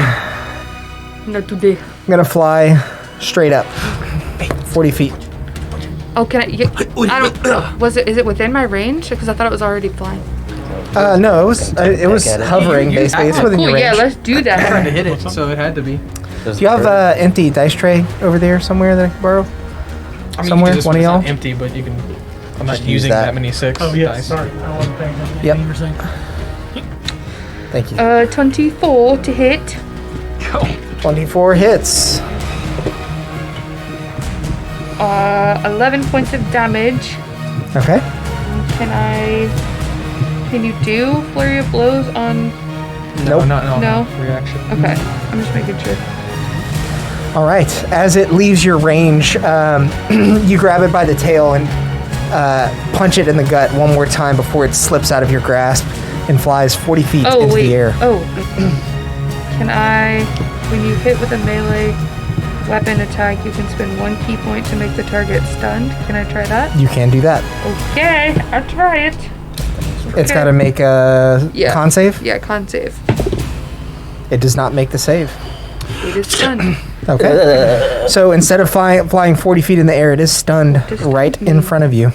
Not today. gonna fly straight up, 40 feet. Oh, can I? I don't. Is it within my range? Because I thought it was already flying. No, it was At it. hovering You- basically. It's oh, within Cool. your range. Yeah, let's do Trying to that. hit it, so it had to be. Do you have an empty dice tray over there somewhere that I can borrow? I mean, Somewhere, you can just one of put it on y'all? empty, but you can. I'm not Just use using that. that many 6 Oh yes, dice. sorry, I wasn't paying attention. Yep. You were saying. Thank you. 24 to hit. 24 hits. 11 points of damage. Okay. Can you do flurry of blows on? No, Nope. No. Reaction. Okay, I'm just making sure. All right. As it leaves your range, you grab it by the tail and punch it in the gut one more time before it slips out of your grasp and flies 40 feet Oh into wait. the air. Oh. Can I? When you hit with a melee weapon attack, you can spend 1 key point to make the target stunned. Can I try that? You can do that. Okay, I'll try it. It's got to make a con save. Yeah, con save. It does not make the save. It is stunned. Okay. So instead of flying 40 feet in the air, it is stunned right in front of you.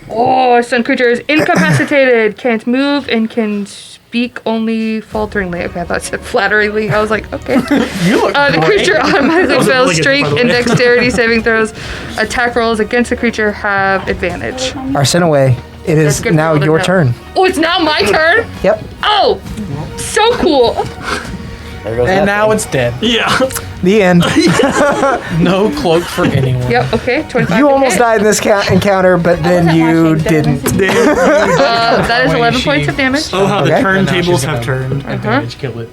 Oh, stunned creature is incapacitated, can't move, and can speak only falteringly. Okay, I thought it said flatteringly. I was like, okay. You look The great. creature automatically That was fails really good, strength by the and way. dexterity saving throws. Attack rolls against the creature have advantage. Arsenaway, it That's is good now for all to your know. turn. Oh, it's now my turn? Yep. Oh, so cool. There goes And that now thing. it's dead. Yeah. The end. No cloak for anyone. Yep, okay, 25 You to almost hit. died in this encounter, but then wasn't you watching, didn't. That is 11 points of damage. Oh, how Okay. the And now turntables she's have gonna turned. Advantage, kill it.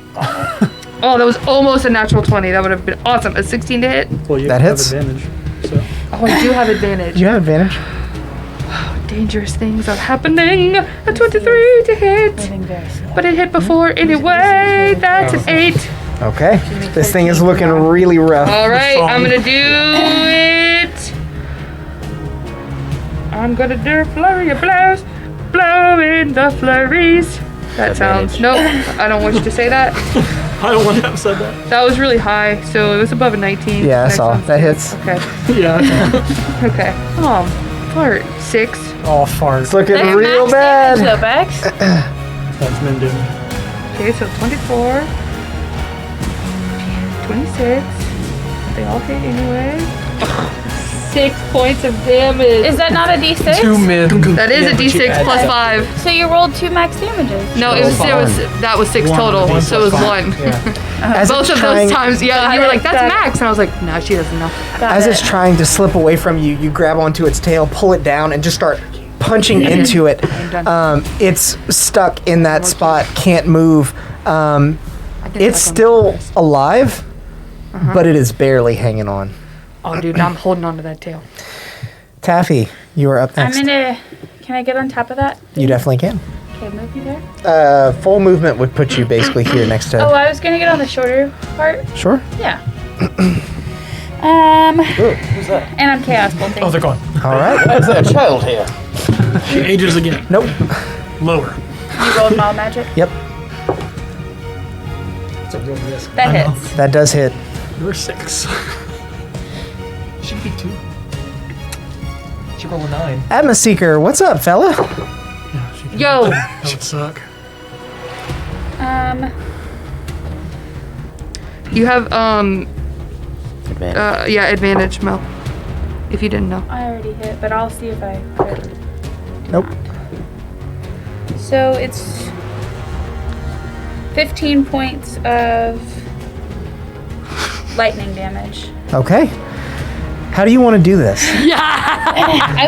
Oh, that was almost a natural 20. That would have been awesome. A 16 to hit. Well, you That have hits. advantage. So. Oh, I do have advantage. You have advantage. Dangerous things are happening. A 23 to hit. But it hit before anyway. That's an 8. Okay. This thing is looking really rough. All right, I'm going to do it. I'm going to do flurry of blows. Blow in the flurries. That sounds... Nope, I don't want you to say that. I don't want to have said that. That was really high, so it was above a 19. Yeah, I Next saw. one's That 2. hits. Okay, Yeah. okay. Oh, fart. 6. Oh, fart. It's looking That's real max damage, bad. though, Bex. That's been doing. Okay, so 24. 26. They all hit anyway. 6 points of damage. Is that not a D6? 2 mid. That is Yeah, a but you D6 add plus that. 5. So you rolled 2 max damages. No, it was that was 6 total, One so it was plus 1. As Both it's of trying- those times, yeah, you were like, "That's max," and I was like, "No, she doesn't know." As it's trying to slip away from you, you grab onto its tail, pull it down, and just start punching into it. It's stuck in that spot, can't move. It's still alive, but it is barely hanging on. Oh, dude, I'm holding on to that tail. Taffy, you are up I'm next. gonna. Can I get on top of that? You definitely can. Okay, move you there. Full movement would put you basically here next Oh, to. I was gonna get on the shorter part. Sure. Yeah. Who's that? And I'm chaos bolting. Oh, they're gone. All right. Why is there a child here? She ages again. Nope. Lower. You rolled mild magic. Yep. It's a real risk. That I know. hits. That does hit. You're 6. Should be 2. Should roll a 9. Atma Seeker, what's up, fella? Yeah, she can- Yo, That would suck. you have Advantage. advantage, Mel. If you didn't know. I already hit, but I'll see if I could. Nope. So it's 15 points of lightning damage. Okay. How do you want to do this? I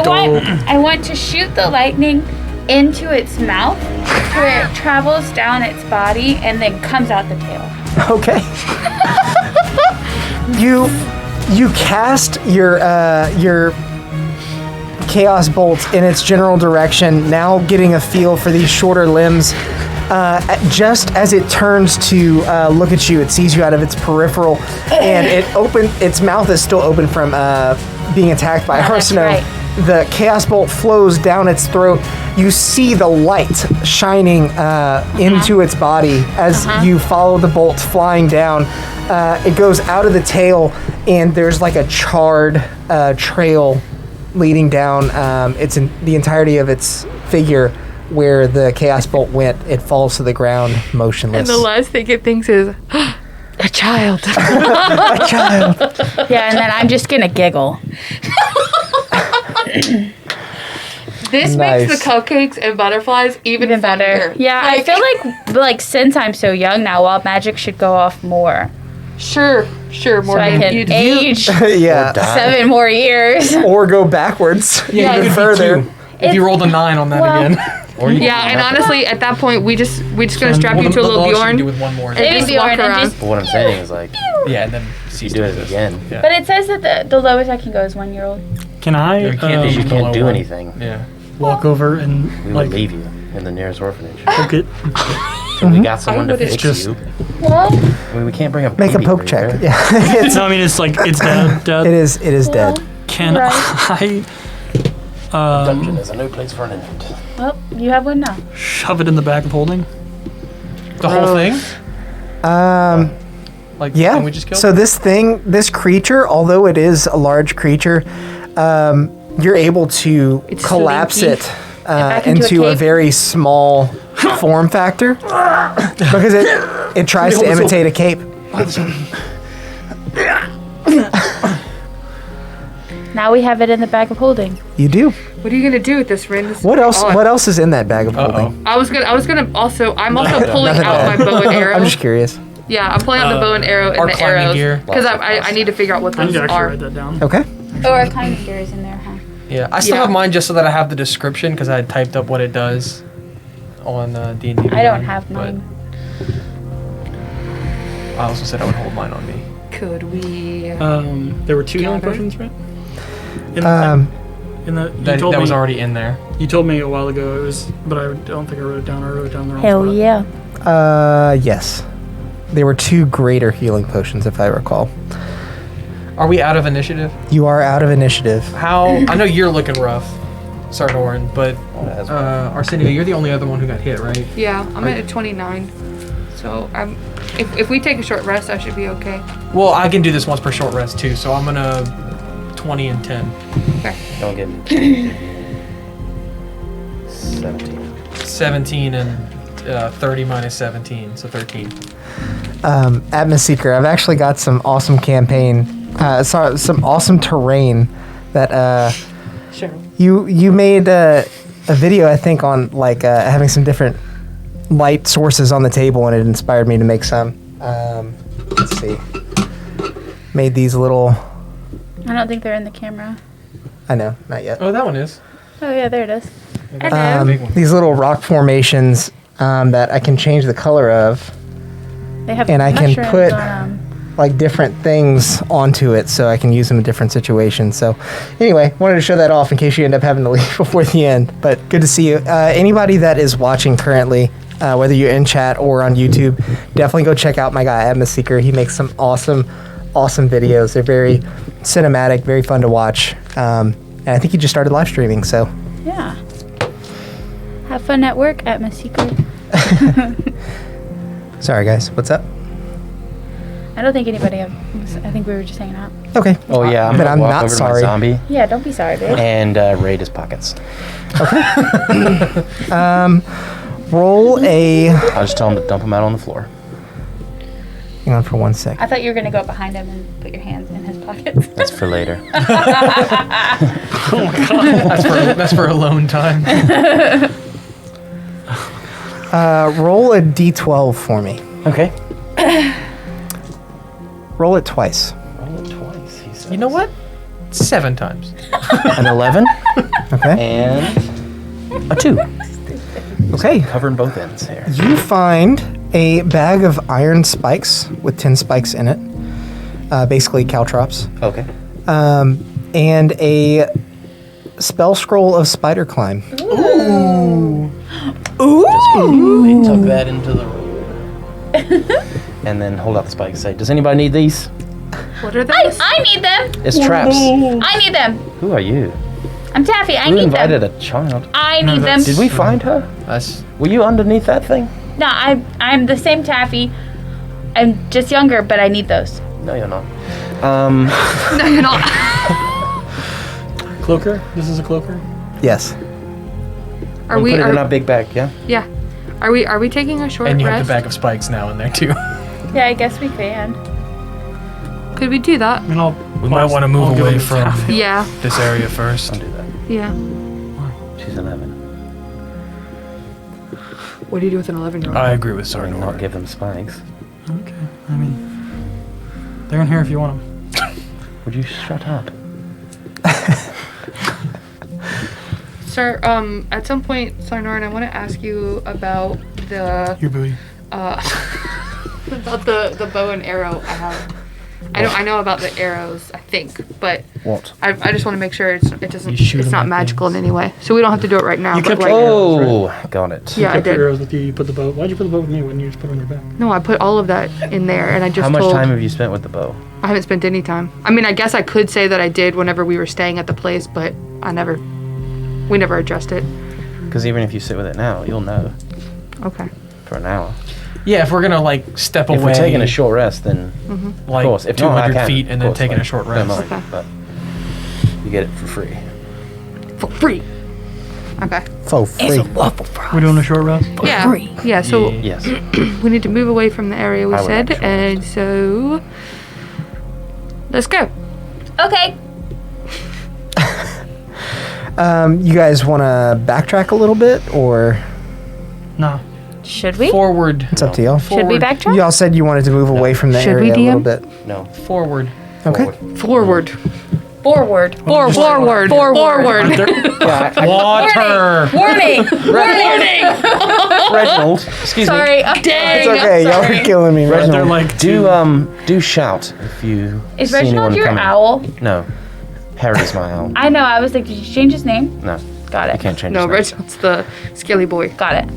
want to shoot the lightning into its mouth where it travels down its body and then comes out the tail. Okay. You cast your chaos bolt in its general direction, now getting a feel for these shorter limbs. Just as it turns to look at you, it sees you out of its peripheral, and its mouth is still open from being attacked by that's Arsino. right. The chaos bolt flows down its throat. You see the light shining into its body as you follow the bolt flying down. It goes out of the tail, and there's like a charred trail leading down. It's in the entirety of its figure where the chaos bolt went. It falls to the ground motionless. And the last thing it thinks is, a child. A child. Yeah, and then I'm just gonna giggle. This Nice. makes the cupcakes and butterflies even Better. funnier. Yeah, I feel like since I'm so young now, wild magic should go off more, Sure, so more I can age Yeah. 7 more years. Or go backwards Yeah, even it'd be further. If you rolled a 9 on that Well, again. Or you Yeah, and honestly, at that point, we just gonna strap you to a little Do Bjorn. with one more. And Maybe just Bjorn walk and around. just- But what I'm saying is like, Yeah, and then you do it again. Yeah. But it says that the lowest I can go is 1-year-old. Can I You can't Because you below can't do one. anything. Yeah. walk over and We like would leave you in the nearest orphanage. poke it? So we got someone to wouldn't. fix Just- you. Well, I mean, we can't bring a Make a baby poke for check. you. Yeah, it's, No, I mean it's like it's dead. Dead. it is dead. Can right. I Dungeon is a new place for an infant. Well, you have one now. shove it in the bag of holding? The whole thing? Like the Yeah. thing we just killed? So this creature, although it is a large creature, you're able to It's collapse slinky. it back into a into a cape? very small form factor because it tries to imitate a cape. Now we have it in the bag of holding. You do. What are you gonna do with this, Rin? This What is else? odd. What else is in that bag of holding? I was gonna also. I'm also pulling Nothing out my bad. bow and arrow. I'm just curious. Yeah, I'm pulling out the bow and arrow our and the climbing arrows gear. because I need to figure out what I need those to actually are. write that down. Okay. Oh, our climbing gear is in there, huh? Yeah, I still Yeah. have mine just so that I have the description because I had typed up what it does on D&D. I don't have mine. I also said I would hold mine on me. Could we? There were 2 healing Gather. potions, right? In the you That told me, was already in there. You told me a while ago it was, but I don't think I wrote it down. I wrote it down the wrong Hell spot. yeah. Yes. There were 2 greater healing potions, if I recall. Are we out of initiative? You are out of initiative. How? I know you're looking rough, Sardoran, but As Arsenio, you're the only other one who got hit, right? Yeah, I'm at a 29. So I'm. If we take a short rest, I should be okay. Well, I can do this once per short rest too, so I'm gonna 20 and 10. Okay. don't get 17. 17 and 30 minus 17, so 13. Atmos Seeker, I've actually got some awesome some awesome terrain that Sure. you made a video, I think, on like having some different light sources on the table, and it inspired me to make some. Let's see. Made these little. I don't think they're in the camera. I know, not yet. Oh, that one is. Oh yeah, there it is. Big one. These little rock formations that I can change the color of, They have and I can mushrooms put on 'em. like different things onto it, so I can use them in different situations. So, anyway, wanted to show that off in case you end up having to leave before the end. But good to see you. Anybody that is watching currently, whether you're in chat or on YouTube, definitely go check out my guy Atmos Seeker. He makes some awesome videos. They're very cinematic, very fun to watch. And I think he just started live streaming. So, Yeah. Have fun at work, Atmos Seeker. sorry guys, what's up? I don't think anybody. I think we were just hanging out. Okay. Oh yeah, I'm But gonna I'm walk not over sorry. to my zombie Yeah, don't be sorry, babe. and raid his pockets. Roll a. I'll just tell him to dump him out on the floor. Hang on for 1 sec. I thought you were gonna go behind him and put your hands in his pockets. That's for later. That's for alone time. Roll a d12 for me. Okay. Roll it twice. Roll it twice. He says. You know what? 7 times. An 11 Okay. and a 2. Okay. Covering both ends here. You find a bag of iron spikes with 10 spikes in it, basically caltrops, Okay. and a spell scroll of spider climb. They tuck that into the room. And then hold out the spike and say, does anybody need these? What are those? I need them. It's traps. I need them. Who are you? I'm Taffy. I Who need invited them. a child? I need them. Did we find her? That's Were you underneath that thing? No, I'm the same Taffy. I'm just younger, but I need those. No, you're not. No, you're not. Cloaker? This is a cloaker? Yes. Are we? Put it in our big bag, yeah? Yeah. Are we taking a short and you rest? have the bag of spikes now in there too. Yeah, I guess we can. Could we do that? I mean, We might want to I'll move give away him the from Taffy. Yeah. this area first. Don't do that. Yeah. She's 11. What do you do with an 11-year-old? I agree with I mean, not Sardoran. give them spikes. Okay. I mean, they're in here if you want them. Would you shut up? Sir, at some point, Sarnoran, I want to ask you about the Your booty. about the bow and arrow I have. I know about the arrows, I think, but What? I just want to make sure it doesn't You shoot it's 'em not at magical things. in any way. So we don't have to do it right now. You but kept like, your Oh, got it. yeah, I Kept your did. arrows with you. You put the bow. Why'd you put the bow with me when you just put it on your back? No, I put all of that in there, and I just How much told. time have you spent with the bow? I haven't spent any time. I mean, I guess I could say that I did whenever we were staying at the place, but we never addressed it. Because even if you sit with it now, you'll know Okay. for an hour. Yeah, if we're gonna like step If away, we're taking a short rest, then like of course. If not, I 200 can, feet and of then course, taking like, a short don't rest. mind, Okay. But you get it for free. For free. Okay. For free. We're doing a short rest. Yeah. Yeah. So Yes. we need to move away from the area we I would like said, to and so let's go. Okay. You guys want to backtrack a little bit, or No. Should we? Forward. it's up to y'all? Should we backtrack? Y'all said you wanted to move away from the Should we, area a little DM? bit. No. Forward. Okay. Forward. Forward. Forward. Forward. Water. Warning. Warning. Reginald, excuse me. Sorry. It's Dang. okay. Y'all are killing me, They're Reginald. like Do shout if you Is see Reginald anyone your coming. owl? No. Harry's my owl. I know. I was like, did you change his name? No, Got you it. can't change No, his name. Reginald's the scaly boy. Got it.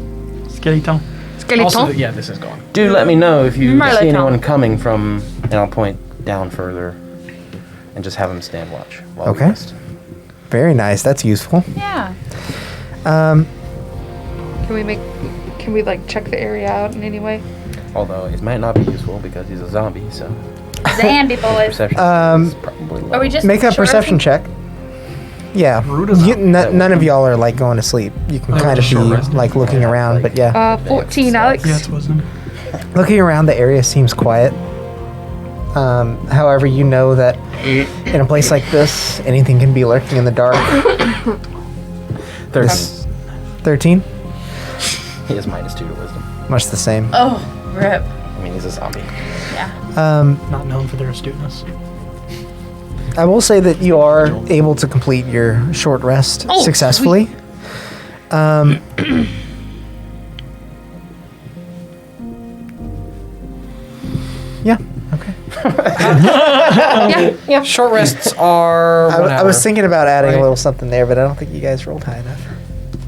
skeleton. Skeleton. Also, yeah, this is gone. Do let me know if you Merle see Tom. anyone coming from, and I'll point down further and just have them stand watch while we Okay. rest. Very nice. That's useful. Yeah. Can we like check the area out in any way? Although it might not be useful because he's a zombie, so Zambi boys. perception Um, is probably low. Are we just Make a short perception resting? check. Yeah. None of y'all are like going to sleep. You can kind of be short rest. like looking around, but yeah. 14, Alex. Yeah, it wasn't. Looking around, the area seems quiet. However, you know that in a place like this, anything can be lurking in the dark. 13? He has -2 to wisdom. Much the same. Oh, rip. I mean, he's a zombie. Not known for their astuteness. I will say that you are able to complete your short rest Oh, successfully. Yeah. Okay. Yeah. Short rests are. I, 1 I was hour. thinking about adding Right. a little something there, but I don't think you guys rolled high enough.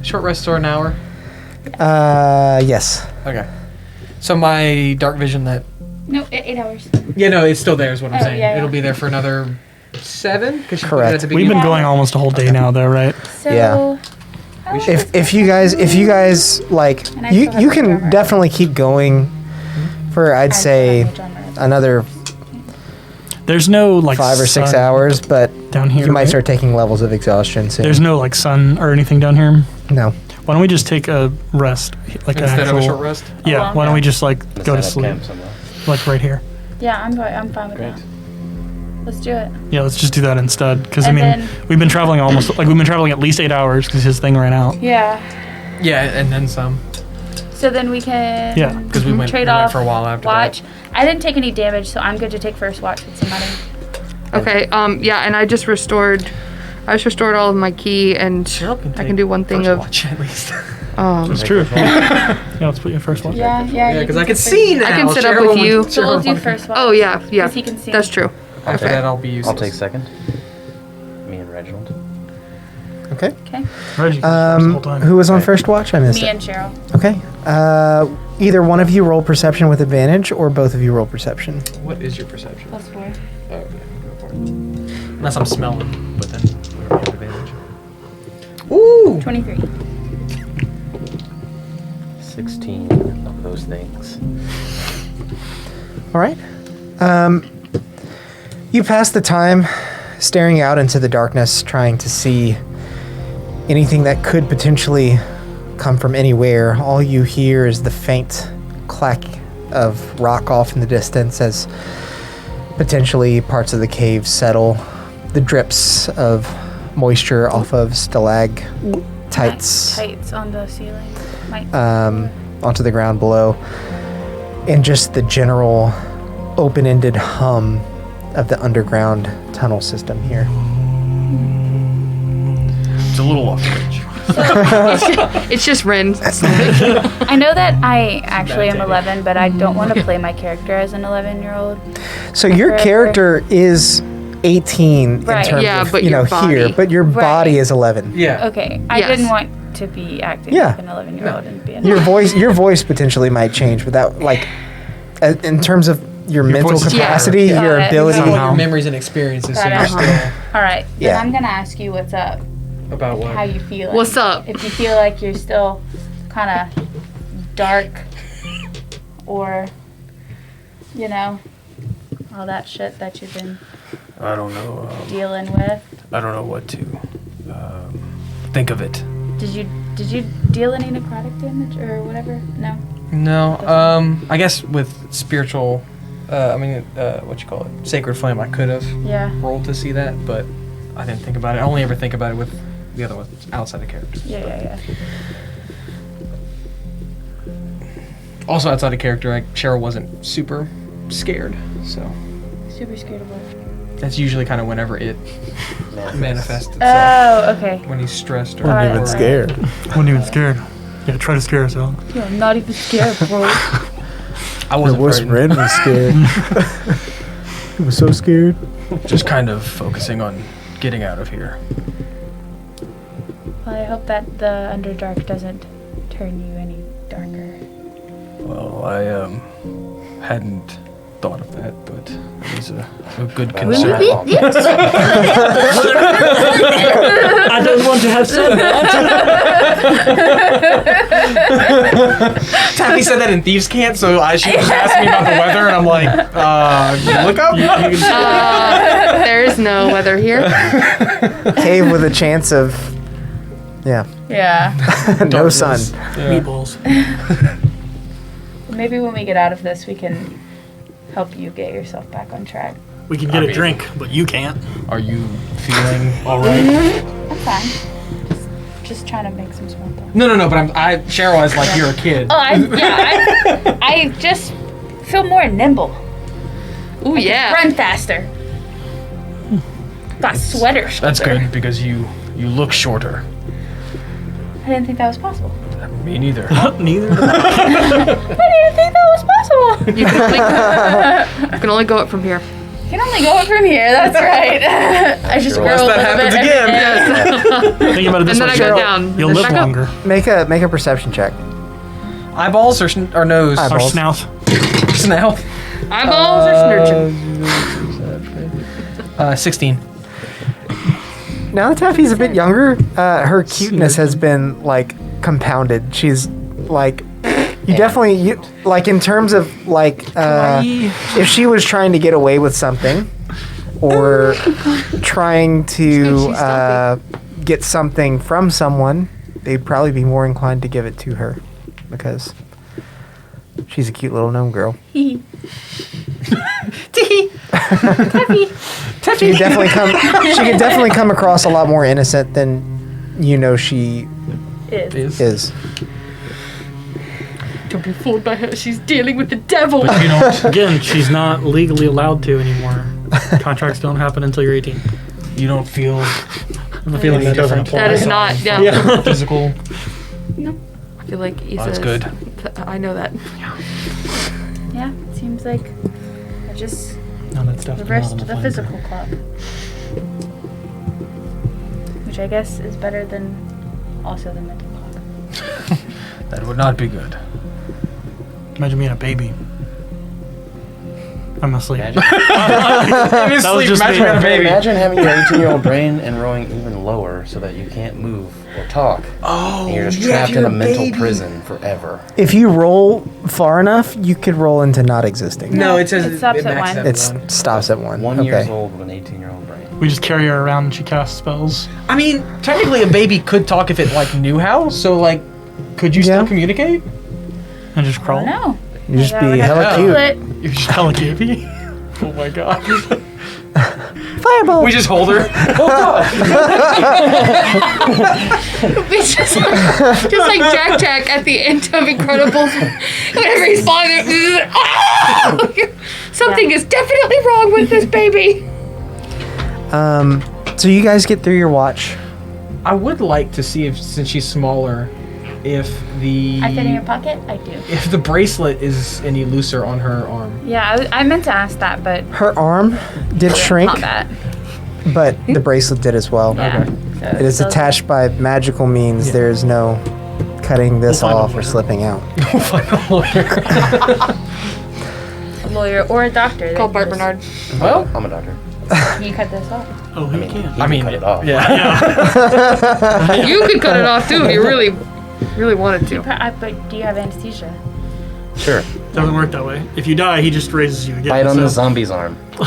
Short rests are an hour. Yes. Okay. So my dark vision that. No, 8 hours. Yeah, no, it's still there. Is what I'm Oh, saying. yeah, yeah. It'll be there for another 7. Because Correct. We've been going almost a whole day now, though, right? So, Yeah. how is If you guys like, And I you still have you the can armor. definitely keep going for I'd say another There's no like 5 or 6 sun hours, but down here. you might right? start taking levels of exhaustion soon. There's no like sun or anything down here. No. Why don't we just take a rest, like an Instead actual? of a short rest. Yeah. long Why don't we rest? just like Let's go to set up sleep, camp somewhere. like right here? Yeah, I'm fine with that. Let's do it. Yeah, let's just do that instead. Because I And mean, then- we've been traveling at least 8 hours because his thing ran out. Yeah. Yeah, and then some. So then we can Yeah. 'Cause we went- trade we went off for a while after watch. I didn't take any damage, so I'm good to take first watch with somebody. Okay. Yeah, and I just restored all of my key, and I can do one thing First of watch at least. That's true. Yeah, let's put you first one. Yeah. Yeah, because I can see now. I can sit up Cheryl with you. wants- So we'll Cheryl do wants- first watch. Oh yeah, yeah. 'Cause he can see. That's true. After that, I'll be useless. I'll take second. Me and Reginald. Okay. Okay. Reggie, the whole time. Who was on first watch? I missed Me it. and Cheryl. Okay. Either one of you roll perception with advantage, or both of you roll perception. What is your perception? Plus 4. Oh, okay, go for it. Unless I'm smelling, but then we don't have advantage. Ooh. 23. 16 of those things. All right. You pass the time staring out into the darkness, trying to see anything that could potentially come from anywhere. All you hear is the faint clack of rock off in the distance as potentially parts of the cave settle. The drips of moisture off of stalactites Tights on the ceiling. onto the ground below, and just the general open-ended hum of the underground tunnel system here. It's a little off the edge. It's just Ren. I know that I actually am 11, but I don't want to play my character as an 11-year-old. So your character is 18 Right. in terms Yeah, of, but you know, your body. here, but your body Right. is 11. Yeah. Okay, I Yes. didn't want to be acting Yeah. like an 11-year-old and be an Your voice potentially might change, but that, like, in terms of your mental voice is capacity, Yeah. your Got it. ability. Some of your memories and experiences, so Got you're it. still All right, Yeah. then I'm gonna ask you what's up, about how what? you feel. What's up? If you feel like you're still kind of dark, or you know, all that shit that you've been I don't know. dealing with. I don't know what to think of it. Did you deal any necrotic damage or whatever? No. No. I guess with spiritual, what you call it, sacred flame, I could have Yeah. rolled to see that, but I didn't think about it. I only ever think about it with the other ones outside of character. Yeah. Also outside of character, Cheryl wasn't super scared, so Super scared of what? that's usually kind of whenever it manifests itself. Oh, okay. When he's stressed or Wasn't even or- scared. Wasn't even scared. Yeah, try to scare us out. Yeah, I'm not even scared, bro. I wasn't frightened. Ren was scared. He was so scared. Just kind of focusing on getting out of here. Well, I hope that the Underdark doesn't turn you any darker. Well, I hadn't thought of that, but it was a good concern. I don't want to have said that. Taffy said that in Thieves' Cant, so she was asking me about the weather, and I'm like, look up. There is no weather here. Cave with a chance of, yeah, Yeah. no sun. Meatballs. Maybe when we get out of this, we can help you get yourself back on track. We can get a drink, but you can't. Are you feeling all right? I'm fine. Just trying to make some small talk. No, but Cheryl is like you're a kid. Oh, I just feel more nimble. Ooh, yeah. Run faster. Got sweater That's shoulder. good because you look shorter. I didn't think that was possible. Me neither. Neither. I didn't think that was possible. You can only go up from here. You can only go up from here. That's right. I just grow a Unless that little happens bit again. Think about it this And then way. I go Cheryl, down. You'll Then live back up. longer. Make a perception check. Eyeballs or nose? Or Eyeballs. snout. Snout. Eyeballs or snurchin? 16. Now that Taffy's a bit younger, her cuteness has been like compounded. She's like, you definitely like in terms of like if she was trying to get away with something or trying to get something from someone, they'd probably be more inclined to give it to her because she's a cute little gnome girl. She could definitely come across a lot more innocent than she is. Don't be fooled by her. She's dealing with the devil. But again, she's not legally allowed to anymore. Contracts don't happen until you're 18. You don't feel I have a feeling that doesn't apply. That is not. Yeah. physical. I feel like Isa. That's good. I know that. Yeah, it seems like I just No, that stuff's not reversed on the flanker. physical clock. Which I guess is better than also the mental clock. That would not be good. Imagine being a baby. I'm asleep. Imagine, That was just me. imagine having your 18-year-old brain and rolling even lower so that you can't move or talk. Oh, And you're just trapped in a mental prison forever. If you roll far enough, you could roll into not existing. No, it says it stops at maxes one. It stops at 1. 1 okay. years old with an 18-year-old brain. We just carry her around and she casts spells. I mean, technically a baby could talk if it knew how. So could you still Yeah. communicate? And just I crawl. don't know. You just I be would have hella to cute. Google it. You're just hella cavey. Oh my god. Fireball. We just hold her. It's just like Jack at the end of Incredibles. Whenever he's falling, something is definitely wrong with this baby. So you guys get through your watch. I would like to see if, since she's smaller, if the I fit in your pocket? I do. if the bracelet is any looser on her arm. Yeah, I meant to ask that, but Her arm did shrink, combat. but the bracelet did as well. Yeah. So It is those- attached by magical means. There is no cutting this We'll find a off or lawyer. slipping out. Find a lawyer. A lawyer or a doctor. Call Bart Bernard. Well, I'm a doctor. Can you cut this off? Oh, he can. He can cut it off. yeah. You could cut it off too if you really wanted to. But do you have anesthesia? Sure. Doesn't work that way. If you die, he just raises you again. Bite on the so- zombie's arm. Do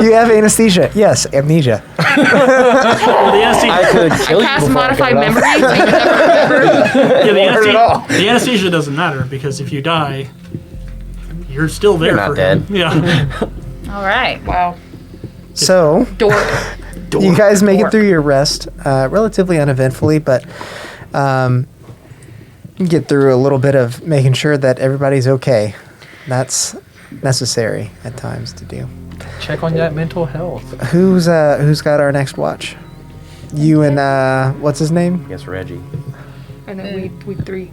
you have anesthesia? Yes, amnesia. Well, the anesthesia, I could kill you Cast before I cut modified it off. memory. So you never remember. yeah, Won't hurt at all. the anesthesia doesn't matter because if you die, you're still there You're not for him. dead. Yeah. All right. Wow. So, Dork. you guys make it through your rest relatively uneventfully, but you get through a little bit of making sure that everybody's okay. That's necessary at times to do. Check on that mental health. Who's got our next watch? You and what's his name? Yes, Reggie. And then we three.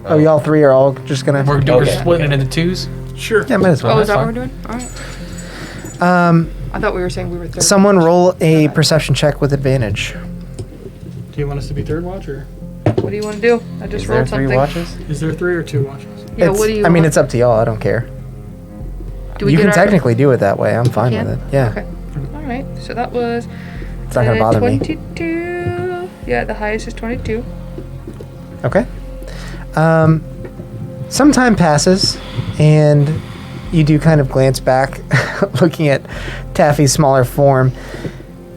Oh, y'all three are all just gonna. We're Okay. splitting it into twos. Sure. Yeah, might as well. Oh, is that fine. what we're doing? All right. I thought we were saying we were third. Someone roll a perception check with advantage. Do you want us to be third watch or What do you want to do? I just Is there rolled 3 something. watches? is there 3 or 2 watches? Yeah. It's- What do you? I mean, want? it's up to y'all. I don't care. Do we You get can our- technically do it that way. I'm fine Can? with it. Yeah, Okay. All right. So that was. it's not gonna bother me. 22. Yeah, the highest is 22. Okay. Some time passes, and you do kind of glance back, looking at Taffy's smaller form,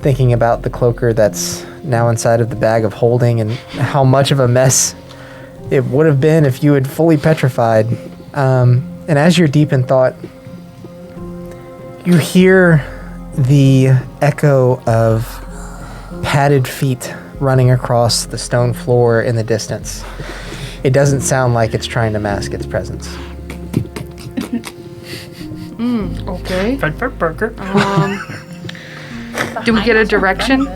thinking about the cloaker that's now inside of the bag of holding and how much of a mess it would have been if you had fully petrified. And as you're deep in thought, you hear the echo of padded feet running across the stone floor in the distance. It doesn't sound like it's trying to mask its presence. Okay. Burger. Do we get a direction?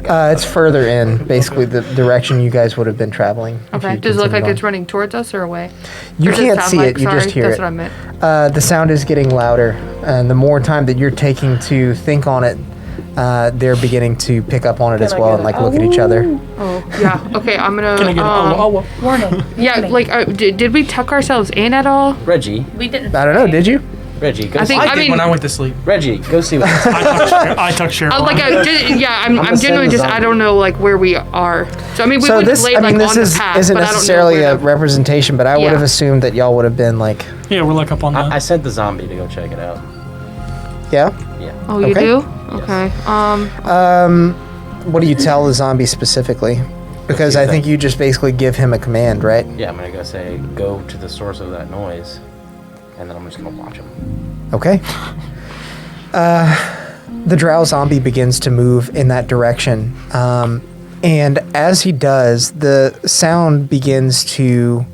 It's further in, basically the direction you guys would have been traveling. if Okay. you Does it look like continued it's running towards us or away? You Or does can't sound see like- it, you just sorry, hear that's it. what I meant. on. The sound is getting louder, and the more time that you're taking to think on it, they're beginning to pick up on it as well and like look at each other. Oh, yeah. Okay, I'm gonna. Can I get Warning. Yeah, like, did we tuck ourselves in at all? Reggie. We didn't. I don't know, did you? Reggie, go I see. think- I did mean- when I went to sleep. Reggie, go see what. I tucked Cheryl. Like, I'm gonna genuinely send just, the I don't know, like, where we are. So, I mean, we So would this, lay, I like, mean, this on the is, path, isn't but I don't know necessarily where a representation, but I would Yeah. have assumed that y'all would have been like, yeah, we're like up on I that. sent the zombie to go check it out. yeah. Yeah. Oh, you Okay. do? Okay. What do you tell the zombie specifically? Because see I that. think you just basically give him a command, right? Yeah, I'm gonna go say, go to the source of that noise, and then I'm just gonna watch him. Okay. The drow zombie begins to move in that direction. And as he does, the sound begins to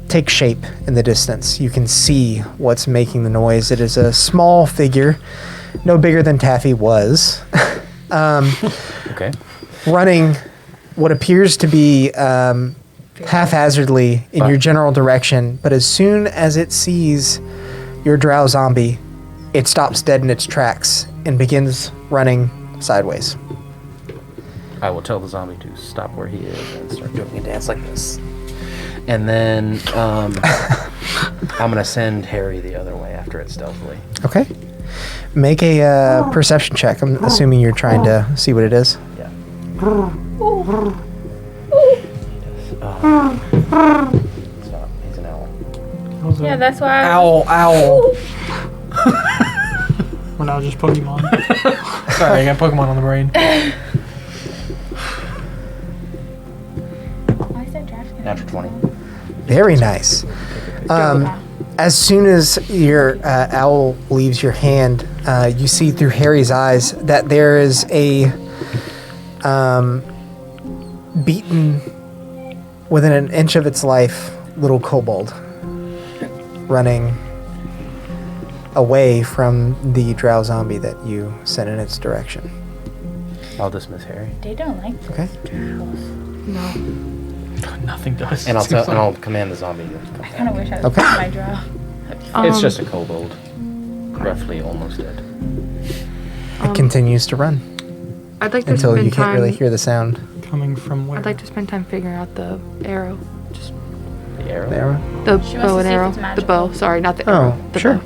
take shape in the distance. You can see what's making the noise. It is a small figure, no bigger than Taffy was, Okay. running what appears to be haphazardly in your general direction. But as soon as it sees your drow zombie, it stops dead in its tracks and begins running sideways. I will tell the zombie to stop where he is and start doing a dance like this. And then I'm gonna send Harry the other way after it stealthily. Okay. Make a perception check. I'm assuming you're trying to see what it is. Yeah. Stop. He's an owl. Yeah, that's why. Owl. We're now just Pokemon. Sorry, I got Pokemon on the brain. Why is that draft? Natural 20. Very nice. As soon as your owl leaves your hand, you see through Harry's eyes that there is a beaten within an inch of its life little kobold running away from the drow zombie that you sent in its direction. I'll dismiss Harry. They don't like those Okay. drows. No. Nothing does. And I'll command the zombie to come I kind of back. wish I was Okay. my drow. It's just a kobold. Roughly almost dead. It continues to run I'd like to until spend you can't time. really hear the sound. Coming from where? I'd like to spend time figuring out the arrow. Just The arrow? The arrow? the She wants bow to and see if arrow. it's The magical. bow. Sorry, not the Oh, arrow. The sure. bow.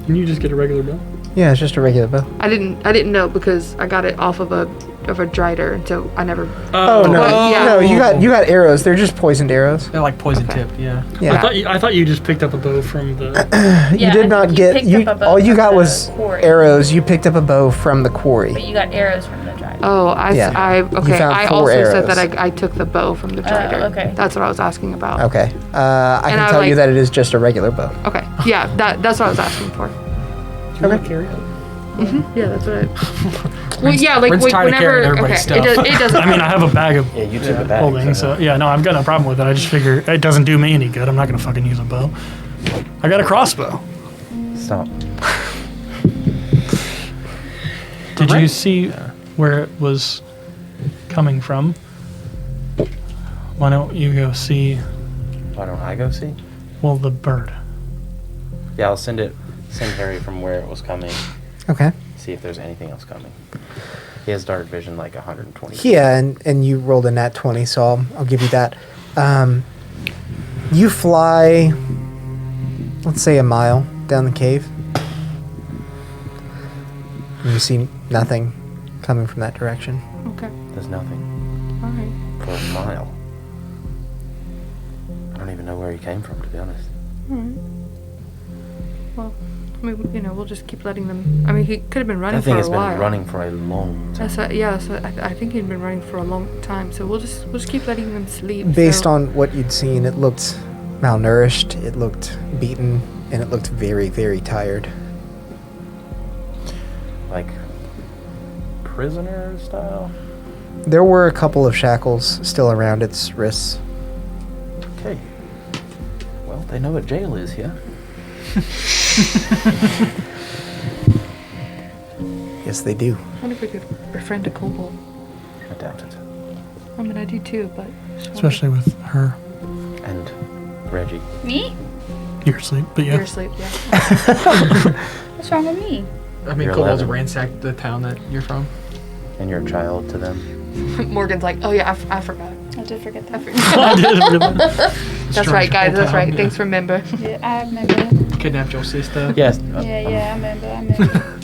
Can you just get a regular bill? Yeah, it's just a regular bow. I didn't know because I got it off of a drider, and so I never. Oh no, But, yeah. no, you got arrows. They're just poisoned arrows. They're like poison Okay. tipped, yeah. Yeah. I thought you just picked up a bow from the. You Yeah, did I not think get picked you. up a bow All you from got the was quarry. arrows. You picked up a bow from the quarry. But you got arrows from the driver. Oh, Yeah. okay. found I 4 also said arrows. that I took the bow from the drider. okay. That's what I was asking about. Okay. I can I tell you like- that it is just a regular bow. Okay. Yeah, that's what I was asking for. Carry it. Yeah, that's what I. Well, yeah, like Rin's tired of whenever. carrying Okay, everybody's stuff. it doesn't. I mean, I have a bag of Yeah, you took the bag. holding, so yeah, no, I've got no problem with it. I just figure it doesn't do me any good. I'm not gonna fucking use a bow. I got a crossbow. Stop. Did you see where it was coming from? Why don't you go see, Why don't I go see? well, the bird? Yeah, I'll send Harry from where it was coming. Okay. See if there's anything else coming. He has dark vision like 120. Yeah, and you rolled a nat 20, so I'll give you that. You fly, let's say, a mile down the cave. And you see nothing coming from that direction. Okay. There's nothing All right. for a mile. I don't even know where he came from, to be honest. Well, I mean, we'll just keep letting them. I mean, he could have been running That thing for has a been while. running for a long time. I think he'd been running for a long time. So we'll just keep letting them sleep. Based so. on what you'd seen, it looked malnourished, it looked beaten, and it looked very, very tired. Like prisoner style? There were a couple of shackles still around its wrists. Okay. Well, they know what jail is, yeah? Yes, they do. I wonder if we could befriend a kobold. I doubt it. I mean, I do too, but. Especially with her. And Reggie. Me? You're asleep, but You're yeah. asleep, yeah. What's wrong with me? I mean, You're kobolds 11. ransacked the town that you're from. And you're a child to them. Morgan's like, oh yeah, I forgot. I did forget that. I did really. That's right, guys. That's right. Yeah. Thanks for remember. Yeah, I remember. Kidnapped your sister. Yes. Yeah, I remember.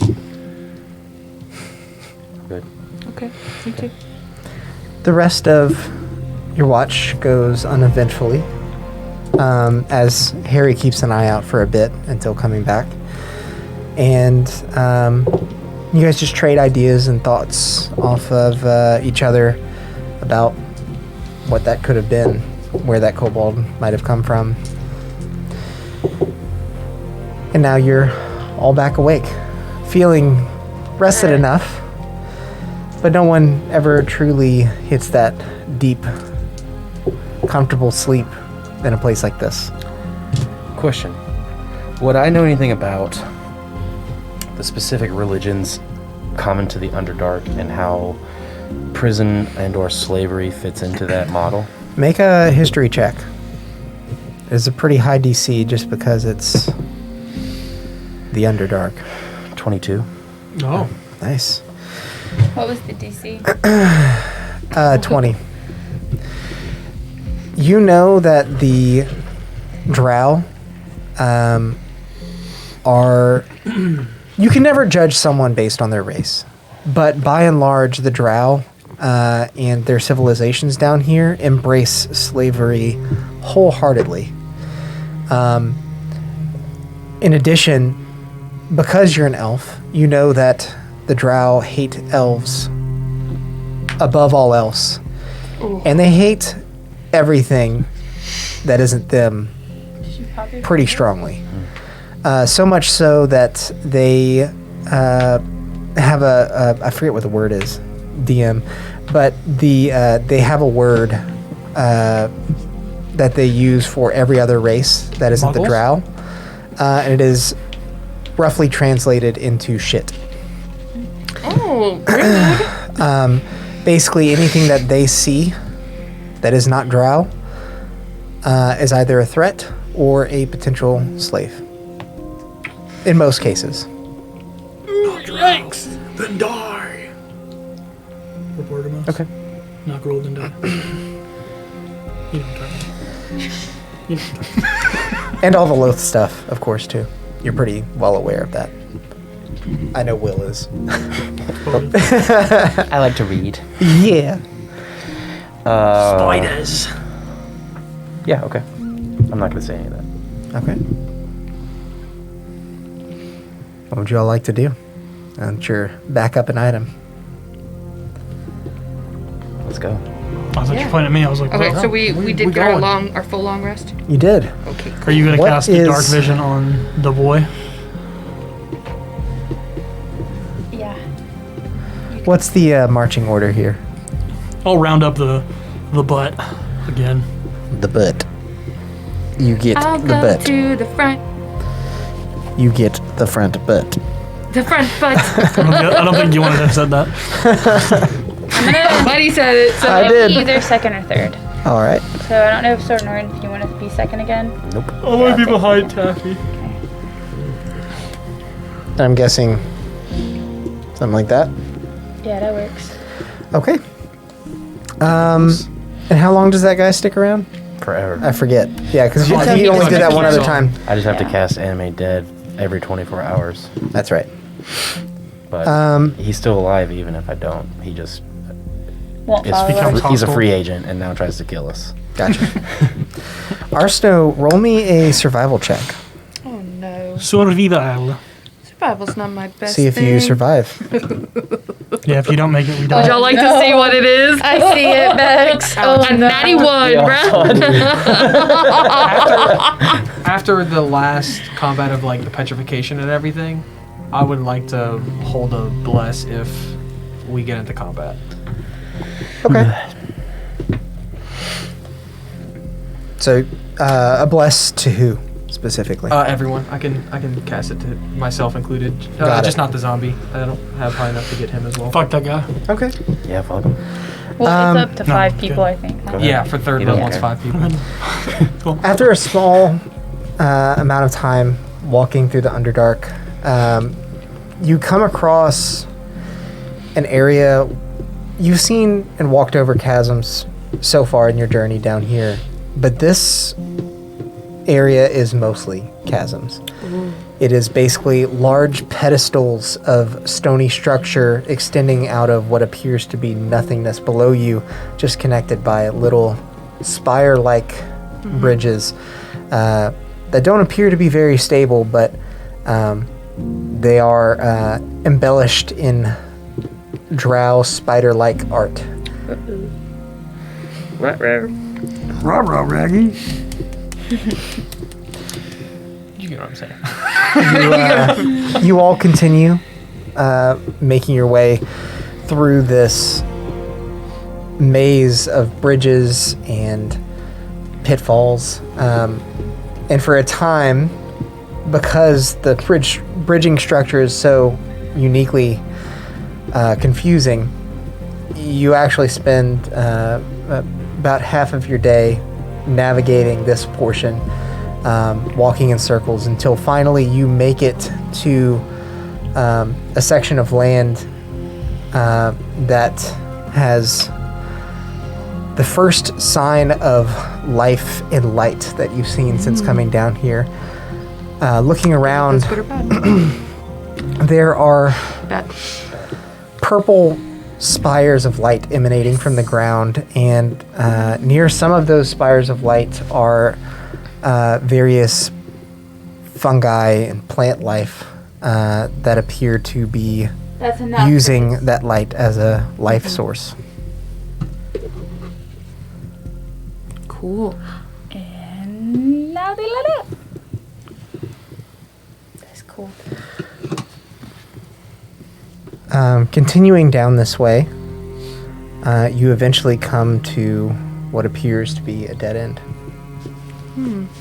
Good. Okay, me too. The rest of your watch goes uneventfully, as Harry keeps an eye out for a bit until coming back. And you guys just trade ideas and thoughts off of each other about what that could have been, where that kobold might have come from. And now you're all back awake, feeling rested enough, but no one ever truly hits that deep, comfortable sleep in a place like this. Question. Would I know anything about the specific religions common to the Underdark and how prison and or slavery fits into that model? Make a history check. It's a pretty high DC just because it's the Underdark. 22. Oh. Nice. What was the DC? 20. You know that the drow are... You can never judge someone based on their race. But by and large, the drow and their civilizations down here embrace slavery wholeheartedly. In addition, because you're an elf, you know that the drow hate elves above all else. And they hate everything that isn't them pretty strongly. So much so that they have I forget what the word is, DM, but they have a word that they use for every other race that isn't the Muggles? drow. And it is roughly translated into shit. Oh, Basically, anything that they see that is not drow is either a threat or a potential slave. In most cases. Drinks, then die. Report him. Okay. Knock, roll, then die. You don't try. You don't try. And all the loath stuff, of course, too. You're pretty well aware of that. I know Will is. I like to read. Yeah. Spiders. Yeah, okay. I'm not going to say any of that. Okay. What would you all like to do? And your backup an item. Let's go. I thought you were pointing at me. I was like, Okay, well, so we did get our full long rest. You did. Okay. are you going to What cast the dark is- vision on the boy? Yeah. What's the marching order here? I'll round up the butt again. The butt. You get I'll the go butt. to the front. You get the front butt. The front butt. I don't think you wanted to have said that. Buddy said it. So I did. Either second or third. All right. So I don't know if Sword Norn, if you want to be second again. I want to be behind Taffy. I'm guessing something like that. Yeah, that works. Okay. And how long does that guy stick around? Forever. I forget. Yeah, because he he only doesn't did that keep one other it time. I just have to Yeah. cast Anime Dead every 24 hours. That's right. But he's still alive even if I don't. He just Won't is follow becomes us. hostile. he's a free agent and now tries to kill us. Gotcha. Arsto, roll me a survival check. Oh no. Survival. Survival's not my best See if thing. you survive. Yeah, if you don't make it, we Would die. y'all like to see what it is? I see it, Bex. Oh, A natty one, bruh. After the last combat of like the petrification and everything, I would like to hold a bless if we get into combat. Okay. So, a bless to who specifically? Everyone, I can cast it to myself included. Got just it. not the zombie. I don't have high enough to get him as well. Fuck that guy. Okay. Yeah, fuck him. Well, it's up to no, 5 good. people, I think. Go ahead. Yeah, for third He level, doesn't it's care. 5 people. After a small amount of time walking through the Underdark, you come across an area. You've seen and walked over chasms so far in your journey down here, but this area is mostly chasms. It is basically large pedestals of stony structure extending out of what appears to be nothingness below you, just connected by little spire-like bridges that don't appear to be very stable, but they are embellished in drow spider-like art. Rah, Raggy. You get what I'm saying? You all continue making your way through this maze of bridges and pitfalls. And for a time, because the bridging structure is so uniquely confusing, you actually spend about half of your day navigating this portion, walking in circles until finally you make it to a section of land that has the first sign of life and light that you've seen since coming down here. Looking around, That's good or bad? there are Bad. purple spires of light emanating from the ground, and near some of those spires of light are various fungi and plant life that appear to be That's enough. using that light as a life source. Cool. And now they let up. That's cool. Continuing down this way, you eventually come to what appears to be a dead end.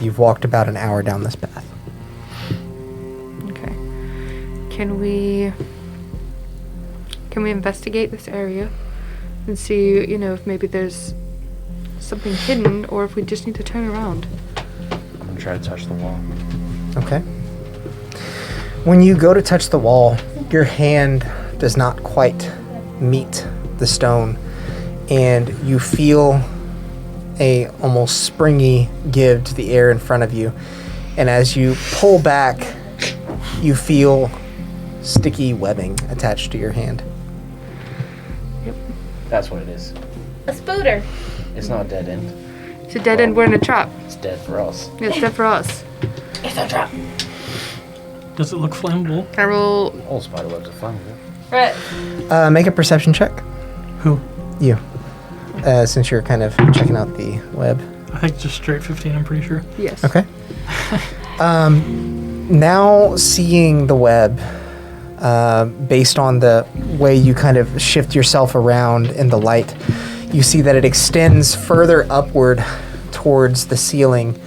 You've walked about an hour down this path. Okay. Can we Can we investigate this area and see, if maybe there's something hidden or if we just need to turn around? I'm gonna try to touch the wall. Okay. When you go to touch the wall, your hand does not quite meet the stone, and you feel a almost springy give to the air in front of you. And as you pull back, you feel sticky webbing attached to your hand. That's what it is. A spooter. It's not a dead end. It's a dead end. We're in a trap. It's dead for us. Yeah, it's dead for us. It's a trap. Does it look flammable? I roll. All spider webs are flammable. Right. Make a perception check. Who? You. Since you're kind of checking out the web. I think just straight 15, I'm pretty sure. Yes. Okay. Now seeing the web, based on the way you kind of shift yourself around in the light, you see that it extends further upward towards the ceiling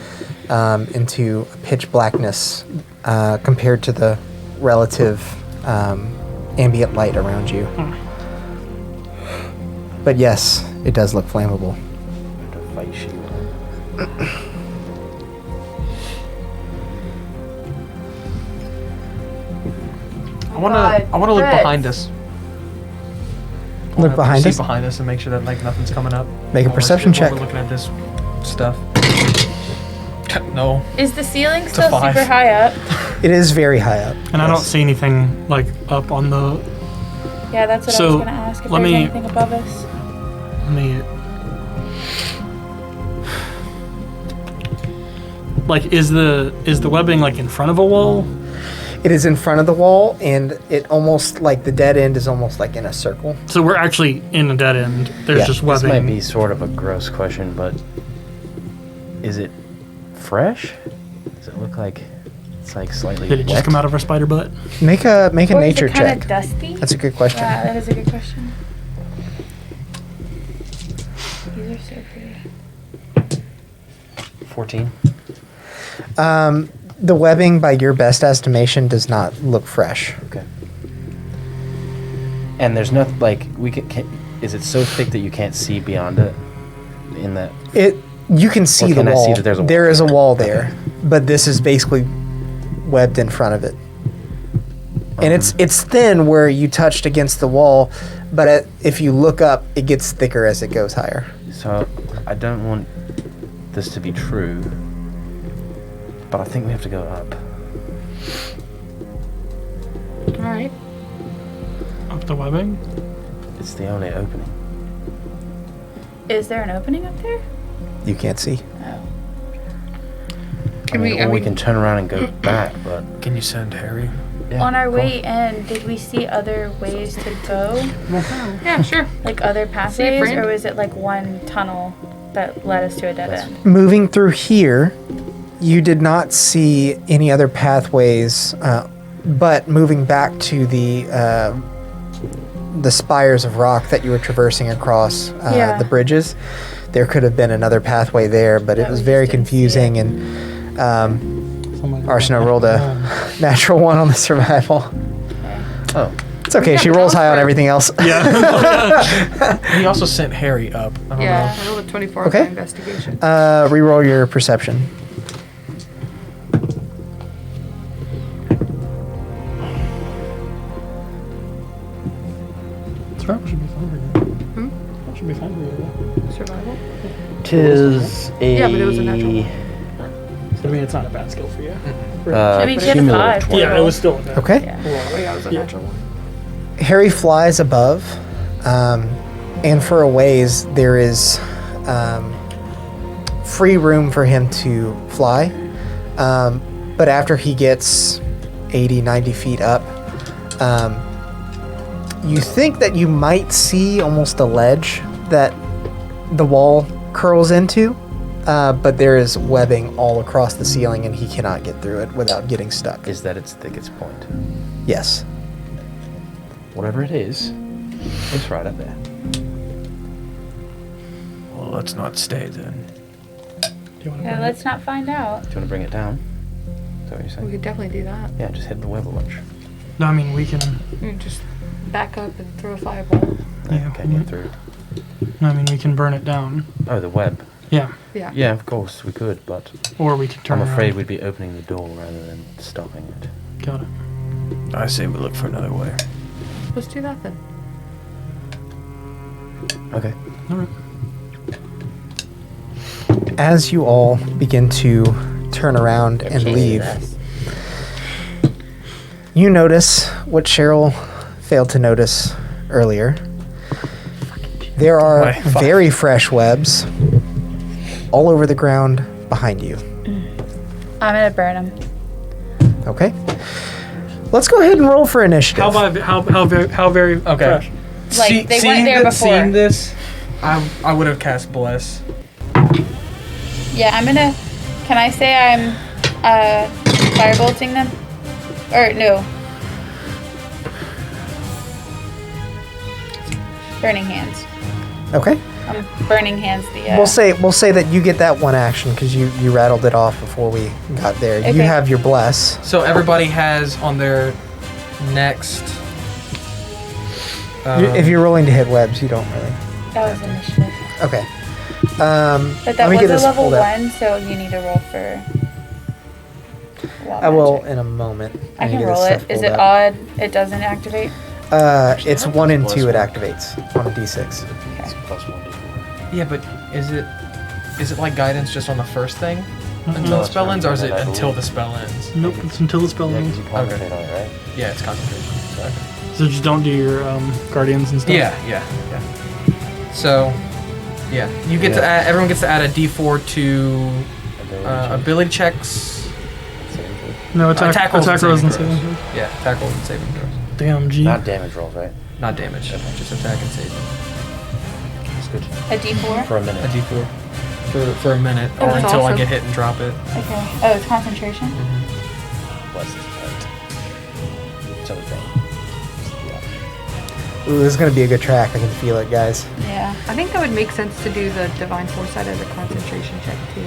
into pitch blackness compared to the relative ambient light around you. But yes, it does look flammable. To fight shield. I wanna look behind us. I wanna Look behind see us? behind us and make sure that nothing's coming up. Make a While perception while check. We're looking at this stuff. No. Is the ceiling still a 5. super high up? It is very high up. And I don't see anything like up on the. Yeah, that's what I So, was gonna ask. If let there's me- anything above us. Let me. Like, is the webbing like in front of a wall? It is in front of the wall, and it almost like the dead end is almost like in a circle. So we're actually in a dead end. There's Yeah, just This webbing. might be sort of a gross question, but is it fresh? Does it look like it's like slightly Did it just wet? come out of our spider butt? Make a Or nature is it kind check. of dusty? That's a good question. Yeah, that is a good question. These are so pretty. 14. The webbing, by your best estimation, does not look fresh. Okay. And there's nothing like we can. Is it so thick that you can't see beyond it? In that. You can see Or the can I wall. see that there's a wall? There is a wall there, but this is basically webbed in front of it. And it's thin where you touched against the wall, but if you look up, it gets thicker as it goes higher. So I don't want this to be true, but I think we have to go up. All right. Up the webbing? It's the only opening. Is there an opening up there? You can't see. Can I mean, we? I or we mean, can turn around and go back, but Can you send Harry? yeah, On our cool. way in, did we see other ways to go? yeah, sure. Like other pathways? friend. Or was it like one tunnel that led us to a dead end? Moving through here, you did not see any other pathways, but moving back to the spires of rock that you were traversing across Yeah. the bridges, there could have been another pathway there, but it That was we very just didn't see confusing, and Arsena rolled a natural 1 on the survival. Oh, It's okay, Yeah, she but rolls that was high on fair. everything else. Yeah. He also sent Harry up. I don't Yeah, know. I rolled a 24 Okay. for investigation. Reroll your perception. Survival should be fine for you. That should be fine for you. Survival. tis a. Yeah, but it was a natural I mean, it's not a bad skill for you. I mean, she had a cumulative 5. 20. Yeah, it was still a bad. Okay. Yeah. Oh yeah, it was a natural one. Harry flies above, and for a ways there is free room for him to fly. But after he gets 80, 90 feet up, you think that you might see almost a ledge that the wall curls into, but there is webbing all across the ceiling and he cannot get through it without getting stuck. Is that its thickest point? Yes. Whatever it is, it's right up there. Well, let's not stay then. Do you want to Yeah, let's not find out. Do you want to bring it down? Is that what you're We saying? could definitely do that. Yeah, just hit the web a bunch. No, I mean, we can. We could just back up and throw a fireball. Yeah. Can't get through. I mean, we can burn it down. Oh, the web. Yeah. Yeah. Yeah, of course we could, but Or we can turn I'm afraid around. we'd be opening the door rather than stopping it. Got it. I say we look for another way. Let's do that then. Okay. All right. As you all begin to turn around and leave, you notice what Cheryl failed to notice earlier. There are very fresh webs all over the ground behind you. I'm gonna burn them. Okay. Let's go ahead and roll for initiative. How very Okay. fresh? Like, they weren't there before. Seeing this, I would have cast Bless. Yeah, I'm gonna. Can I say I'm firebolting them? Or no. Burning hands. Okay. I'm burning hands the. We'll say that you get that one action because you rattled it off before we got there. You Okay. have your bless. So everybody has on their next. If you're rolling to hit webs, you don't really. That was initiative. Okay. But that let me get was this a level pulled up. 1, so you need to roll for. I will in a moment. I Let me can get this roll it. stuff Is pulled it up. odd? It doesn't activate? It's 1 and 2 it activates on a d6. It's plus 1d4. Yeah, but is it like guidance just on the first thing until No, the it's spell not ends, or is it that, I until believe. the spell ends? Nope, it's until the spell Yeah, ends. because you concentrate on it, right? Yeah, it's concentration. So just don't do your guardians and stuff. Yeah. So, yeah, you get to add. Everyone gets to add a D4 to ability checks. No, attack rolls and saving saving throws. throws. Yeah, attack rolls and saving throws. Damn, G. Not damage rolls, right? Not damage, just attack and saving. That's good. A d4? For a A minute. D4 for a minute, or That's until I awesome. get hit and drop it. Okay. Oh, it's concentration? Bless is right. So the thing. Ooh, this is gonna be a good track. I can feel it, guys. Yeah. I think that would make sense to do the divine foresight as a concentration check too.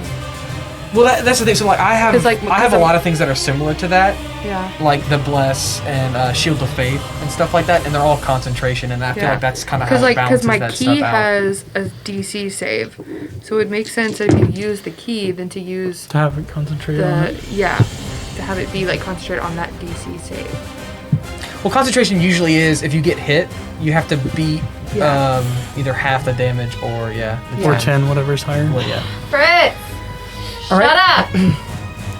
Well, that's the thing. So like I have 'Cause, like, I have a because lot of things that are similar to that, Yeah. like the bless and Shield of Faith and stuff like that, and they're all concentration, and I feel Yeah. like that's kind of how Because it balances my that key stuff out. has a DC save, so it would make sense if you use the key than to use To have it concentrate on the it. to have it be like concentrate on that DC save. Well, concentration usually is if you get hit, you have to beat Yeah. either half the damage or the Or 10, whatever's higher. Well, yeah. Fritz! All right. Shut up! But it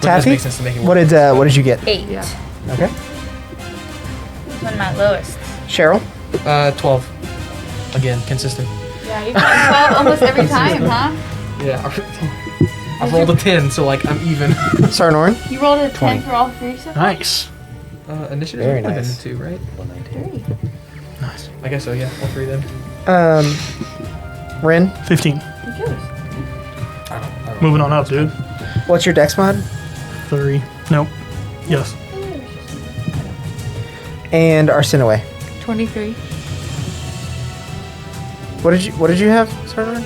does Taffy, make sense to make it what work. did you get? 8. Yeah. Okay. One of my lowest. Cheryl. 12. Again, consistent. Yeah, you got 12 almost every time, huh? Yeah. I've rolled a 10, so like I'm even. Sarnorin. You rolled a 10 20. for all 3 so far? Nice. Initiative. Very I've only nice. been 2, right? 119. 3. Nice. I guess so. Yeah, all 3 then. Rin. 15. You chose. I don't Moving on up, dude. What's your dex mod? 3. Nope. Yes. And Arsinoe. 23. What did you have, Sarnorin?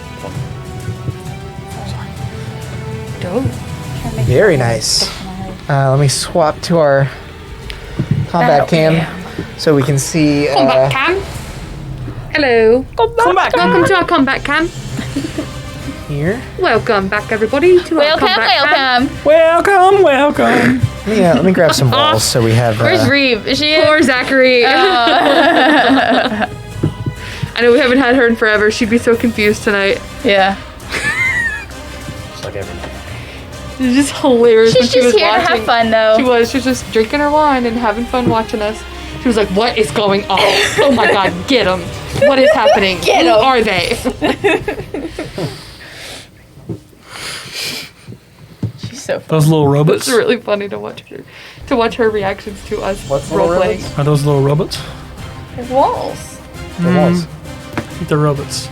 Dope. Very nice. Let me swap to our combat cam so we can see. Combat cam. Hello. Combat cam. Welcome to our combat cam. Here. Welcome back, everybody, to our Welcome, combat cam. welcome. Welcome. Let me grab some balls so we have. Where's Reeve? Is she in? Poor Zachary. I know we haven't had her in forever. She'd be so confused tonight. Yeah. Just like every night. It was just hilarious when She's she was just here to watching. have fun, though. She was just drinking her wine and having fun watching us. She was like, "What is going on? Oh my God, get them! What is happening? Get Who 'em." are they?" She's so fun. Those little robots. It's really funny to watch her reactions to us What's little role playing. robots? Are those little robots? There's walls. the walls. I think they're robots.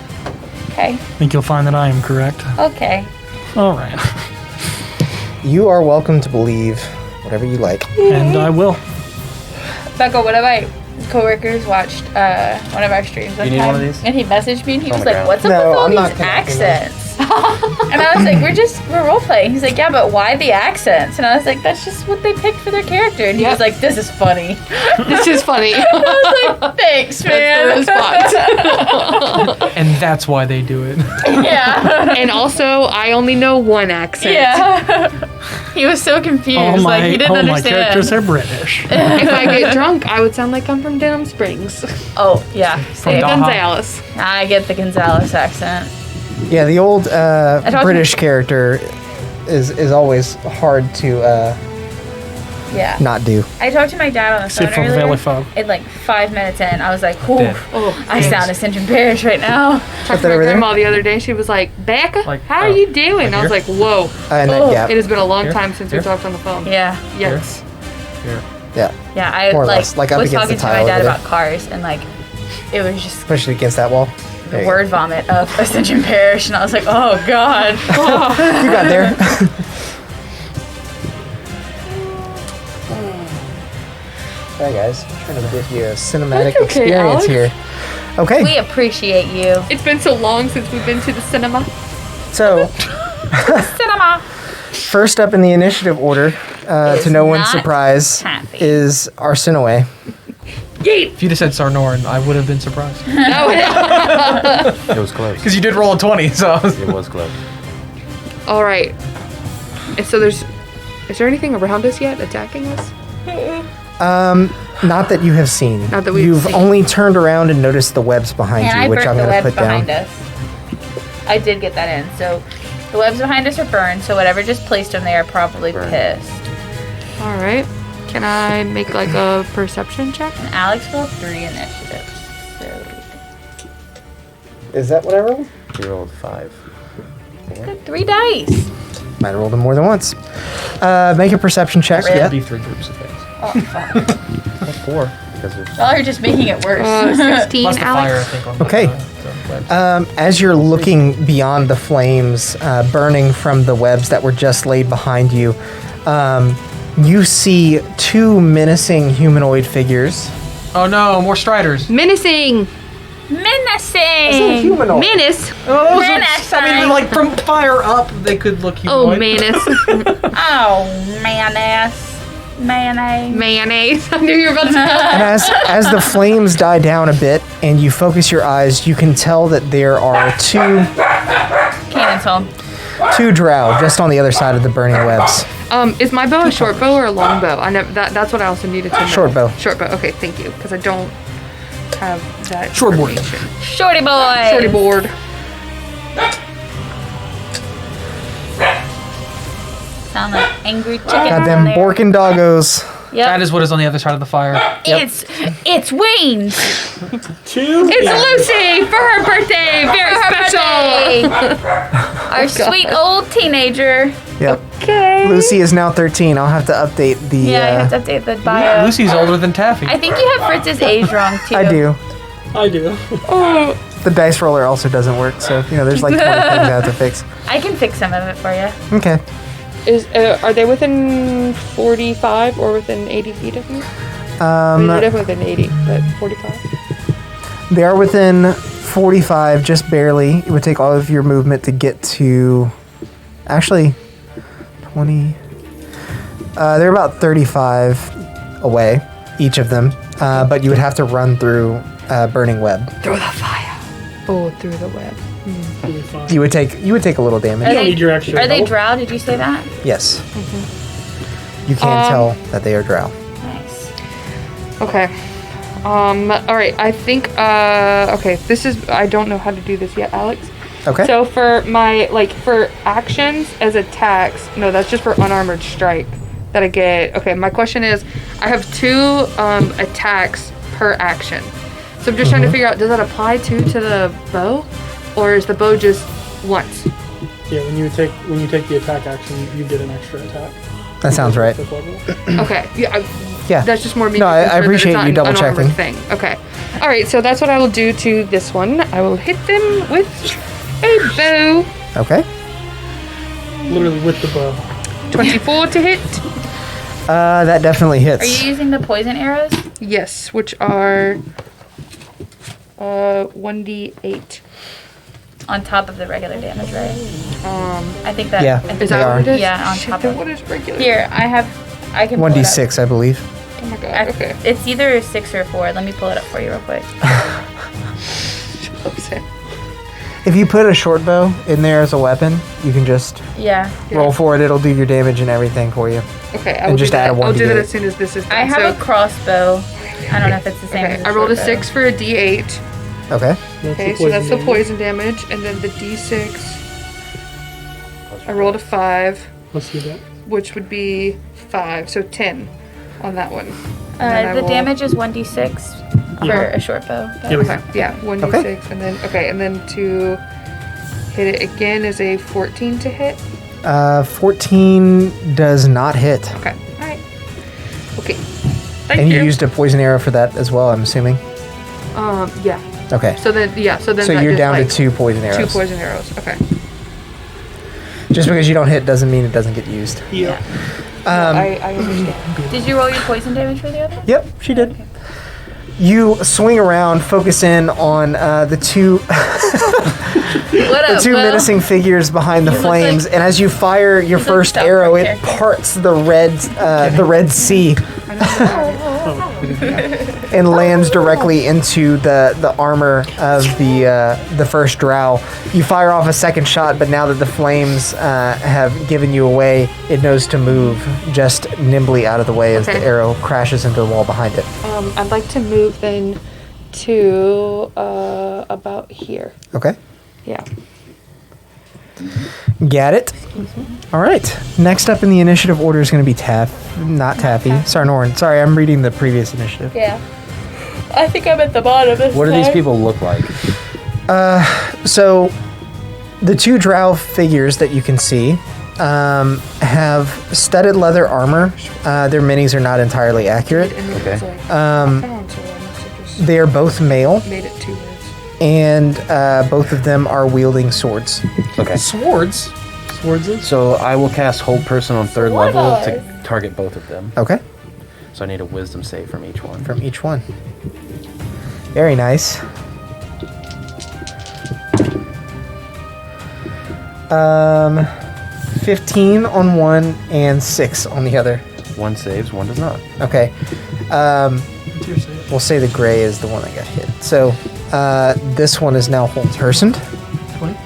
Okay. I think you'll find that I am correct. Okay. All right. You are welcome to believe whatever you like. And I will. Becca, one of my coworkers watched one of our streams one You need time, one of these? and he messaged me and he On was the like, ground. "What's up No, with all I'm not these connecting accents?" And I was like, we're role playing. He's like, yeah, but why the accents? And I was like, that's just what they picked for their character. And he was like, this is funny. This is funny. I was like, thanks, man. That's the response. And that's why they do it. Yeah. And also, I only know one accent. Yeah. He was so confused. Like, he didn't my understand. characters are British. If I get drunk, I would sound like I'm from Denham Springs. Oh, yeah. Same. Gonzales. I get the Gonzales accent. Yeah, the old talked British character is always hard to Yeah. not do. I talked to my dad on the C'est phone for earlier. Velifog. And like 5 minutes in, I was like, whew, Dead. I sound Ascension Parish right now. Talked to that my over there? grandma the other day. She was like, Becca, Like, how oh, are you doing? like I was here? like, whoa. And Oh, yeah, It has been a long Here? time since we Here? talked on the phone. Yeah. Yes. Here. yeah, Yeah, I More or like, less, like up was against the talking to my tile dad over there. about cars and like, it was just push it against that wall. There the you word vomit of Ascension Parish. And I was like, oh, God. go. You got there. Hi guys, trying to give you a cinematic That's okay, experience Alex. here. Okay, We appreciate you. It's been so long since we've been to the cinema. so Cinema. first up in the initiative order, Is to no one's not surprise, happy. is Arsinoe. If you'd have said Sarnoran, I would have been surprised. It was close. Because you did roll a 20, so. It was close. All right. And so is there anything around us yet attacking us? Not that you have seen. Not that we've You've seen. only turned around and noticed the webs behind And you, I which burnt I'm the going to webs put down. behind us. I did get that in. So the webs behind us are burned. So whatever just placed them there are probably Burned. pissed. All right. Can I make like a perception check? And Alex rolled 3 initiatives. So Is that what I rolled? You rolled 5. good 3 dice. Might have rolled them more than once. Make a perception check. Really? Yeah. Be 3 groups of things. Oh, fuck. Not 4. Because there's Y'all are just making it worse. 16, Plus the fire, I Alex. think, on Okay. the webs. As you're looking beyond the flames burning from the webs that were just laid behind you, you see 2 menacing humanoid figures. Oh no, more Striders. Menacing. Menacing. Humanoid. Menace. Oh, Menace. I mean, like from fire up, they could look Oh, humanoid. menace. Oh, mayonnaise. Mayonnaise. Mayonnaise. I knew you were about to And as the flames die down a bit and you focus your eyes, you can tell that there are 2 Cannon's home. drow just on the other side of the burning webs. Is my bow a short bow or a long bow? I never. That's what I also needed to know. Short bow. Short bow. Okay, thank you. Because I don't have that. Short board. information. Shorty boy. Shorty board. Sound like angry chicken. Got them down there. Borkin doggos. Yep. That is what is on the other side of the fire. It's Wayne's. 2. It's Lucy for her birthday. Very special. Our sweet old teenager. Yep. Okay. Lucy is now 13. I'll have to update the. Yeah, I have to update the bio. Lucy's older than Taffy. I think you have Fritz's age wrong too. I do. I do. The dice roller also doesn't work, so there's like 20 things I have to fix. I can fix some of it for you. Okay. Are they within 45 or within 80 feet of me? I mean, they're definitely within 80, but 45. They are within 45, just barely. It would take all of your movement to get to. Actually, 20. They're about 35 away, each of them. But you would have to run through burning web. Through the fire. Oh, through the web. It'll be fine. You would take a little damage. Are don't they, need your extra are they help. drow? Did you say that? Yes. You can tell that they are drow. Nice. Okay. All right. I think. Okay. This is. I don't know how to do this yet, Alex. Okay. So for my for actions as attacks, no, that's just for unarmored strike that I get. Okay. My question is, I have 2 attacks per action. So I'm just trying to figure out, does that apply to the bow, or is the bow just once? Yeah, when you take the attack action, you get an extra attack. That sounds right. Fifth level. Okay. Yeah. Yeah. That's just more me. No, I making sure that appreciate it's not you an double unarmored checking. Thing. Okay. All right. So that's what I will do to this one. I will hit them with a bow. Okay. Literally with the bow. 24 to hit. That definitely Are hits. you using the poison arrows? Yes, which are 1d8. on top of the regular damage, right? I think that. Yeah. I think Is They that are. what it is? Yeah, on Shit, top then of. what is regular? Here, I can. Pull it up. 1d6, I believe. Oh my god. I- Okay. It's either 6 or 4. Let me pull it up for you real quick. Okay. If you put a short bow in there as a weapon, you can just Yeah. roll for it. It'll do your damage and everything for you. Okay. I And will just do that. add a I'll do that 1d8. as soon as this is done. I have so, a crossbow. I don't know if it's the same. Okay. as I rolled a short 6 for a D8. Okay. Okay, so that's the poison damage, and then the D6. I rolled a 5, Let's do that. which would be 5, so 10 on that one. bow. And then I The will- damage is 1d6 for Yeah. a short bow. Yeah, we Okay, yeah, 1d6, and then and then to hit it again is a 14 to hit. 14 does not hit. Okay, all right. Okay, thank And you. you used a poison arrow for that as well, I'm assuming. Yeah. Okay. So then so So that you're is down like to 2 poison arrows. 2 poison arrows. Okay. Just because you don't hit doesn't mean it doesn't get used. Yeah. I understand. Did you roll your poison damage for the other? Yep, she did. You swing around, focus in on the two What the up, two Will? menacing figures behind the You look flames, like- and as you fire your like first South arrow, Park it character. parts the Red Sea and lands directly into the armor of the first drow. You fire off a second shot, but now that the flames have given you away, it knows to move just nimbly out of the way as the Okay. arrow crashes into the wall behind it. I'd like to move then to about here. Okay. Yeah. Got it. All right. Next up in the initiative order is going to be not Taffy. Sarnoran. Sorry, I'm reading the previous initiative. Yeah. I think I'm at the bottom this What do these time. people look like? So, the two drow figures that you can see have studded leather armor. Their minis are not entirely accurate. And then Okay. it's like, Um, oh, so I must have just they are both male, made it 2 words. and both of them are wielding swords. Okay. Swords. Swordses. So I will cast Hold Person on 3rd What level are- to target both of them. Okay. So I need a Wisdom save from each one. From each one. Very nice. 15 on one and 6 on the other. One saves, one does not. Okay. What's your save? We'll say the gray is the one that got hit. So this one is now hold personed. 20.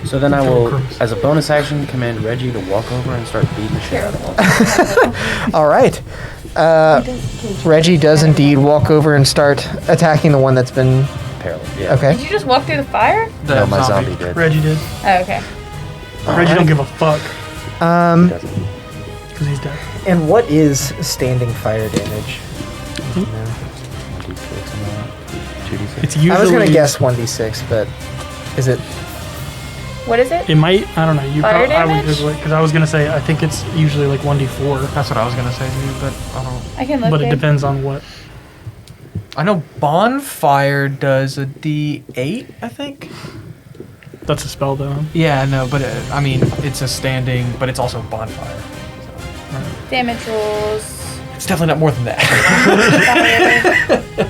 So then I will, Gross. as a bonus action, command Reggie to walk over and start beating the shit out of him. All right. Reggie does indeed walk over and start attacking the one that's been. Paralyzed. Yeah. Okay. Did you just walk through the fire? The No, my zombie did. Reggie did. Oh, okay. Reggie don't give a fuck Um, Doesn't. because he's dead. and what is standing fire damage? No. 1d6 and that. 2d6. It's usually. I was gonna guess 1d6, but is it? What is it? It might. I don't know. You Fire probably. I would damage? Google it because I was gonna say I think it's usually like 1d4, That's what I was gonna say too, but I don't. I can look. but it babe. depends on what. I know bonfire does a D8, I think. That's a spell though. Yeah, no, but I mean it's a standing, but it's also bonfire. Damage rolls. It's definitely not more than that. Fire.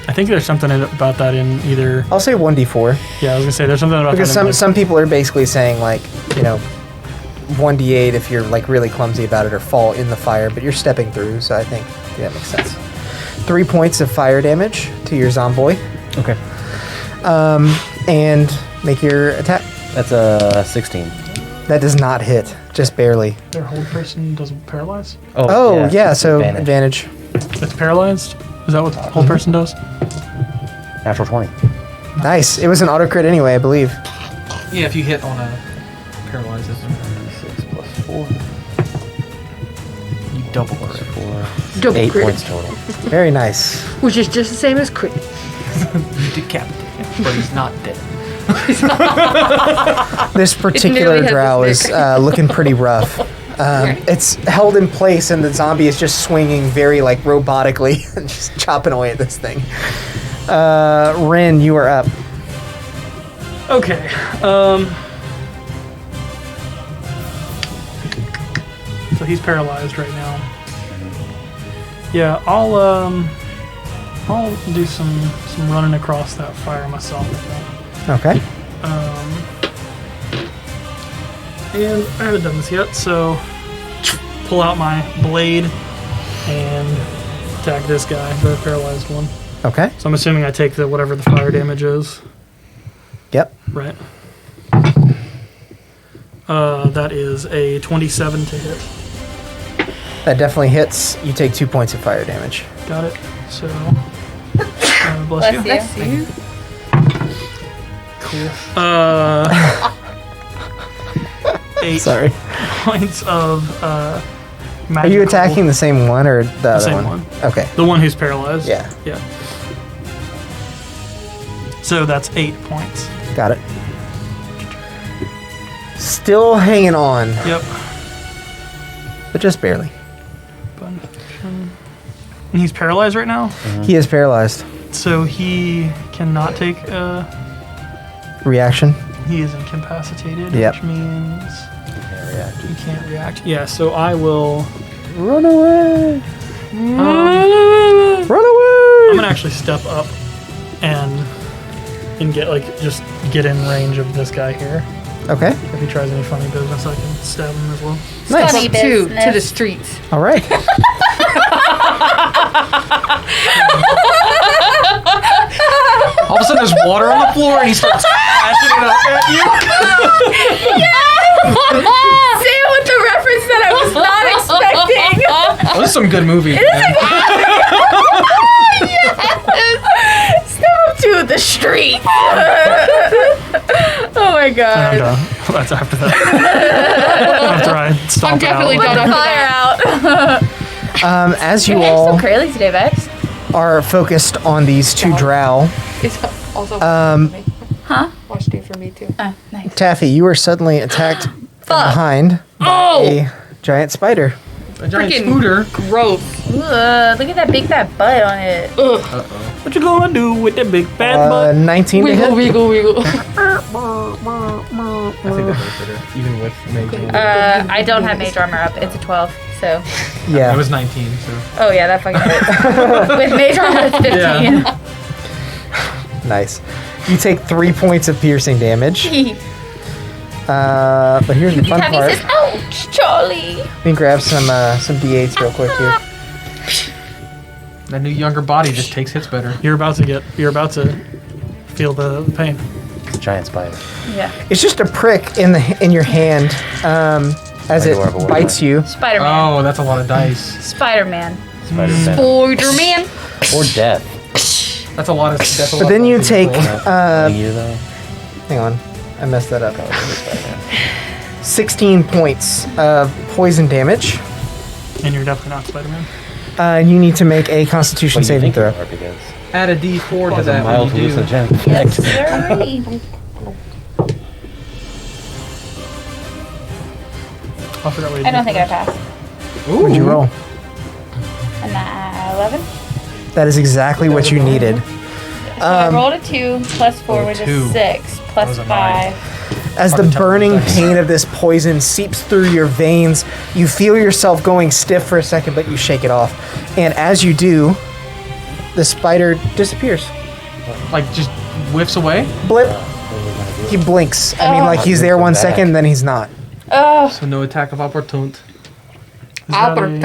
I think there's something about that in either. I'll say 1d4 Yeah, I was gonna say there's something about because that. in, some people are basically saying like 1d8 if you're like really clumsy about it or fall in the fire, but you're stepping through, so I think that makes sense. 3 points of fire damage to your zomboy, Okay. and make your attack. That's a 16. That does not hit, just barely. their hold person doesn't paralyze. Oh yeah, it's so advantage. It's paralyzed. Is that what the hold person does? Natural 20. Nice. It was an auto crit anyway, I believe. Yeah, if you hit on a paralyzes, 6 plus 4. you double Plus crit. 4. Double 8 crit. points total. Very nice. Which is just the same as crit. You decapitate him, but he's not dead. This particular nearly has drow a is stick. looking pretty rough. It's held in place, and the zombie is just swinging very like robotically and just chopping away at this thing. Rin, you are up. Okay. So he's paralyzed right now. Yeah, I'll I'll do some running across that fire myself. Okay. And I haven't done this yet, so pull out my blade and attack this guy, the paralyzed one. Okay. So I'm assuming I take the whatever the fire damage is. Yep. Right. That is a 27 to hit. That definitely hits. You take 2 points of fire damage. Got it. So, bless you. Bless you. Cool. 8 Sorry. points of magical. Are you attacking the same one or the other same one? one. Okay. The one who's paralyzed? Yeah. Yeah. So that's 8 points. Got it. Still hanging on, Yep. but just barely. And he's paralyzed right now, He is paralyzed. so he cannot take. Reaction. He is incapacitated, Yep. which means he can't react. Yeah. So I will. Run away! Um, Run away! I'm gonna actually step up and get just get in range of this guy here. Okay. If he tries any funny business, I can stab him as well. Nice. Funny To business. the streets. All right. All of a sudden, there's water on the floor, and he starts splashing it up at you. Say it with the reference that I was not expecting. Oh, this is some good movie. Man. Step up to the street. Oh my And I'm god. done. That's after that. After I stomp I'm definitely it out. done after that. Fire out. As Your you hair's so all curly today, Bex. are focused on these two drow, It's also Huh? watch it for me too. Oh, nice. Taffy, you are suddenly attacked from Fuck. behind by a giant spider. A giant Freaking scooter. gross. Look at that big fat butt on it. What you gonna do with that big fat butt? 19 to Wiggle, hit. wiggle, wiggle. I think that hits it, even with mage. I don't have mage armor up. It's a 12. So. Yeah. It was 19, so. Oh yeah, that fucking hits. With mage armor, it's 15. Nice. You take 3 points of piercing damage. But here's the fun Tabby part. says, "Ouch, Charlie." Let me grab some D8s real quick here. That new younger body just takes hits better. You're about to feel the pain. It's a giant spider. Yeah. It's just a prick in your hand as it Adorable, bites you. Spider-Man. Oh, that's a lot of dice. Spider-Man. Spider-Man. Spider-Man. Or death. That's a lot of. That's a But lot then of you dice take. roll. You though? Hang on, I messed that up. 16 points of poison damage. And you're definitely not Spider-Man. And you need to make a Constitution What do you saving think throw. you are, because Add a D4 to it's a that mild when you do. hallucinogenic Yes, effect. sir. I forgot what you I don't did think I first. passed. What'd you roll? And 11. That is exactly what you needed. So I rolled a 2 plus 4 was a 2. 6 plus was a 5. As the Probably tough burning with dice. pain of this poison seeps through your veins, you feel yourself going stiff for a second, but you shake it off. And as you do, the spider disappears. Like, just whiffs away. Blip. He blinks. I mean, like he's there 1 second, then he's not. Oh, So no attack of opportunity. Opportunity.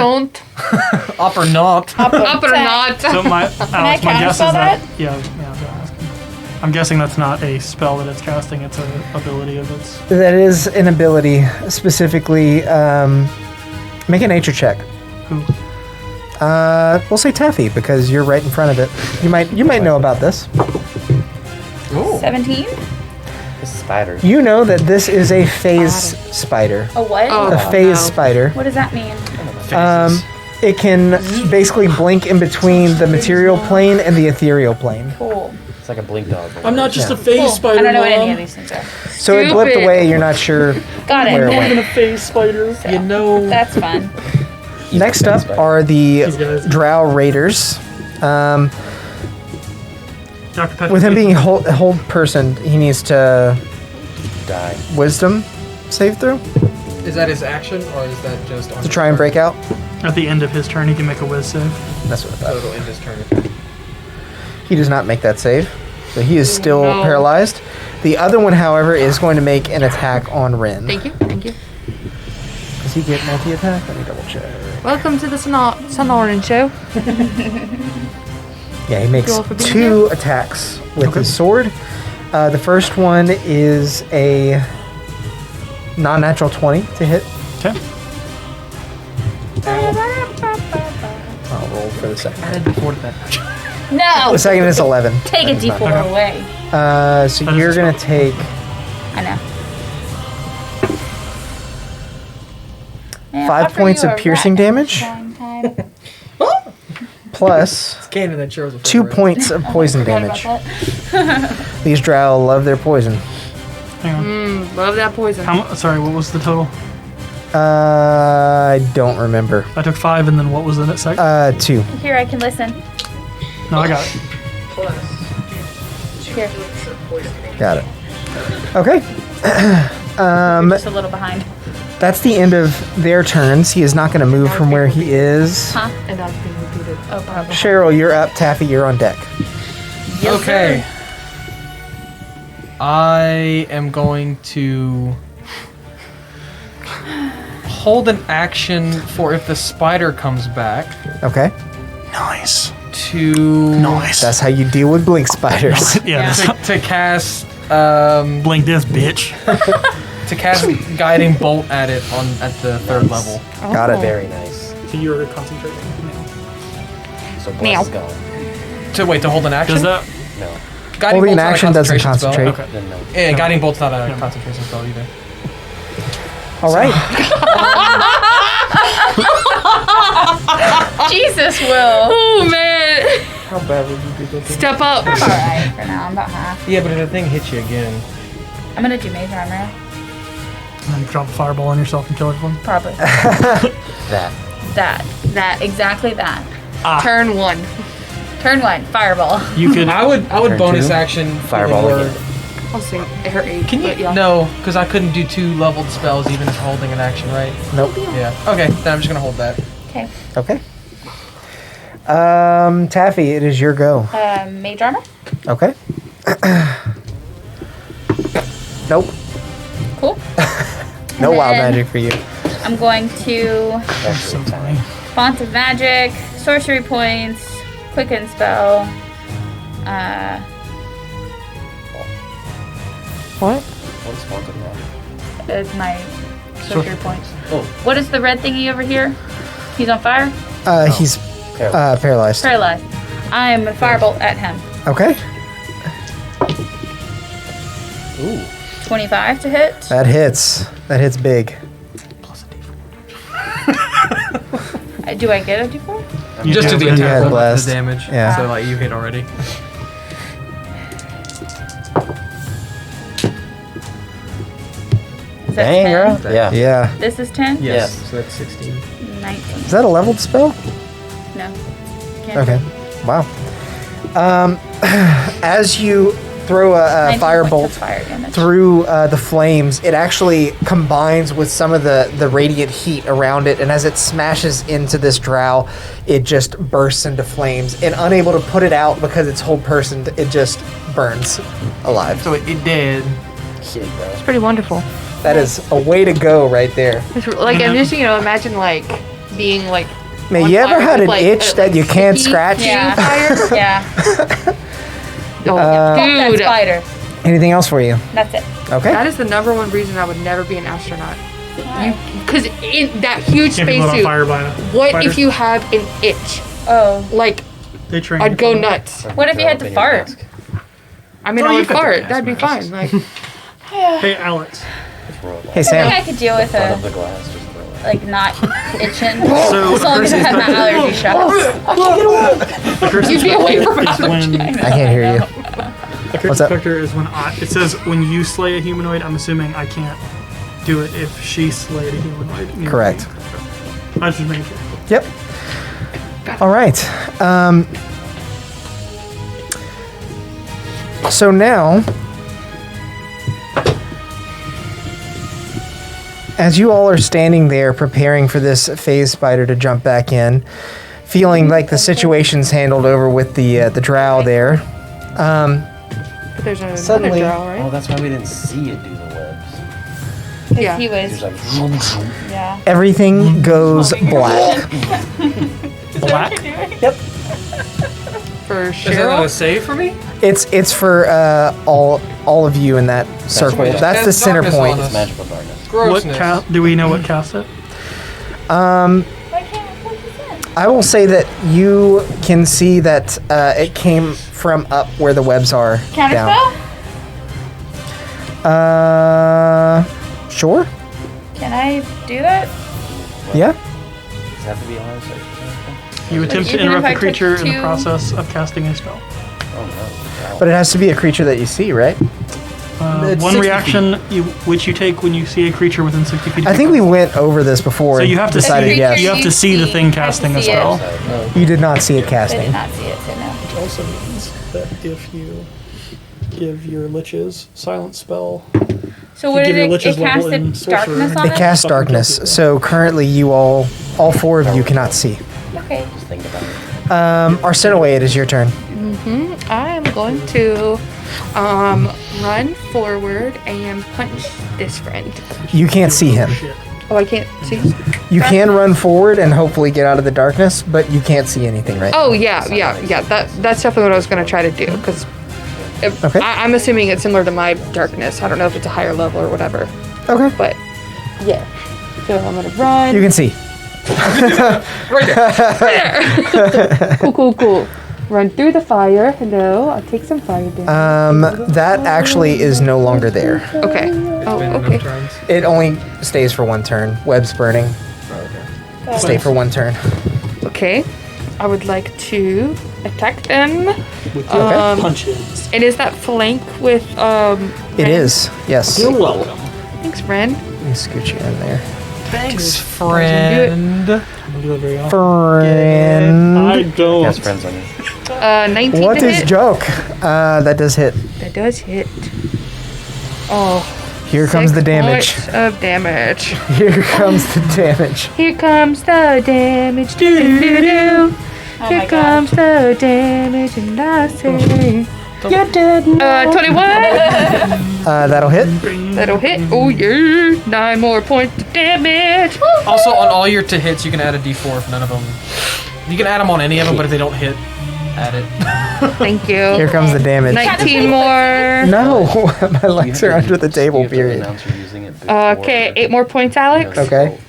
Up or not. Up or not. So my Alex, my guess is counterspell that that? yeah, I was gonna ask you. I'm guessing that's not a spell that it's casting; it's an ability of its. That is an ability, specifically. Make a nature check. Who? We'll say Taffy because you're right in front of it. You might know about this. 17? This spider. You know that this is a phase spider. A what? Oh. A phase no. spider. What does that mean? It can basically blink in between the material plane and the ethereal plane. Cool. It's like a blink dog. I'm not just Yeah. a phase Cool. spider. I don't know what any Mom. of these things are. So it blipped Stupid. away. You're not sure Got where it it. I'm went. a phase spider. You know. That's fun. Next up are the These guys. Drow Raiders. Dr. Petrification. With him being hold person, he needs to Die. Wisdom save through Is that his action, or is that just on to try and break out. At the end of his turn, he can make a whiz save. That's what I So thought. it'll end his turn. He does not make that save. So he is still No. paralyzed. The other one, however, is going to make an attack on Rin. Thank you. Thank you. Does he get multi-attack? Let me double check. Welcome to the Sonoran show. Yeah, he makes Roll for being 2 attacks with his sword. The first one is a non-natural 20 to hit. Okay. I'll roll for the second. Added before that. No! The second is 11. Take a D4 away. So you're going to take I know. Man, 5 offer points you of a piercing rat damage one time. plus Canon that shows 2 points of poison Forgot about damage. that. These drow love their poison. Hang on. Love that poison. Sorry, what was the total? I don't remember. I took 5, and then what was the next sec? 2. Here, I can listen. No, I got it. Here. Got it. Okay. Just a little behind. That's the end of their turns. He is not going to move from where he is. Huh? And that's being repeated. Oh, probably. Cheryl, you're up. Taffy, you're on deck. Yes, Okay. sir. I am going to hold an action for if the spider comes back Okay. Nice. to Nice. That's how you deal with blink spiders. Yeah. to cast Blink this, bitch. to cast guiding bolt at it at the 3rd level. Got it. Very nice. So you're concentrating. So Meow. bless go. To hold an action. Does that? No. Guiding Holding an bolt's not a action doesn't concentration spell. concentrate. Okay. Then no. Yeah, guiding bolt's not a concentration spell either. All right. Jesus, Will. Oh man. How bad would you be looking? Step up. I'm alright for now. I'm about half. Yeah, but if the thing hits you again. I'm gonna do mage armor. And then drop a fireball on yourself and kill everyone. Probably. That. That. Exactly that. Turn 1. Turn 1. Fireball. You could. I would Turn bonus 2, action fireball for- again. I'll say her 8. Can you? but yeah. No, because I couldn't do 2 leveled spells even if holding an action, right? Nope. Yeah. Okay, then I'm just gonna hold that. Okay. Okay. Taffy, it is your go. Mage armor. Okay. Nope. Cool. No And wild then- magic for you. I'm going to That's so funny. Font of Magic, Sorcery Points, Quicken Spell. What? What's Haunted Magic? Is my Sorcery Points. Oh. What is the red thingy over here? He's on fire? He's Paralyzed. paralyzed. Paralyzed. I'm a firebolt at him. Okay. Ooh. 25 to hit. That hits. That hits big. Do I get a d4? You Just do do the have You attack had roll, not blast. the damage. Yeah. So like you hit already. Is that Dang, 10? girl. Yeah. Yeah. This is 10? Yes. So that's 16. 19. Is that a leveled spell? No. Can't Okay. Wow. As you throw a 19 points of firebolt fire damage. through the flames, it actually combines with some of the radiant heat around it, and as it smashes into this drow, it just bursts into flames. And unable to put it out because it's whole person, it just burns alive. So it did. Shit, bro. It's pretty wonderful. That is a way to go right there. It's like I'm just imagine like being like. Man, on you ever fire had with, an like, itch that you can't sticky scratch? Yeah. fire. Yeah. Oh, Fuck that dude, spider. Anything else for you? That's it. Okay. that is the #1 reason I would never be an astronaut. Because in that huge Can't be lit on spacesuit, fire by a what spider. if you have an itch? Oh. Like, They train I'd you go for- nuts. What if you had to fart? I mean, Oh, I you would could do fart. gas That'd be masks. fine. Like, Hey, Alex. Hey, I think Sam. I could deal with Front of a, the glass, just throw it. like, not itching. So, as long as I have my allergy shots. The curse you'd be away from is when I can't hear you. the curse What's up? inspector is when it says when you slay a humanoid. I'm assuming I can't do it if she slayed a humanoid. Correct. I was just making sure. Yep. All right. So now, as you all are standing there preparing for this phase spider to jump back in, feeling like the situation's handled over with the drow there. But there's another Suddenly- drow, right? Oh, that's why we didn't see it do the webs. Because Yeah. he There's was, like yeah. Everything goes black. Black? For Is that not a Cheryl? save for me? It's for all of you in that circle. right. That's the That's center darkness point. on it's magical darkness. What Grossness. do we know what cast it? Why can't I focus in? I will say that you can see that it came from up where the webs are down. Counterspell? Sure. Can I do that? Yeah. Does it have to be a line search? You attempt to even if interrupt I a took creature in the 2 process of casting a spell. Oh no. But it has to be a creature that you see, right? It's One 60 reaction which you take when you see a creature within 60 feet of I you. think we went over this before. So and you have to decided see. yes. You have to see the thing casting a spell. You did not see it I casting. did not see it, so no. Which also means that if you give your liches silent spell, So what give did your it? liches It level in casted sorcerer. darkness on It it? casts Fucking darkness. guilty. So currently, you all four of you cannot see. Okay. Just think about it. Arsenoe, it is your turn. I am going to run forward and punch this friend. You can't see him. Shit. Oh, I can't see. You can run forward and hopefully get out of the darkness, but you can't see anything right Oh yeah. That's definitely what I was gonna try to do because Okay. I'm assuming it's similar to my darkness. I don't know if it's a higher level or whatever, now. Okay. but yeah. So I'm gonna run. You can see. Cool. Run through the fire. Hello. I'll take some fire damage. That actually is no longer there. Okay. Oh, okay. It only stays for one turn. Webs burning. Stay for one turn. Okay. I would like to attack them. With your punches. And is that flank with It is. Yes. You're welcome. Thanks, Ren. Let me scoot you in there. Thanks, friend. I don't do that very often. Friend. I don't. Cast friends on you. 19 What to is hit. joke? That does hit. That does hit. Oh. Here comes the 6 damage. points of damage. Here comes the damage. Here comes the damage. Do-do-do-do. Here my God. comes the damage, and I say, you're dead. 21. That'll hit. That'll hit. Oh yeah. 9 more points of damage. Also, on all your to hits, you can add a d4 if none of them. You can add them on any of them, but if they don't hit, add it. Thank Here you. comes the damage. 19 more. No, my legs are under the table, You have to period. announce you're using it before Okay, 8 more points, Alex. Okay.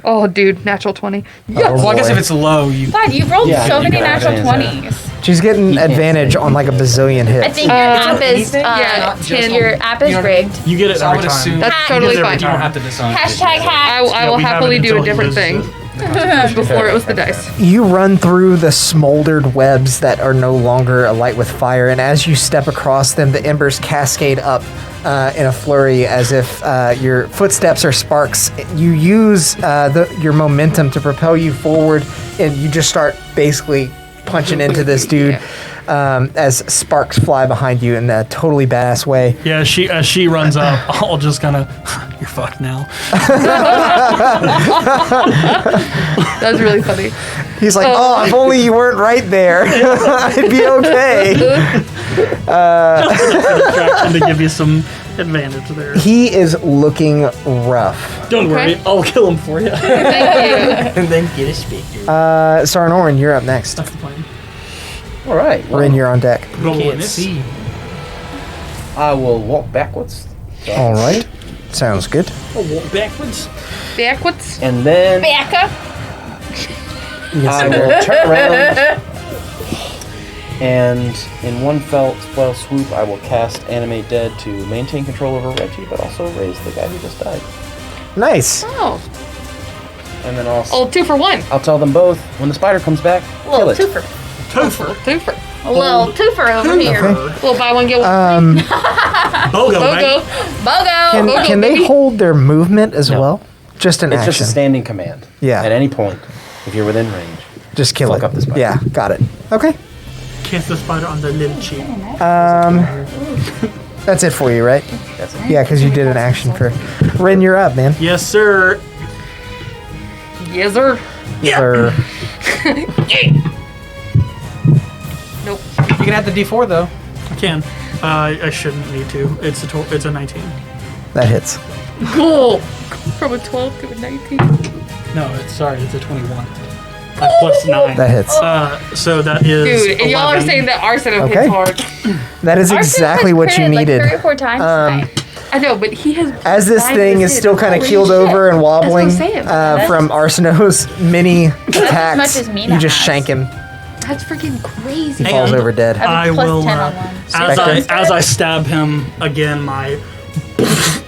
Oh, dude, natural 20. Well, I guess boy. if it's low, you. God, you've rolled Yeah, so you many can natural advance 20s. She's getting can't advantage say. on like a bazillion hits. I think your app is, Yeah, not just your app is you know- rigged. You get it So I every would time. assume That's You totally get it every fine. You don't time. have to decide. Hashtag hack. I will we have happily it do a until he different loses thing it. before it was the dice. You run through the smoldered webs that are no longer alight with fire, and as you step across them, the embers cascade up in a flurry as if your footsteps are sparks. You use your momentum to propel you forward, and you just start basically punching into this dude as sparks fly behind you in a totally badass way. Yeah, as she runs up, I'll just kind of, you're fucked now. That was really funny. He's like, oh, if only you weren't right there, I'd be okay. Distraction to give you some advantage there. He is looking rough. Don't worry, Okay. I'll kill him for you. Thank And then get a speaker. Sarnorin, you're up next. That's the plan. All right. Rin, you're on deck. Roll Can't witness. see. I will walk backwards. All right. Sounds good. I'll walk backwards. you. Backwards. And then Back up. I will turn around. And in one fell swoop, I will cast Animate Dead to maintain control over Reggie, but also raise the guy who just died. Nice. Oh. And then I'll Oh, 2 for 1. I'll tell them both when the spider comes back, kill Little it. twofer. Topher. 2 for. A little twofer over here. Little buy one, get one. Bogo, Logo. right? Bogo. Can they baby. hold their movement as No. well? Just an It's action. just a standing command. Yeah. At any point, if you're within range. Just kill fuck it. up the spider. Yeah, got it. Okay. Kiss the spider on the little cheek. That's it for you, right? That's it. Yeah, because you did an action for. Rin, you're up, man. Yes, sir. Yes, sir. Or- Nope. You can add the D4 though. I can. I shouldn't need to. It's a 19. That hits. Cool. From a 12 to a 19. No, it's a 21. Plus 9. That hits. So that is. Dude, and y'all are 11. saying that Arsena Okay. hits hard. That is exactly what you needed. Like 3 or 4 times tonight. I know, but he has. As this died thing with is it. still kind of Holy keeled shit. over and wobbling That's what I'm saying. from Arseno's mini attacks, much as Mina you just has. shank him. That's freaking crazy. He falls And over dead. I have a I plus will. 10 on one. As I stab him again, my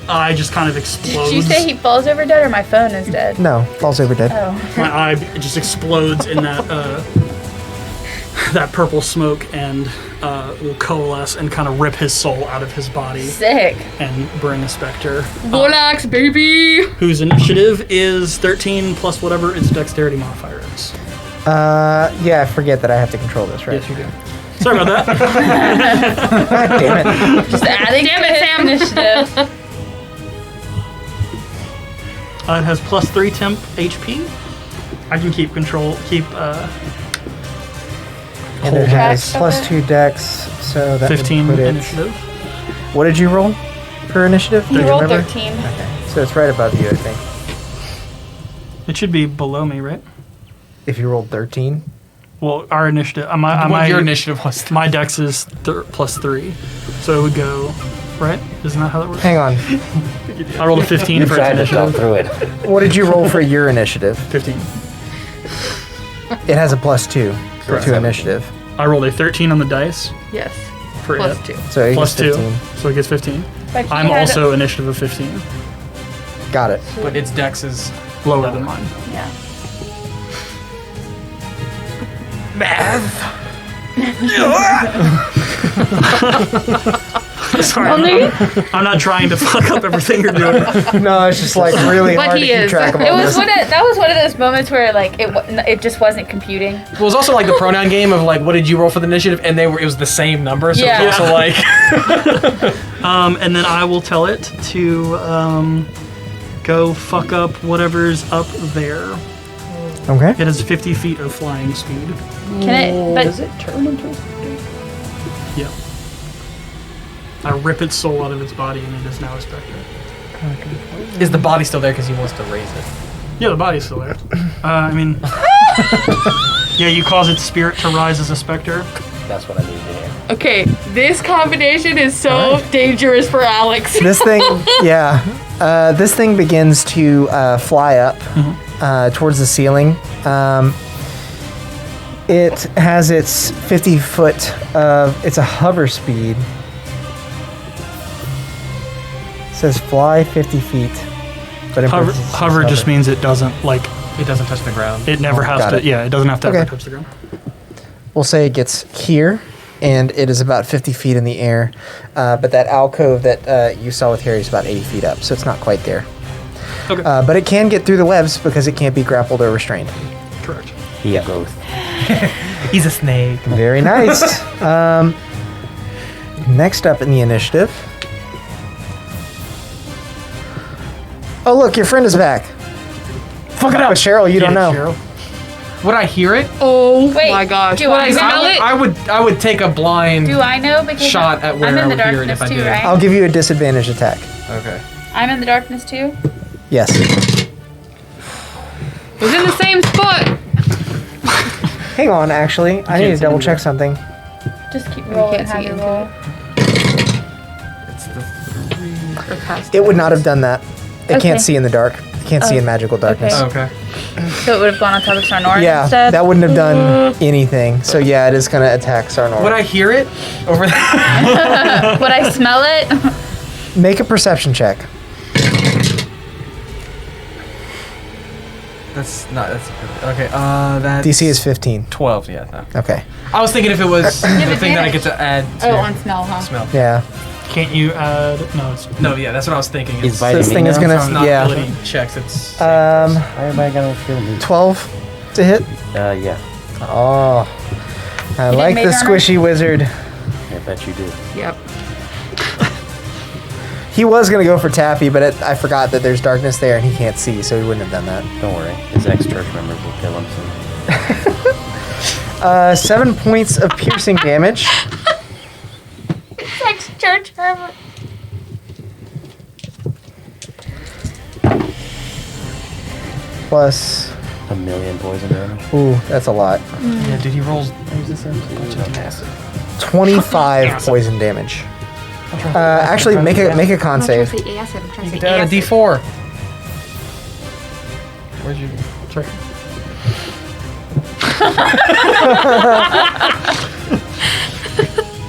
eye just kind of explodes. Did you say he falls over dead or my phone is dead? No, falls over dead. Oh. My eye just explodes in that that purple smoke and will coalesce and kind of rip his soul out of his body Sick. and bring a specter. Relax, baby. Whose initiative is 13 plus whatever its dexterity modifier is. Yeah, I forget that I have to control this, right? Yes, you do. Sorry about that. God damn it. Just adding to his initiative. It has plus 3 temp HP. I can keep And it hold has Track, plus okay. 2 dex, so that 15 would put it. initiative. What did you roll for initiative? Do You rolled remember? 13. So it's right above you, I think. It should be below me, right? If you rolled 13. Well, our initiative. What your initiative was. My dex is plus 3, so it would go right. Isn't that how that works? Hang on. I rolled a 15 for its Tried to talk initiative. through it. What did you roll for your initiative? 15. It has a plus 2 Correct. to initiative. I rolled a 13 on the dice Yes. for Plus it. 2. So it Plus gets 2, 15. so it gets 15. But he I'm had- also initiative of 15, Got it. But its dex is lower than mine. Yeah. Sorry, I'm not trying to fuck up everything you're doing. No, it's just like really But hard to he keep is. track of It all was this. that was one of those moments where like it just wasn't computing. Well, it was also like the pronoun game of like, what did you roll for the initiative? And it was the same number, so Yeah. it was also like, And then I will tell it to go fuck up whatever's up there. Okay. It has 50 feet of flying speed. Can it? But Does it turn into a Yeah. I rip its soul out of its body and it is now a specter. is the body still there because he wants to raise it? Yeah, the body's still there. I mean, yeah, you cause its spirit to rise as a specter. That's what I needed to hear. Okay, this combination is so dangerous for Alex. This thing, yeah. This thing begins to fly up towards the ceiling. It has its 50 foot of. It's a hover speed. It says fly 50 feet. But in parentheses, it says Hover just means it doesn't, like, It doesn't touch the ground. it never has got to, it. yeah, it doesn't have to ever Okay. touch the ground. We'll say it gets here, and it is about 50 feet in the air. But that alcove that you saw with Harry is about 80 feet up, so it's not quite there. Okay. But it can get through the webs because it can't be grappled or restrained. Correct. He both. He's a snake. Very nice. Next up in the initiative. Oh, look, your friend is back. Fuck it up. But Cheryl, you don't know. Cheryl. Would I hear it? Oh Wait, my gosh. do I Would smell smell it? I would take a blind do I know because shot at where I'm I in the would hear it darkness if I too, did. right? I'll give you a disadvantage attack. Okay. I'm in the darkness too. Yes. It was in the same spot. Hang on, actually. I need to see double into check it. something. Just keep rolling. can't Have see your into roll. It's the 3 or past. It would not have done that. It Okay. can't see in the dark. It can't see in magical darkness. Okay. Okay. So it would have gone on top of Sarnor Yeah, instead. that wouldn't have done anything. So yeah, it is going to attack Sarnor. Would I hear it over there? Would I smell it? Make a perception check. That's not. That's okay. That's DC is 15. 12. Yeah. No. Okay. I was thinking if it was the thing that I get to add. To Oh, on smell, huh? smell. Yeah. Can't you add, no, it's, No. Yeah. That's what I was thinking. Is It's vitamin This thing is now? gonna- it's not yeah. ability checks. It's. Why am I gonna kill me? 12 to hit. Yeah. Oh. I You like didn't the mage armor? squishy wizard. I bet you do. Yep. He was going to go for Taffy, but I forgot that there's darkness there and he can't see, so he wouldn't have done that. Don't worry. His ex-church members will kill him soon. 7 points of piercing damage. It's like church forever. Plus, A million poison damage. ooh, that's a lot. Yeah, dude, he rolls. 25 poison damage. Actually, make a con save. I'm trying to You say got a acid. D4. Where'd you? Check.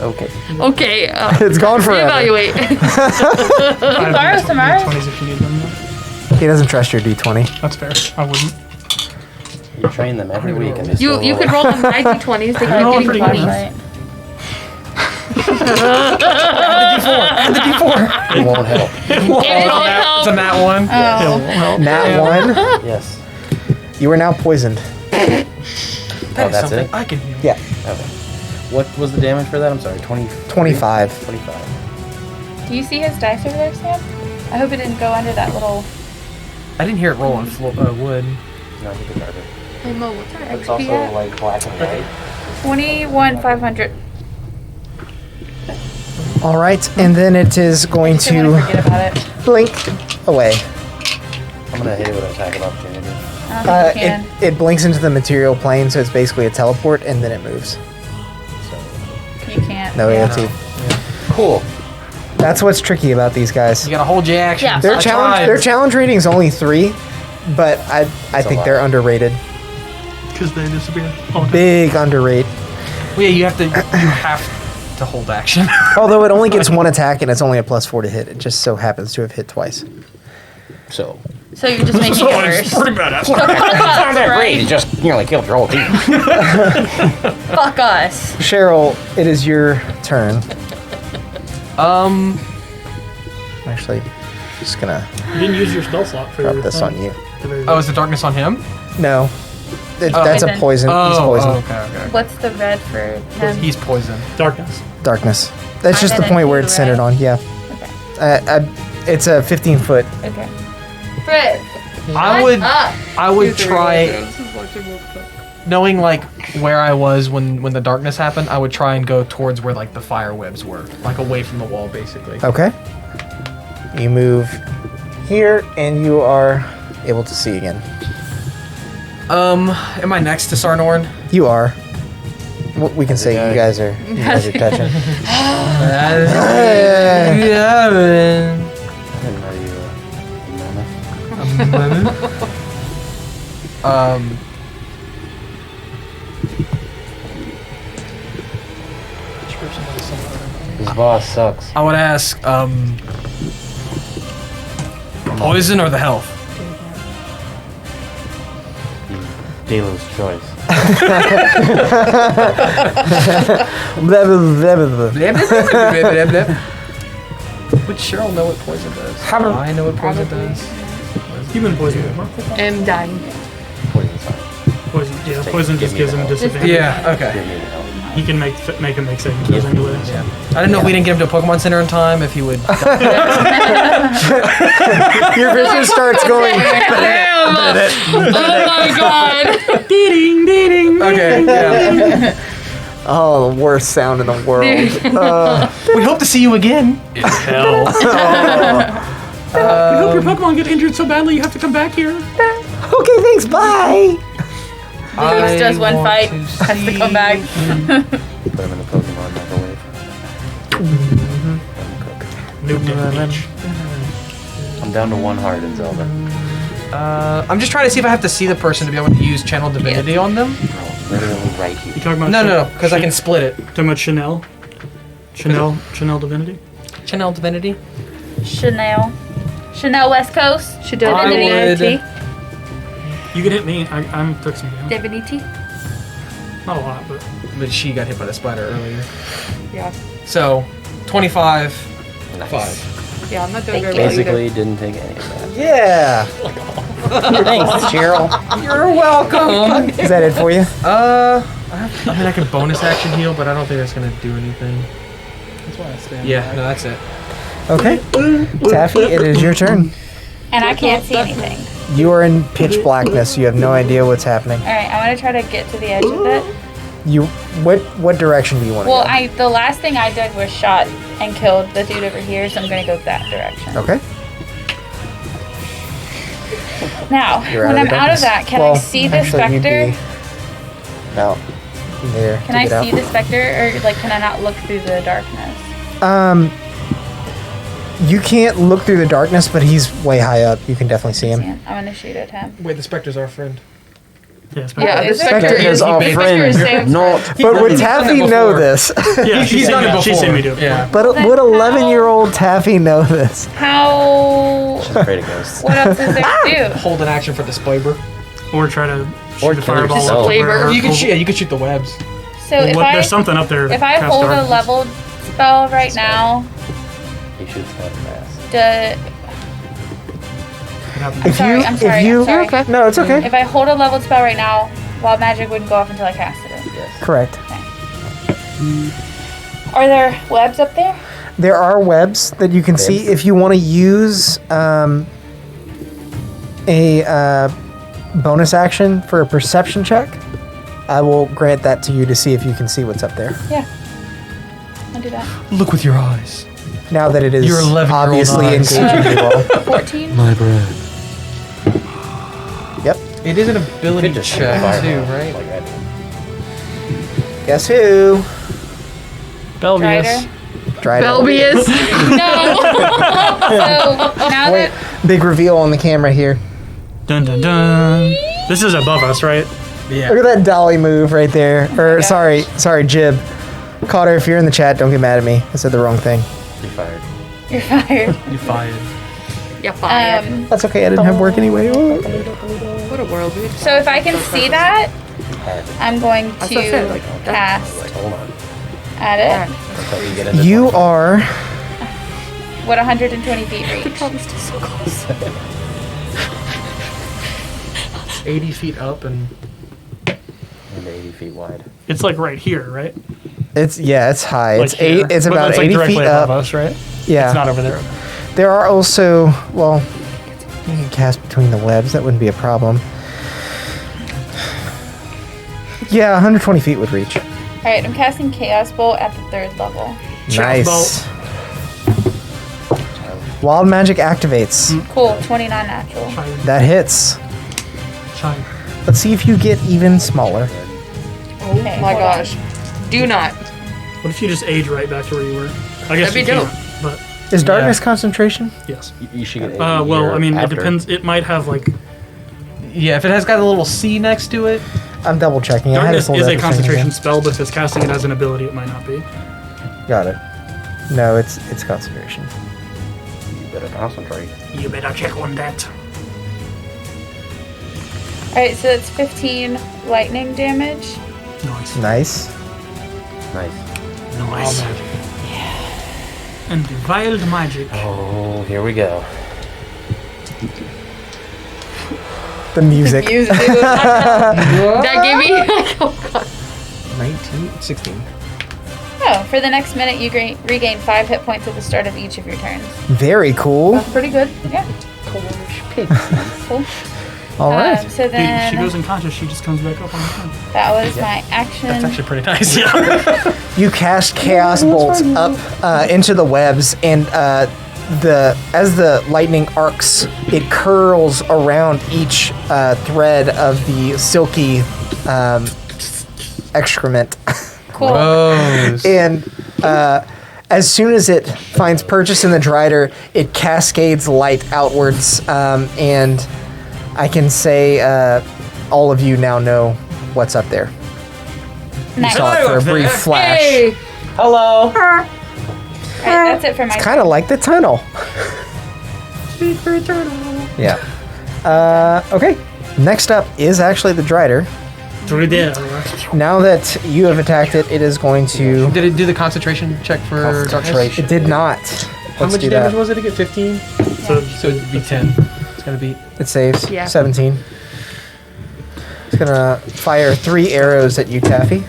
Okay. Okay. It's gone forever. Reevaluate. Borrow some arrows? 20s if you need them. though. He doesn't trust your D20. That's fair. I wouldn't. You train them every week and they you still you could roll them 9d20s. They know, keep pretty getting good. 20s. Right. It won't help. It's a nat one. Oh. Nat 1. Yes. You are now poisoned. That Oh, is that's something it? I can heal. Yeah, Okay. What was the damage for that? I'm sorry. 25. 25. Do you see his dice over there, Sam? I hope it didn't go under that little. I didn't hear it roll on wood. No, you can grab it. Hey Mo, what's our It's XP also at? like black and white. 21,500. All right, and then it is going I want to to forget about it. blink away. I'm gonna hit it with an attack of opportunity. I don't think you can. It blinks into the material plane, so it's basically a teleport, and then it moves. You can't. No yeah. AOT. Cool. That's what's tricky about these guys. You gotta hold your action. Yeah. Their I challenge tried. their challenge rating is only 3, but I think lot. they're underrated. Because they disappear. Oh, okay. Big underrate. Well, yeah, you have to hold action. Although it only gets 1 attack and it's only a +4 to hit. It just so happens to have hit twice. So. So you're just making it worse. Pretty badass. Fuck us, Great. right? You just nearly killed your whole team. Fuck us. Cheryl, it is your turn. Actually, just gonna You didn't use your spell slot for drop your this thing. on you. Oh, is the darkness on him? No. That's a Poison. poison. He's poisoned. okay. What's the red for him? He's poisoned. Darkness. Darkness. That's I just the didn't point where do, it's centered right? on, yeah. Okay. It's a 15-foot. Okay. Fred. I would Up. I would try, knowing like where I was when the darkness happened, I would try and go towards where like the fire webs were, like away from the wall basically. Okay. You move here, and you are able to see again. Am I next to Sarnorn? You are. Well, we can say you guys are touching. Yeah. I didn't know you were a mammoth. His boss sucks. I would ask, poison or the health? Dealer's choice. Blah, blah, blah, blah, blah. Would Cheryl know what poison does? Do I know what poison does? Human poison. Huh? I'm dying. Poison's fine. Poison. Yeah, poison Give just me gives the him help. disadvantage. Yeah, okay. Give me the help. He can make him make saving throws anyway. So. Yeah. I didn't know if we didn't get him to a Pokemon Center in time, if he would. Your vision starts going. Damn! Oh my god! Ding, ding. Okay, yeah. Oh, the worst sound in the world. We hope to see you again. In hell. We hope your Pokemon get injured so badly you have to come back here. Okay, thanks, bye. He does one fight, has to come back. Put him in the Pokemon microwave. Cook. New damage. I'm down to 1 heart in Zelda. I'm just trying to see if I have to see the person to be able to use Channel Divinity on them. Literally right here. You talking about No, because I can split it. Talking about Chanel? Chanel Divinity? Channel Divinity? Chanel West Coast. She did I Divinity. would- You can hit me. I took some damage. Divinity. Not a lot, but But she got hit by the spider earlier. Yeah. So, 25. Nice. 5. Yeah, I'm not doing very well either. Basically, didn't take any of that. Yeah. Thanks, Cheryl. You're welcome. Is that it for you? I mean, I can bonus action heal, but I don't think that's gonna do anything. that's why I stand. Yeah, no, that's it. Okay. Taffy, it is your turn. And I can't see anything. You are in pitch blackness. You have no idea what's happening. Alright, I want to try to get to the edge of it What direction do you want to Well, go? the last thing I did was shot and killed the dude over here, so I'm gonna go that direction. Okay. Now, You're when out I'm of out of darkness. that, can Well, I see the actually, you'd specter? be out there. Can I see the specter, or like, can I not look through the darkness? You can't look through the darkness, but he's way high up. You can definitely see him. I'm gonna shoot at him. Wait, the specter's our friend. Yeah, it's Yeah, the Is it? specter Specter is our the friend, specter is Sam's not. But would done Taffy it know before. this? Yeah, He's done it She's seen me do it. Yeah. But Then would how- 11-year-old Taffy know this? How? Afraid of ghosts. What else is there to do? Hold an action for displacer. Or try to shoot Or the kill fireball yourself. up Flavor. where- You can shoot the webs. So Well, if there's something up there. if I cast hold a darkness. leveled spell right now, He shoots that fast. If sorry, you, I'm if sorry, you, I'm sorry. Okay. No, it's okay. If I hold a leveled spell right now, wild magic wouldn't go off until I casted it. Correct. Are there webs up there? There are webs that you can see. Webs. If you want to use a bonus action for a perception check, I will grant that to you to see if you can see what's up there. Yeah. I'll do that. Look with your eyes. Now that it is Your 11-year-old obviously eyes. engaging you all. 14? My bread. Yep. It is an ability Could just check fire too, ball, right? Like that. Guess who? Belvius. Dried up. Belbius. No. So now Wait, that big reveal on the camera here. Dun dun dun. This is above us, right? Yeah. Look at that dolly move right there. Or gosh. sorry, Jib. Cotter, if you're in the chat, don't get mad at me. I said the wrong thing. You're fired. you're fired. You fired. Yeah, fine. That's okay. I didn't have work anyway. Oh. What a world, dude. So if I can see that, Have it. I'm going That's what I said, to like, cast Like, hold on. at it. Until you get into You 20. are What 120 feet reach? Probably still so close. 80 feet up and And 80 feet wide. It's like right here, right? it's high. Like It's eight. here. It's But about it's like 80 directly feet above up. us, right? Yeah. It's not over there. There are also, well, you can cast between the webs. That wouldn't be a problem. Yeah, 120 feet would reach. All right, I'm casting Chaos Bolt at the 3rd level. Nice. Wild magic activates. Cool, 29 natural. That hits. Shine. Let's see if you get even smaller. Okay, Oh my hold on. gosh. Do not. What if you just age right back to where you were? I guess That'd you be dope. can't, but Is darkness concentration? yes. You should get 80 Well, I mean, after. it depends. It might have like yeah, if it has got a little C next to it, I'm double checking. I had it darkness pulled is up a for concentration second spell, but if it's casting it as an ability, it might not be. again. Got it. No, it's concentration. You better concentrate. You better check on that. All right, so that's 15 lightning damage. Nice. Nice. Nice. Nice. And the wild magic. Oh, here we go. The music. That gave me. 19, 16. Oh, for the next minute, you regain 5 hit points at the start of each of your turns. Very cool. That's pretty good. Yeah. Cool. All right. So Dude, then she goes unconscious. She just comes back up on her turn. that was my action. That's actually pretty nice. Yeah. You cast chaos bolts up into the webs, and as the lightning arcs, it curls around each thread of the silky excrement. Cool. gross. And as soon as it finds purchase in the Drider, it cascades light outwards, and I can say all of you now know what's up there. You Nice. saw it for a brief flash. Hey. Hello. All right, that's it for my Kind of like the tunnel. Yeah. Okay. Next up is actually the Drider. Now that you have attacked it, it is going to. Did it do the concentration check for darkness? It did not. How Let's much do damage that. was it to get 15? So So it'd be 10. It's gonna be. It saves. Yeah. 17. It's gonna fire 3 arrows at you, Taffy.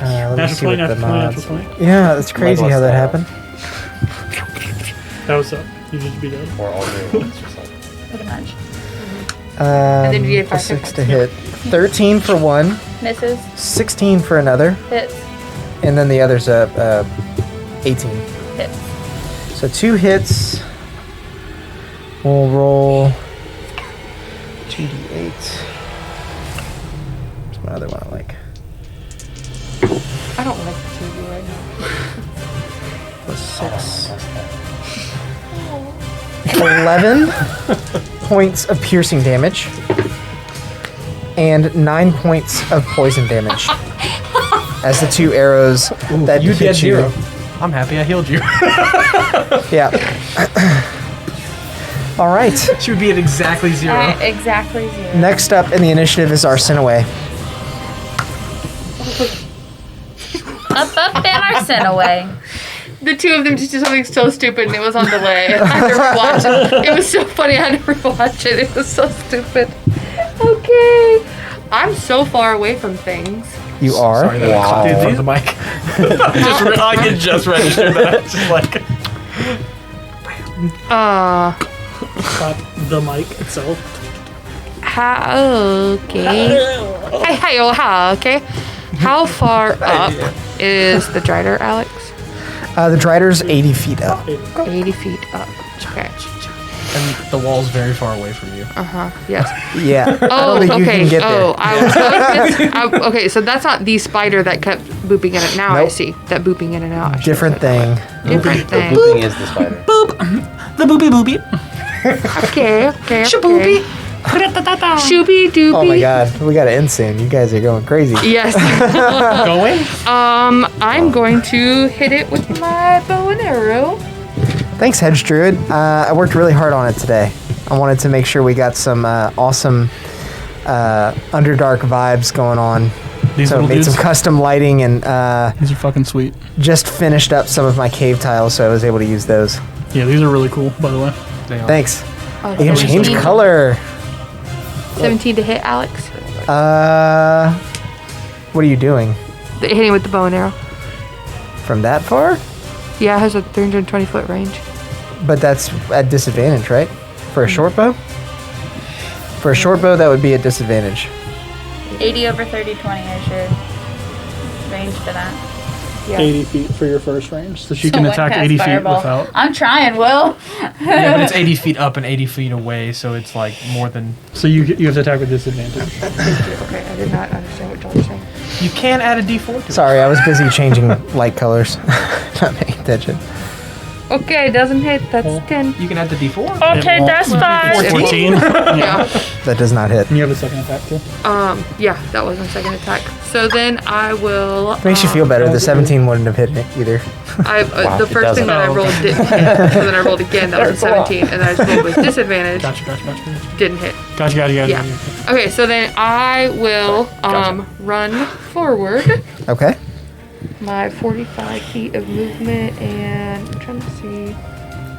Let me natural see 20, what the natural 20, mods. natural 20. Yeah, it's crazy how that happened. That was up. You need to be dead. Or all your ones or something. pretty much. then you get plus 5 6 to hit. 13 for one, Misses. 16 for another, Hits. and then the other's 18. Hits. So 2 hits. We'll roll 2d8. What's my other one I like? I don't like the TV right now. Plus 6. 11 points of piercing damage. And 9 points of poison damage. As the 2 arrows that You hit did you. 0. I'm happy I healed you. Yeah. All right. She would be at exactly 0. Exactly 0. Next up in the initiative is Arsenaway. Up, and Arsenaway. The 2 of them just did something so stupid and it was on delay. I had to rewatch it. It was so funny. I had to rewatch it. It was so stupid. Okay. I'm so far away from things. You are. Sorry, that wow. Dude, these... the mic. I can just register that. Just like. Not the mic itself. Okay. Okay. How far up is the Drider, Alex? The Drider's 80 feet up. 80 feet up. Okay. And the wall's very far away from you. Yes. Yeah. I Oh, don't think okay. you can get there. Okay, so that's not the spider that kept booping in and out. I Nope. see. That booping in and out. I should Different have said thing. that. Different The thing. booping is the spider. The boopy boopy. Okay. Shaboopy. Shooby doopy. Oh my god, we gotta end soon. You guys are going crazy. Yes. Going? I'm going to hit it with my bow and arrow. Thanks, Hedge Druid. I worked really hard on it today. I wanted to make sure we got some awesome Underdark vibes going on. These So little made dudes. some custom lighting and These are fucking sweet. just finished up some of my cave tiles, so I was able to use those. Yeah, these are really cool, by the way. They are. Thanks. Oh, You can change 17. color. 17 to hit, Alex. What are you doing? Hitting with the bow and arrow. From that far? Yeah, it has a 320-foot range. But that's at disadvantage, right? For a short bow? For a short bow, that would be a disadvantage. 80 over 30, 20 is your range for that. Yeah. 80 feet for your first range. So she So can one attack cast 80 feet fireball. without. I'm trying, Will. Yeah, but it's 80 feet up and 80 feet away, so it's like more than... So you have to attack with disadvantage. Okay, I did not understand what y'all were saying. You can add a d4 to it. Sorry, I was busy changing light colors. Not paying attention. Okay, doesn't hit. That's 10. You can add the d4. Okay, that's fine. 14. Yeah. That does not hit. And you have a second attack too. Yeah, that was my second attack. So then I will. Makes you feel better. The 17 wouldn't have hit it either. The it first thing that I doesn't. rolled didn't hit. So then I rolled again. That was a 17, and then I just rolled with disadvantage. Gotcha. Didn't hit. Gotcha. Yeah. Okay, so then I will run forward. Okay. My 45 feet of movement, and I'm trying to see.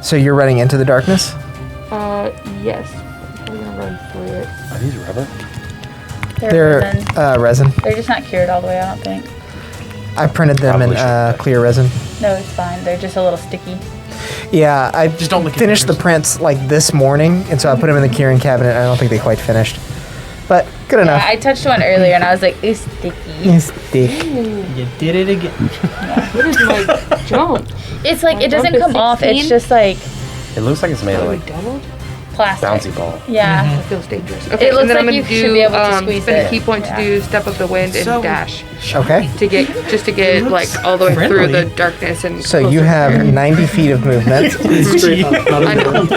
So you're running into the darkness? Yes. I'm gonna run through it. Are these rubber? They're resin. They're just not cured all the way, I don't think. I printed them in Probably should. clear resin. No, it's fine. They're just a little sticky. Yeah, I Just don't lick your finished the fingers. prints like this morning, and so I put them in the curing cabinet. I don't think they quite finished. But good Yeah, enough. I touched one earlier and I was like, it's sticky. It's thick. You did it again. What is my jump? It's like, My it doesn't jump is come off. It's 16? just like It looks like it's made of Oh, like doubled? plastic. bouncy ball. Yeah. That feels dangerous. Okay, It looks and then like I'm you gonna should do be able to squeeze spend it. a key point Yeah. to do step of the wind and So- dash Okay. to get like all the way through friendly. the darkness and. So you have 90 feet of movement. Straight up, not I know.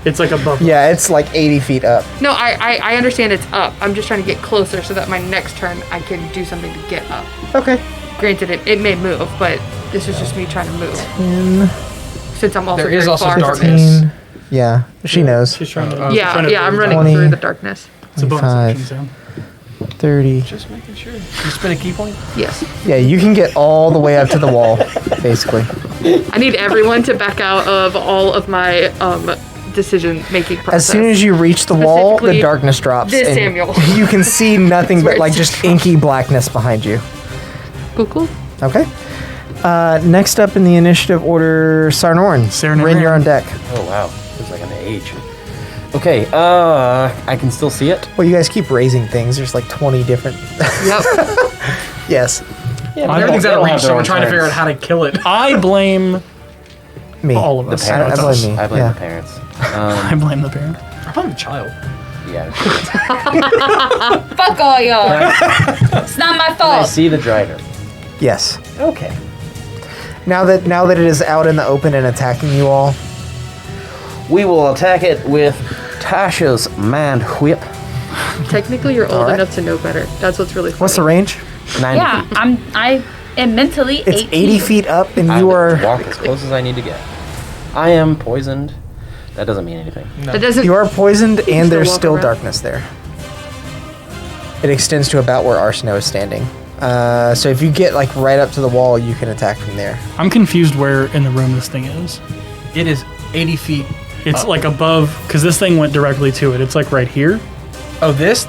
It's like above. Yeah, it's like 80 feet up. No, I understand it's up. I'm just trying to get closer so that my next turn I can do something to get up. Okay. Granted, it may move, but this is just me trying to move 10, since I'm also There is very also far darkness. from it. 15. Yeah, she knows. She's trying to. Yeah, trying to I'm running 20. through the darkness. It's a bonus 25. action sound. 30. Just making sure. You spin a key point? Yes. Yeah, you can get all the way up to the wall, basically. I need everyone to back out of all of my decision making process. As soon as you reach the wall, the Specifically, darkness drops. this and Samuel. You can see nothing but Where like it's just inky blackness behind you. Cool. Okay. Next up in the initiative order, Sarnorn. Sarnorn. Rin, you're on deck. Oh wow, it's like an age. Okay, I can still see it. Well, you guys keep raising things. There's like 20 different. Yep. Yes, Yeah, Everything's out of reach, so we're trying to figure out how how to kill it. I blame me. all of The us. parents. I blame me. I blame Yeah. the parents. I blame the parent. I'm probably the child. Yeah. Fuck all y'all. It's not my I fault. see the drider. Yes. Okay. Now that it is out in the open and attacking you all, We will attack it with Tasha's man whip. Technically, you're old Alright. enough to know better. That's what's really funny. what's the range? 90 Yeah, feet. I am mentally It's 18. 80 feet up, and I you will are walk as close as I need to get. I am poisoned. That doesn't mean anything. That doesn't. you are poisoned, and still there's walk still around? darkness there. It extends to about where Arsino is standing. So if you get like right up to the wall, you can attack from there. I'm confused where in the room this thing is. It is 80 feet. It's like above, because this thing went directly to it. It's like right here. Oh, this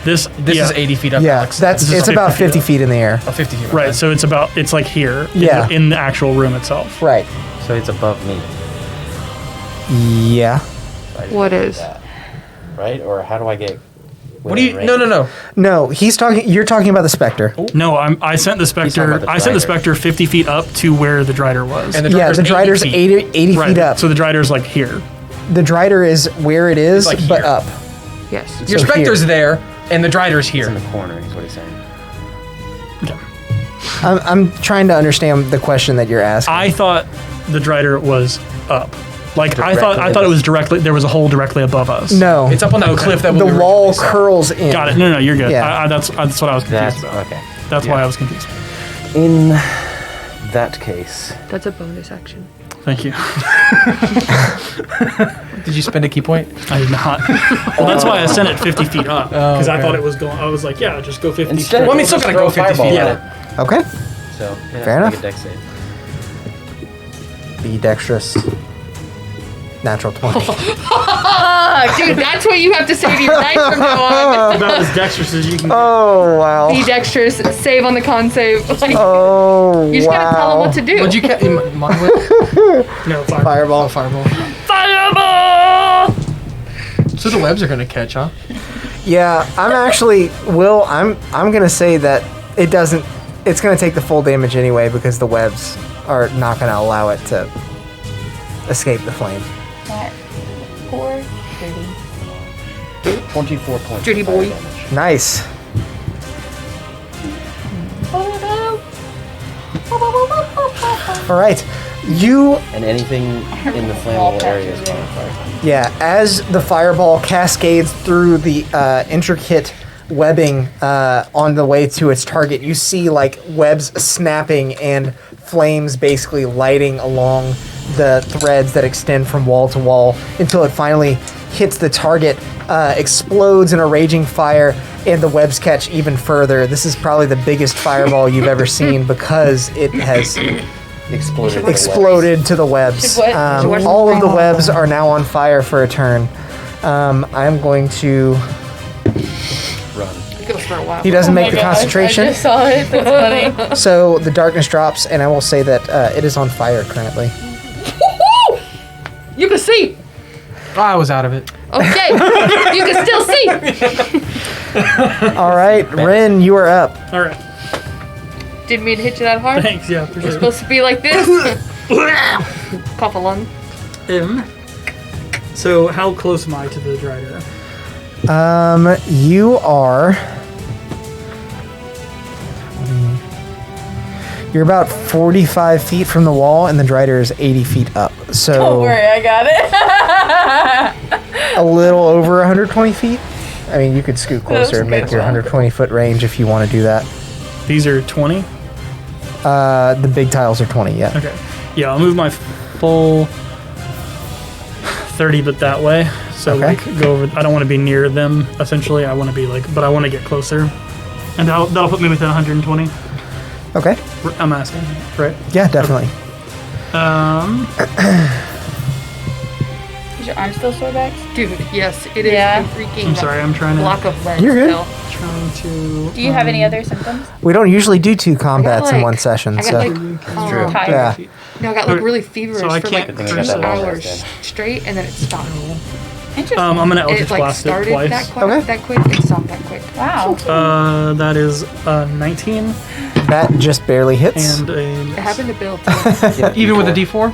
This is 80 feet up. Yeah, Alex. that's This is it's about 50 50 feet feet in the air. Oh, 50 feet. Right, so it's like here. Yeah. In the actual room itself. Right. So it's above me. Yeah. So I just What do is? that, right? Or how do I get? What do you? within No, range? no. No, he's talking. You're talking about the specter. No, I sent the talking specter. about the I sent the drider. specter 50 feet up to where the drider was. And the Yeah, drider's the drider's 80 right. feet up. So the drider's like here. The drider is where it is, It's like but here. up. Yes. Your So specter's here. there, and the drider's It's in here. the corner. Is what he's saying. Okay. I'm trying to understand the question that you're asking. I thought the drider was up. Like I thought Directly. it was directly. There was a hole directly above us. No, It's up on that cliff that the we wall originally saw. curls in. Got it. No, you're good. Yeah. That's what I was confused That's about. okay. That's why I was confused. In that case, That's a bonus action. Thank you. Did you spend a key point? I did not. Well, that's why I sent it 50 feet up because I okay. thought it was going. I was like, yeah, just go 50 instead, straight. Well, I mean, still gotta go 50 feet. Yeah. Okay. So yeah, Fair make enough. a dex save. Be dexterous. Natural 20. Dude, that's what you have to say to your dice from now on. About as dexterous as you can. Oh wow. Be dexterous, save on the con save. Like, Oh you just gotta tell them what to do. What'd you catch? Mine with? No, fire. Fireball. Fireball. Fireball! So the webs are gonna catch, huh? Yeah, I'm actually Will. I'm gonna say that it doesn't. It's gonna take the full damage anyway because the webs are not gonna allow it to escape the flame. That poor dirty. 24 points. Dirty of fire boy. damage. Nice. All right. You And anything in the flammable area is on fire. Yeah, as the fireball cascades through the intricate webbing on the way to its target, you see like webs snapping and flames basically lighting along the threads that extend from wall to wall until it finally hits the target, explodes in a raging fire, and the webs catch even further. This is probably the biggest fireball you've ever seen because it has exploded to the webs. Should what- All of the webs are now on fire for a turn. I'm going to. Run. It goes for a while. He doesn't Oh make my the gosh, concentration, I just saw it. That's funny. so the darkness drops, and I will say that it is on fire currently. You can see. I was out of it. Okay. You can still see. All right, Ren, you are up. All right. Didn't mean to hit you that hard. Thanks. Yeah, appreciate it. Supposed to be like this. Cough a lung. So how close am I to the drider? You are. You're about 45 feet from the wall, and the drider is 80 feet up. So Don't worry, I got it. a little over 120 feet. I mean, you could scoot closer and make good. your 120 foot range if you want to do that. These are 20. The big tiles are 20, yeah. Okay. Yeah, I'll move my full 30, but that way. So Okay. like go over. I don't want to be near them. Essentially, I want to be like, but I want to get closer, and that'll put me within 120. Okay. I'm asking, right? Yeah, definitely. Is your arm still sore, Bex? Dude, yes, it is Yeah. a freaking I'm sorry. I'm trying to. block of lead. You're good. still. Trying to. Do you have any other symptoms? We don't usually do 2 combats in like- one session, I got so. like, true. um, Tired. Yeah. no, I got like really feverish So I for can't- like Good thing I 3 got that long hours rest straight, and then it stopped. Interesting. I'm gonna Eldritch It like Blast it started twice. that quick. It stopped that quick. Wow. That is 19 That just barely hits. and It a happened to Bill too. Even with a D4?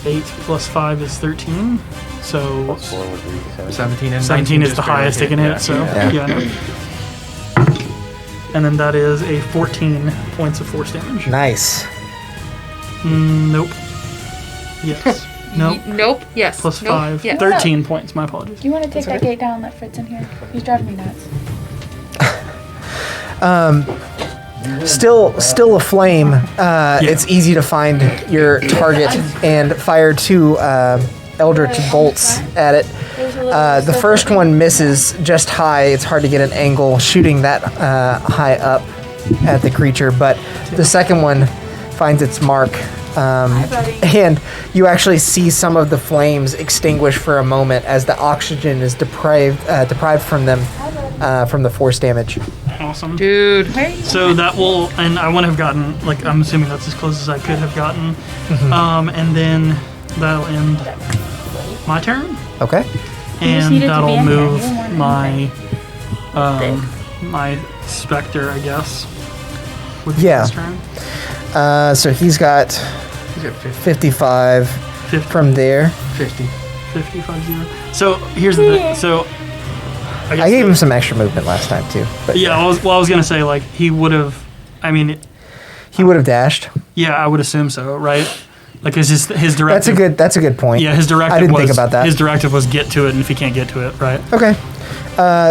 8 plus 5 is 13. So 4 would be 17 and 17 is just the barely highest it can hit. So Yeah. yeah. I know. And then that is a 14 points of force damage. Nice. Nope. Yes. Nope. Nope. Yes. Plus nope. 5. Yeah. 13 points. My apologies. Do you want to take that gate down and let Fritz in here? He's driving me nuts. Still aflame. It's easy to find your target and fire 2 eldritch bolts at it. The first one misses just high. It's hard to get an angle shooting that high up at the creature, but the second one finds its mark. And you actually see some of the flames extinguish for a moment as the oxygen is deprived from them from the force damage. Awesome. Dude. So that will, and I wouldn't have gotten, like, I'm assuming that's as close as I could have gotten. And then that'll end my turn. Okay. just And needed to be that'll in here. You move didn't want my, my Spectre, I guess. Would be Yeah. his turn. So he's got 55 50. from there. 50. 55 0. So here's the thing. So I guess I gave him some extra movement last time too. But Yeah, I was gonna say, like, he would have. I mean, he would have dashed. yeah, I would assume so, right? Like, his directive. That's a good point. Yeah, his directive. I didn't was, think about that. His directive was get to it, and if he can't get to it, right? Okay.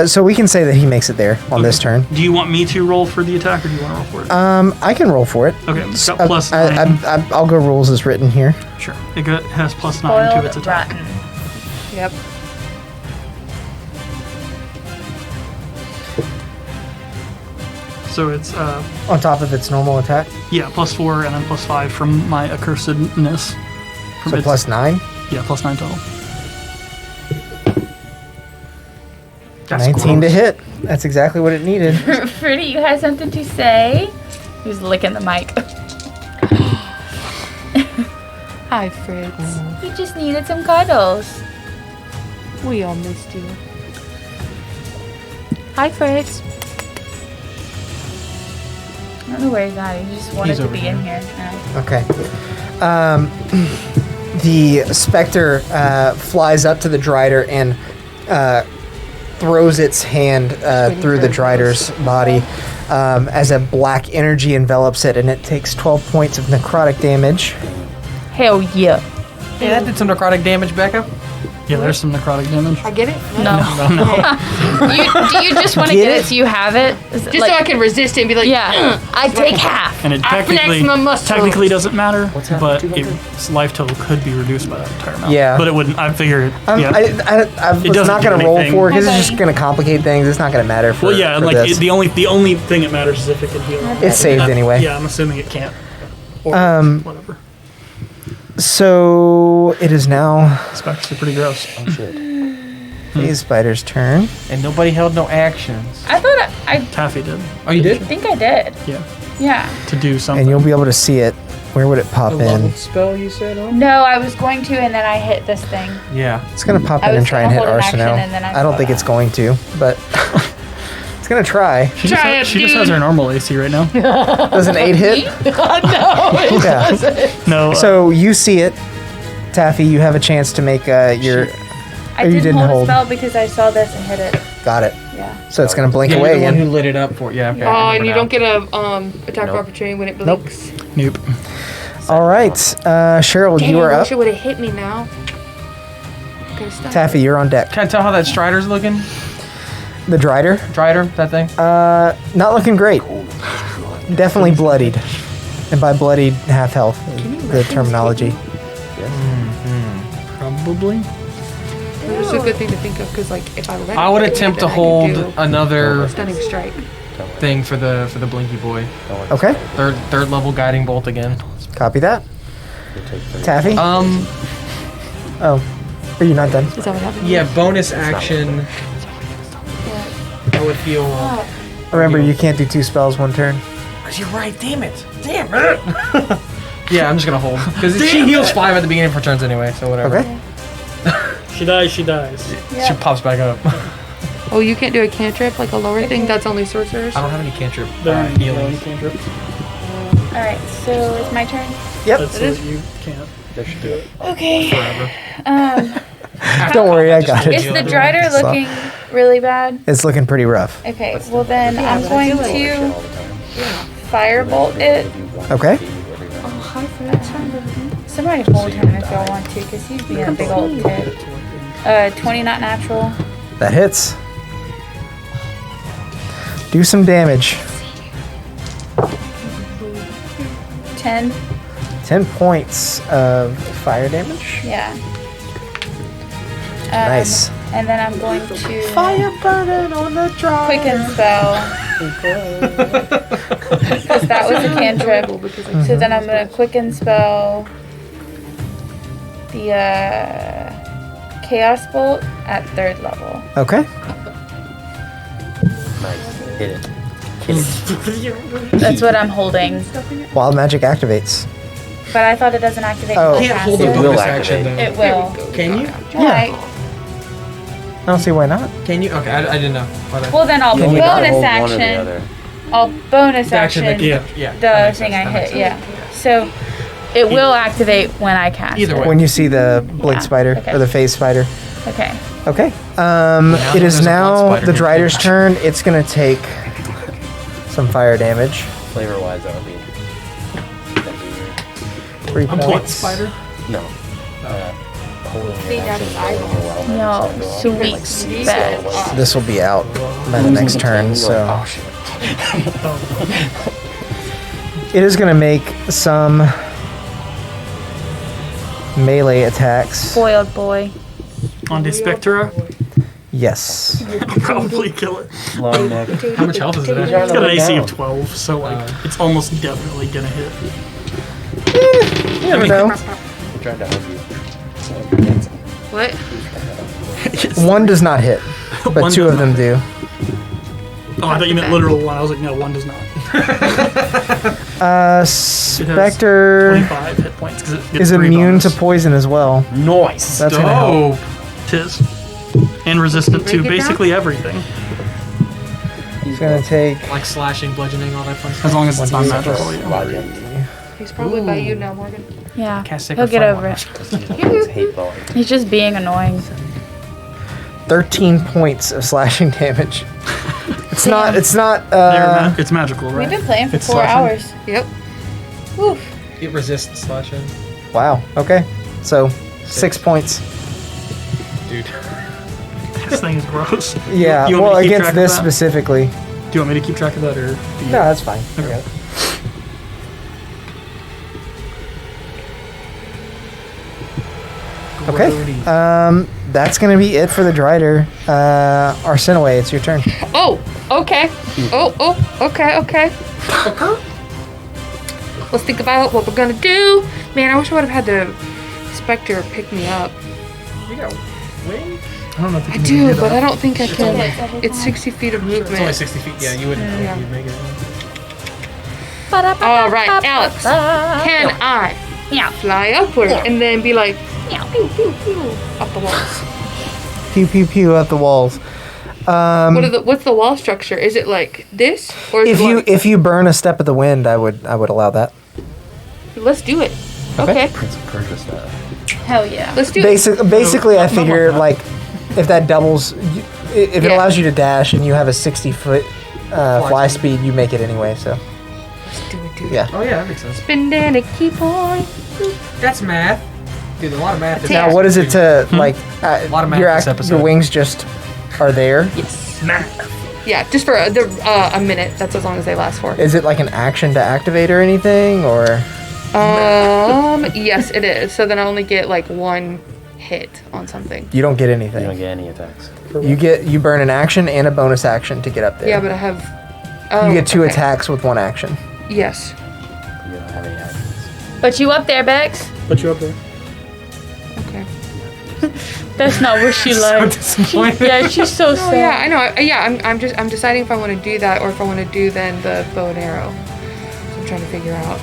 So we can say that he makes it there on this turn. Do you want me to roll for the attack, or do you want to roll for it? I can roll for it. Okay, it's got plus 9. I'll go rules as written here. Sure. It has plus 9 Spoiled to its attack. rotten. Yep. So it's On top of its normal attack. yeah, plus 4 and then plus 5 from my accursedness. From So its- plus 9. Yeah, plus 9 total. That's 19 to gross. hit. That's exactly what it needed. Fruity, you had something to say? He was licking the mic. Hi, Fritz. He just needed some cuddles. We all missed you. Hi, Fritz. I don't know where he's at. He just wanted He's to over be here. in here. Okay. The specter flies up to the Drider and throws its hand through the Drider's body as a black energy envelops it, and it takes 12 points of necrotic damage. Hell yeah. Hey, that did some necrotic damage, Becca. Yeah, there's some necrotic damage. I get it. No. Do you just want to Get get it? it so you have it? Is it Just so I can resist it and be like, Yeah. I take half. And it I flex my muscles. technically doesn't matter, but 200? its life total could be reduced by that entire amount. Yeah. But it wouldn't. I figured. Yeah. I was doesn't not do going to roll anything. for it because Hi, it's just buddy. going to complicate things. It's not going to matter for Well, yeah, for like this. the only thing that matters is if it can heal. It's saved anyway. Yeah, I'm assuming it can't. Or whatever. So it is now Specs are pretty gross. Oh shit. Phase Spider's turn. And nobody held no actions. I thought I Taffy did. Oh, you did? think I did. Yeah. Yeah. To do something. And you'll be able to see it. Where would it pop in? spell you said on? No, I was going to, and then I hit this thing. Yeah. It's going to pop I in and was try and gonna hit hold an action, Arsenal. and then I I don't saw think that. it's going to, but it's going to try. She just, Try has, it, she just dude. has her normal AC right now. Does an 8 hit? Yeah. No. So you see it. Taffy, you have a chance to make your... I Or you didn't didn't hold hold. a spell because I saw this and hit it. Got it. Yeah. So it's going to blink Yeah, away you're the one again. who lit it up for. Yeah. Okay. Oh, I and you remember don't now. get a attack of opportunity when it blinks. Nope. All right. Cheryl, Damn, you are I up. wish it would have hit me now. Could've stopped Taffy, you're on deck. Can I tell how that Strider's looking? The Drider? Drider, that thing? Not looking great. Definitely bloodied. And by bloodied, half health is the terminology. Probably. It's a good thing to think of because, like, if I let I it would hit me, attempt to then I could hold do another a stunning strike. thing for the Blinky Boy. Okay. Third level guiding bolt again. Copy that. Taffy? Oh. Are you not done? Is that what happened? Yeah, bonus action. I would heal. Remember, you can't do 2 spells one turn. Cause you're right. Damn it. Yeah, I'm just gonna hold because she heals 5 at the beginning of her turns anyway. So whatever. Okay. She dies, she dies. She pops back up. Oh, you can't do a cantrip, like a lower thing? That's only sorcerers? I don't have any cantrip Healing healing. cantrip. Alright, so it's my turn. Yep. That's It is? what you can't. That should do it. Okay. Forever. Don't worry, I got Is it. the Drider looking really bad? It's looking pretty rough. Okay, well then I'm going to All the time. firebolt it. Okay. Somebody hold him if y'all want to, because he's being a big old kid. 20 not natural. That hits. Do some damage. 10. 10 points of fire damage. Yeah. Nice. And then I'm going to burning on the dry. quicken spell. Because that was a cantrip. So then I'm going to quicken spell the Chaos Bolt at 3rd level. Okay. Nice. Hit it. Kill it. That's what I'm holding. Wild magic activates. But I thought it doesn't activate Oh. until Can't I hold cast the it. will bonus action activate. though. It will. Can you? Why? I don't see why not. Can you? Okay, I didn't know. Well, then I'll You gotta bonus hold one or the action. other. I'll bonus The action action that yeah. the that makes thing sense, I that makes hit. sense. Yeah. So it will activate when I cast Either it. way. When you see the blink Yeah, spider okay. or the phase spider. Okay. Okay. now It there's is a blood now spider the here. Drider's turn. It's gonna take some fire damage. Flavor wise, that would be. 3 A blood points. spider? No. Holding See, an that's action, I rolling a wild No, magic spell, sweet like, see bet. spell, This will be out by the next turn, so Oh shit. it is gonna make some melee attacks. Boiled boy. On the Spectra? Yes. I'll probably kill it. Long neck. How much health is it? It's got an AC of 12, so like it's almost definitely gonna hit. You never know. I'm trying to help you. What? One does not hit, but One two does of them not. do. Oh, I thought you meant literal one. I was like, no, one does not. Spectre 25 hit points because it gets is 3 immune bonus. to poison as well. Nice. That's gonna help. Tis. And resistant to Break it down? basically everything. It's gonna take Like slashing, bludgeoning, all that fun stuff. As long as it's not 1d8 magical. plus Yeah. 3. He's probably by you now, Morgan. Yeah. Cast He'll Sacred get Flame over on it. It's hate ball. He's just being annoying. 13 points of slashing damage. It's Damn. not It's magical, right? We've been playing for It's 4 slashing. hours. Yep. Woof. It resists slashing. wow. Okay. So 6 points. Dude. This thing is gross. Yeah, You want me well to keep against track of this that? specifically. Do you want me to keep track of that or? do you- No, that's fine. I Okay. got it. Okay. That's gonna be it for the Drider. Arsenaway, it's your turn. Oh, okay. Okay. Let's think about what we're gonna do. Man, I wish I would have had the Spectre pick me up. You got wing? I don't know if you I can do, even do but that. I don't think I can. It's 60 feet of It's only movement. 60 feet. Yeah, you wouldn't know Yeah. if you'd make it. All right, Alex. Can I fly upward and then be like, pew, pew, pew, up the walls? Pew pew pew at the walls. What's the wall structure? Is it like this, or is it like, If you burn a step of the wind, I would allow that. let's do it? Okay. Okay, Prince of Persia style. Hell yeah. let's do it. Basically, I not figure like like if that doubles, if it Yeah. allows you to dash and you have a 60-foot fly speed, you make it anyway. So Let's do it. yeah. Oh yeah, that makes sense. Spin and a key point. That's math. Dude, a lot of math. Yeah. Now, what is it to like? lot of math this episode. Your wings just are there. Yes. Yeah, just for a minute. That's as long as they last for. Is it like an action to activate or anything, or Yes, it is. So then I only get like one hit on something. you don't get You don't anything? get any attacks. You burn an action and a bonus action to get up there. Yeah, but I have. Oh, you get 2 okay. attacks with 1 action. Yes. You don't have any actions. But you up there, Bex? Put you up there. Okay. That's not what she likes. disappointed. Yeah, she's so Oh sad. yeah, I know. Yeah, I'm deciding if I want to do that or if I want to do then the bow and arrow. So I'm trying to figure out.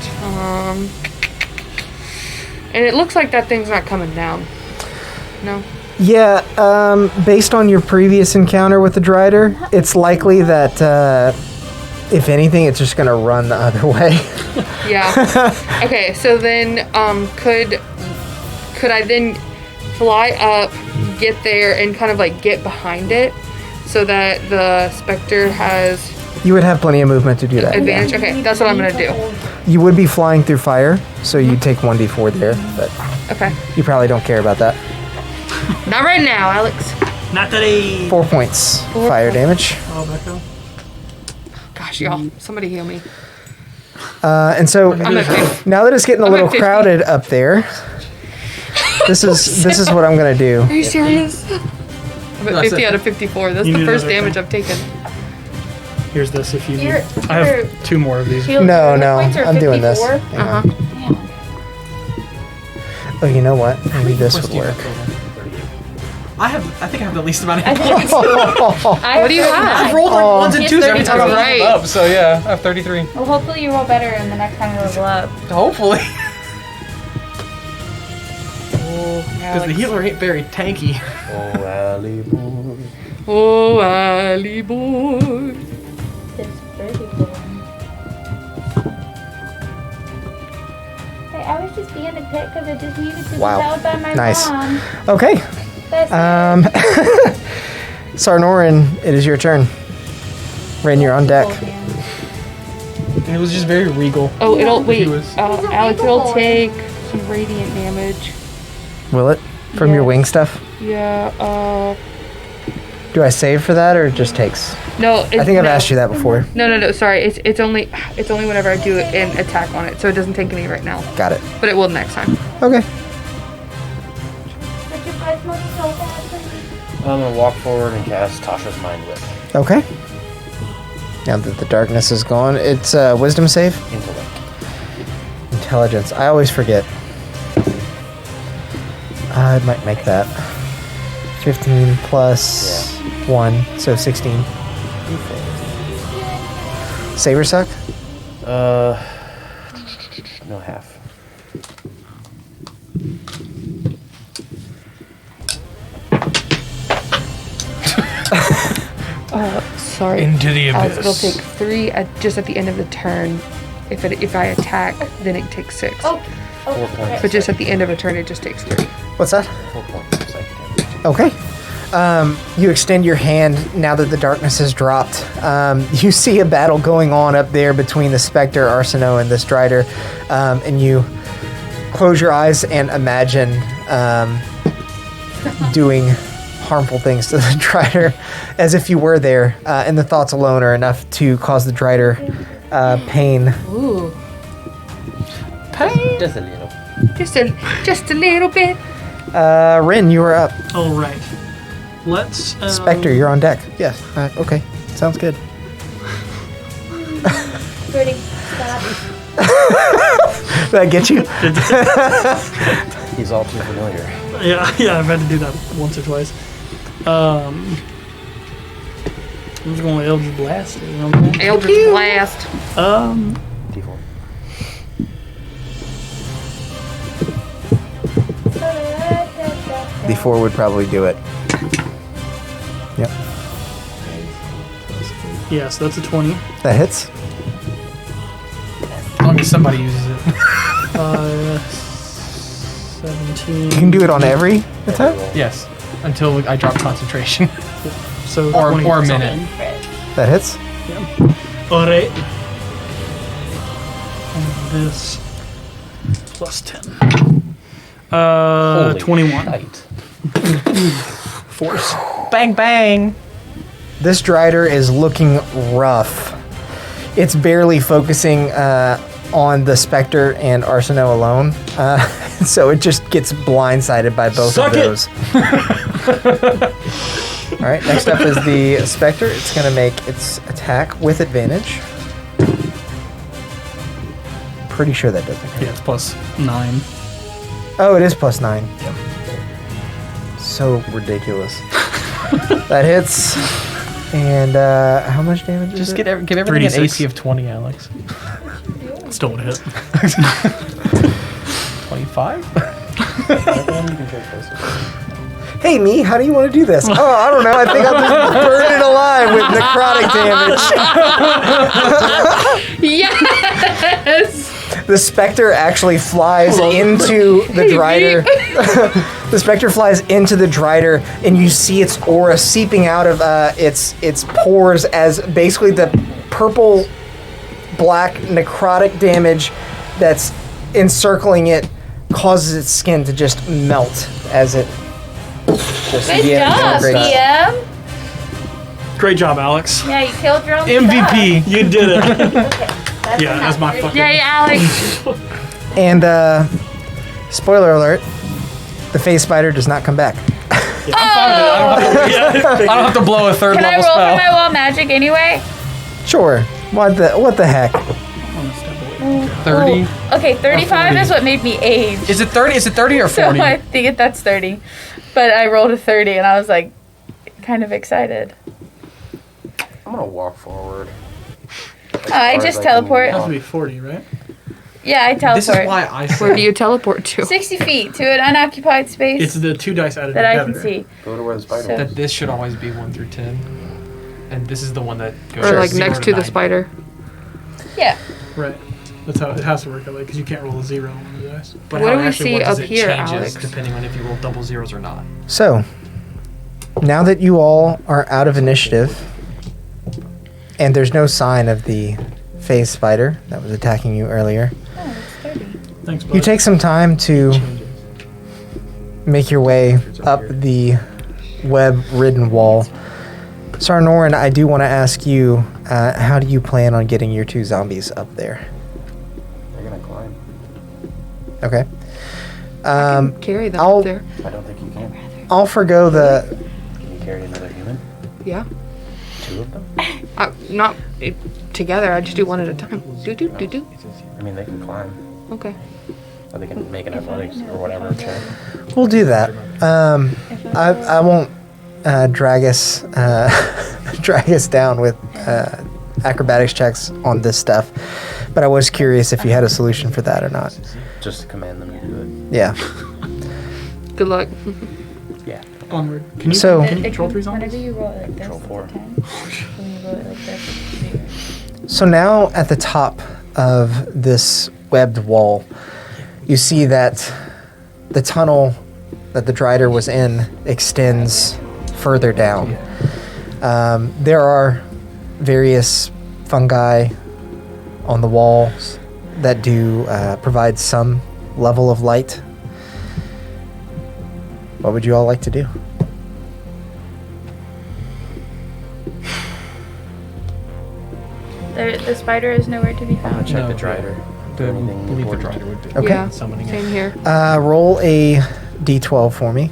And it looks like that thing's not coming down. No. Yeah, based on your previous encounter with the Drider, it's likely that, if anything, it's just going to run the other way. Yeah. Okay, so then could I then fly up, get there, and kind of like get behind it so that the Spectre has You would have plenty of movement to do that. advantage? Okay, that's what I'm going to do. You would be flying through fire, so you'd take 1d4 there, but Okay. you probably don't care about that. Not right now, Alex. Not that he. 4 points fire damage. Oh, back up. Gosh, y'all. Somebody heal me. And so I'm at 50. now that it's getting a I'm little at 50. crowded up there, this is what I'm gonna do. Are you serious? I'm at 50 out of 54. That's You the need first another damage thing. I've taken. Here's this if you need. Your- I have your 2 more of these. Shield No, hit no, points are I'm doing this. 54? Hang on. Uh-huh. Oh, you know what? Maybe this would work. I think I have the least amount I of think it's What do you have? I've rolled like ones and He has twos every time I 32. leveled up, so yeah, I have 33. Well, hopefully you roll better in the next time you level up. Hopefully. Oh, Because the healer ain't very tanky. Oh, Alley boy. Oh, Ali boy. It's pretty cool. Hey, I was just being a pet because I just needed to Wow. be held by my Nice. mom. Okay. That's Sarnorin, it is your turn. Ren, you're on deck. And it was just very regal. Oh, it'll wait. was- Alex, it'll take some radiant damage. Will it? From your Yes. wing stuff? Yeah. Do I save for that or it just takes? No. I think I've asked you that before. No. Sorry. It's only whenever I do an attack on it, so it doesn't take any right now, Got it. but it will next time. Okay. But you guys look so bad for me. I'm gonna walk forward and cast Tasha's Mind Whip. Okay. Now that the darkness is gone, it's wisdom save? Intellect. Intelligence. I always forget. I might make that. 15 plus 1, so 16. Saber suck? No half. Sorry. Into the Alex, it'll abyss. take 3 just at the end of the turn. If I attack, then it takes 6. Oh, 4 points. But just at the end of a turn, it just takes 3. What's that? 4 points of psychic damage. Okay. You extend your hand now that the darkness has dropped. You see a battle going on up there between the Spectre, Arsino, and the Strider. And you close your eyes and imagine doing harmful things to the Drider as if you were there. And the thoughts alone are enough to cause the Drider pain. Ooh. Just a little. Just a little bit. Rin, you are up. All right. Let's. Spectre, you're on deck. Yes. Okay. Sounds good. pretty stop. Did that get you? He's all too familiar. Yeah, I've had to do that once or twice. I'm just going with Eldritch Blast. Eldritch Blast. D4. D4 would probably do it. Yep. Yeah, so that's a 20. That hits. As long as somebody uses it. 17. You can do it on every attack? Yes. Until I drop concentration. So Or 20 a something. minute. That hits. Alright. And this plus 10. Holy 21. shite. Force. Bang bang. This Drider is looking rough. It's barely focusing on the Spectre and Arsino alone. So it just gets blindsided by both Suck of it. those. Alright, next up is the Spectre. It's going to make its attack with advantage. Pretty sure that doesn't hit. Yeah, it's plus 9. Oh, it is plus 9. So ridiculous. That hits. And how much damage is Just it? give everything an 3d6. AC of 20, Alex. Still would hit. 25? Hey, me, how do you want to do this? Oh, I don't know. I think I'll just burn it alive with necrotic damage. Yes. The specter actually flies into the drider. The specter flies into the drider, and you see its aura seeping out of its pores as basically the purple, black necrotic damage that's encircling it causes its skin to just melt as it. Good job, PM. Great job, Alex. Yeah, you killed your own MVP. You did it. That's Yeah, that's my fucking. Yay, Alex. And spoiler alert: the phase spider does not come back. I don't have to blow a third Can I level roll spell. for my wall magic anyway? Sure. What the heck? 30. Oh, okay, 35 is what made me age. Is it 30? Is it 30 or So 40? I think that's 30. But I rolled a 30 and I was like kind of excited. I'm gonna walk forward. I just teleport. It has to be 40, right? Yeah, I teleport. This is why I Where said do you teleport to? 60 feet to an unoccupied space It's the 2 dice added that I together. can see. Go to where the spider So- is. that this should always be 1 through 10. And this is the one that goes Or like 0 next to the 9. spider. Yeah. Right. That's how it has to work that way because you can't roll a 0 on the dice. But What how do it we actually see works is up it here, changes Alex? depending on if you roll double zeros or not. So, now that you all are out of initiative, and there's no sign of the phase spider that was attacking you earlier, Oh, it's 30. Thanks, bud. you take some time to make your way up the web-ridden wall. Sarnoran, I do want to ask you, how do you plan on getting your 2 zombies up there? They're gonna climb. Okay. Carry them I'll- up there. I don't think you can. I'll forgo the... Can you carry another human? Yeah. 2 of them? Not together. I just do one at a time. Do. I mean, they can climb. Okay. Or they can make an athletics or whatever check. We'll do that. I won't drag us down with acrobatics checks on this stuff, but I was curious if you had a solution for that or not. Just to command them to do it. Yeah. Good luck. Yeah. Onward. Can you, So- can you control 3 zombies? Whenever you roll it like this, Control 4. it's a 10. When you roll it like this, it's 0. So now at the top of this webbed wall, you see that the tunnel that the Drider was in extends further down. There are various fungi on the walls that do provide some level of light. What would you all like to do? The spider is nowhere to be I'm gonna found. check No. the drider. The Anything believe the important? drider would be. Okay. Yeah. Summoning Same it. here. Roll a d12 for me.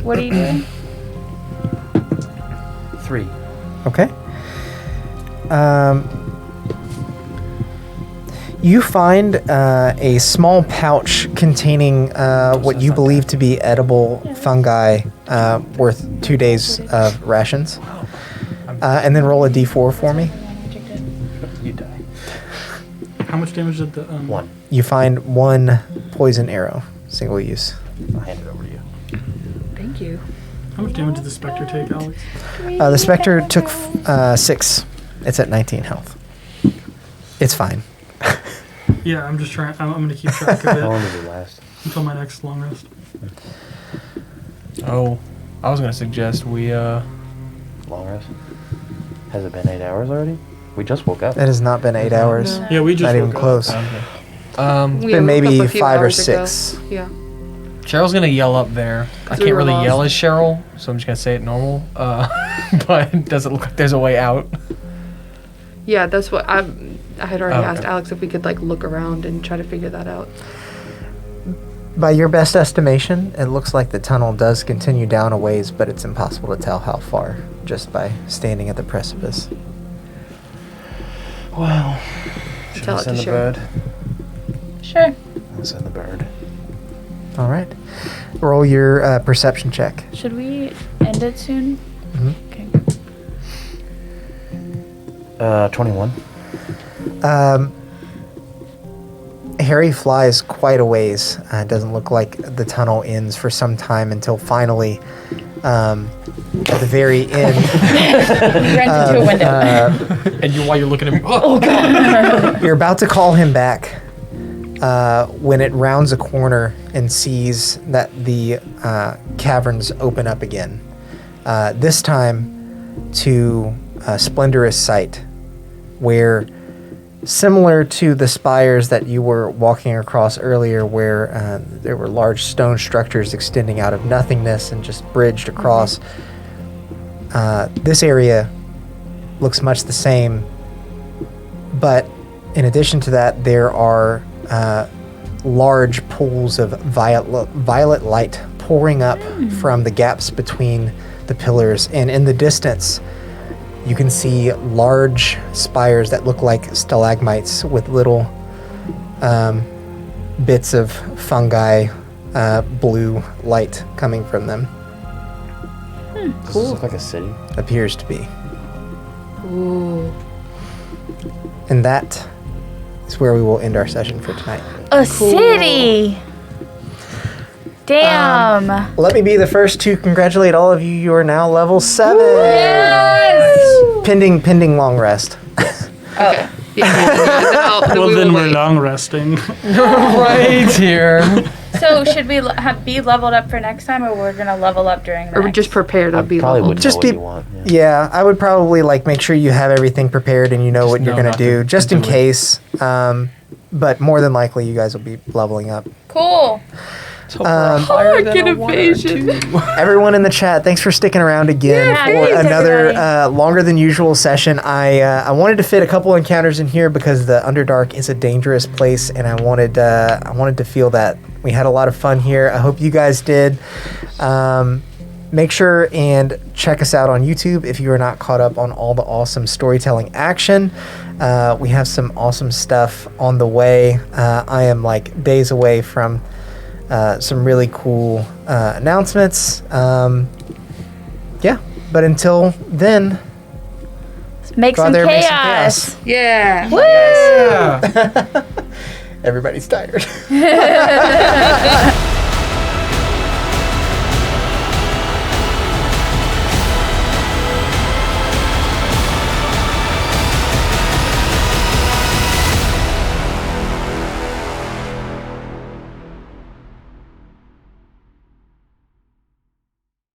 What are you doing? 3. Okay. You find a small pouch containing what you believe to be edible fungi worth 2 days of rations. And then roll a d4 for me. You die. How much damage did the 1. You find 1 poison arrow, single use. I'll hand it over to you. Thank you. How much damage did the specter take, Alex? The specter took 6. It's at 19 health. It's fine. Yeah, I'm just trying. I'm going to keep track of How long it does it last? until my next long rest. Oh, I was gonna suggest we Long rest? Has it been 8 hours already? We just woke up. It has not been 8 hours. Yeah, we just Not even woke up. close. We Been woke up maybe a few 5 or hours ago. 6. Yeah. Cheryl's gonna yell up there. I we can't were really lost. yell as Cheryl, so I'm just gonna say it normal. But does it look like there's a way out? Yeah, that's what I had already Okay. asked Alex if we could like look around and try to figure that out. By your best estimation, it looks like the tunnel does continue down a ways, but it's impossible to tell how far just by standing at the precipice. Well, should Tell I it send to the Cheryl. bird? Sure. I'll send the bird. All right. Roll your perception check. Should we end it soon? Mhm. Okay. 21. Harry flies quite a ways. It doesn't look like the tunnel ends for some time until finally, at the very end, He runs into a window. And while you're looking at me, oh god! you're about to call him back when it rounds a corner and sees that the caverns open up again. This time to a splendorous sight where, similar to the spires that you were walking across earlier, where there were large stone structures extending out of nothingness and just bridged across, this area looks much the same, but in addition to that, there are large pools of violet light pouring up from the gaps between the pillars, and in the distance you can see large spires that look like stalagmites with little bits of fungi, blue light coming from them. Does this look like a city? Appears to be. Ooh. And that is where we will end our session for tonight. A city. Damn. Let me be the first to congratulate all of you. You are now level 7. Yes. Pending long rest. Oh. Well, then we're long resting. Right here. So should we be leveled up for next time, or we're gonna level up during the Or next? just prepare to I be probably leveled. wouldn't Just know what be- you want. Yeah, I would probably make sure you have everything prepared and you know what you're know going not to do, to just do in it. case. But more than likely, you guys will be leveling up. Cool. Get evasion. Everyone in the chat, thanks for sticking around again Yeah, for thanks, another everybody. longer than usual session. I wanted to fit a couple encounters in here because the Underdark is a dangerous place, and I wanted to feel that we had a lot of fun here. I hope you guys did. Make sure and check us out on YouTube if you are not caught up on all the awesome storytelling action. We have some awesome stuff on the way. I am days away from some really cool announcements. Yeah, but until then, Make go out some there and make some chaos. Yeah. Woo! Yeah. everybody's tired.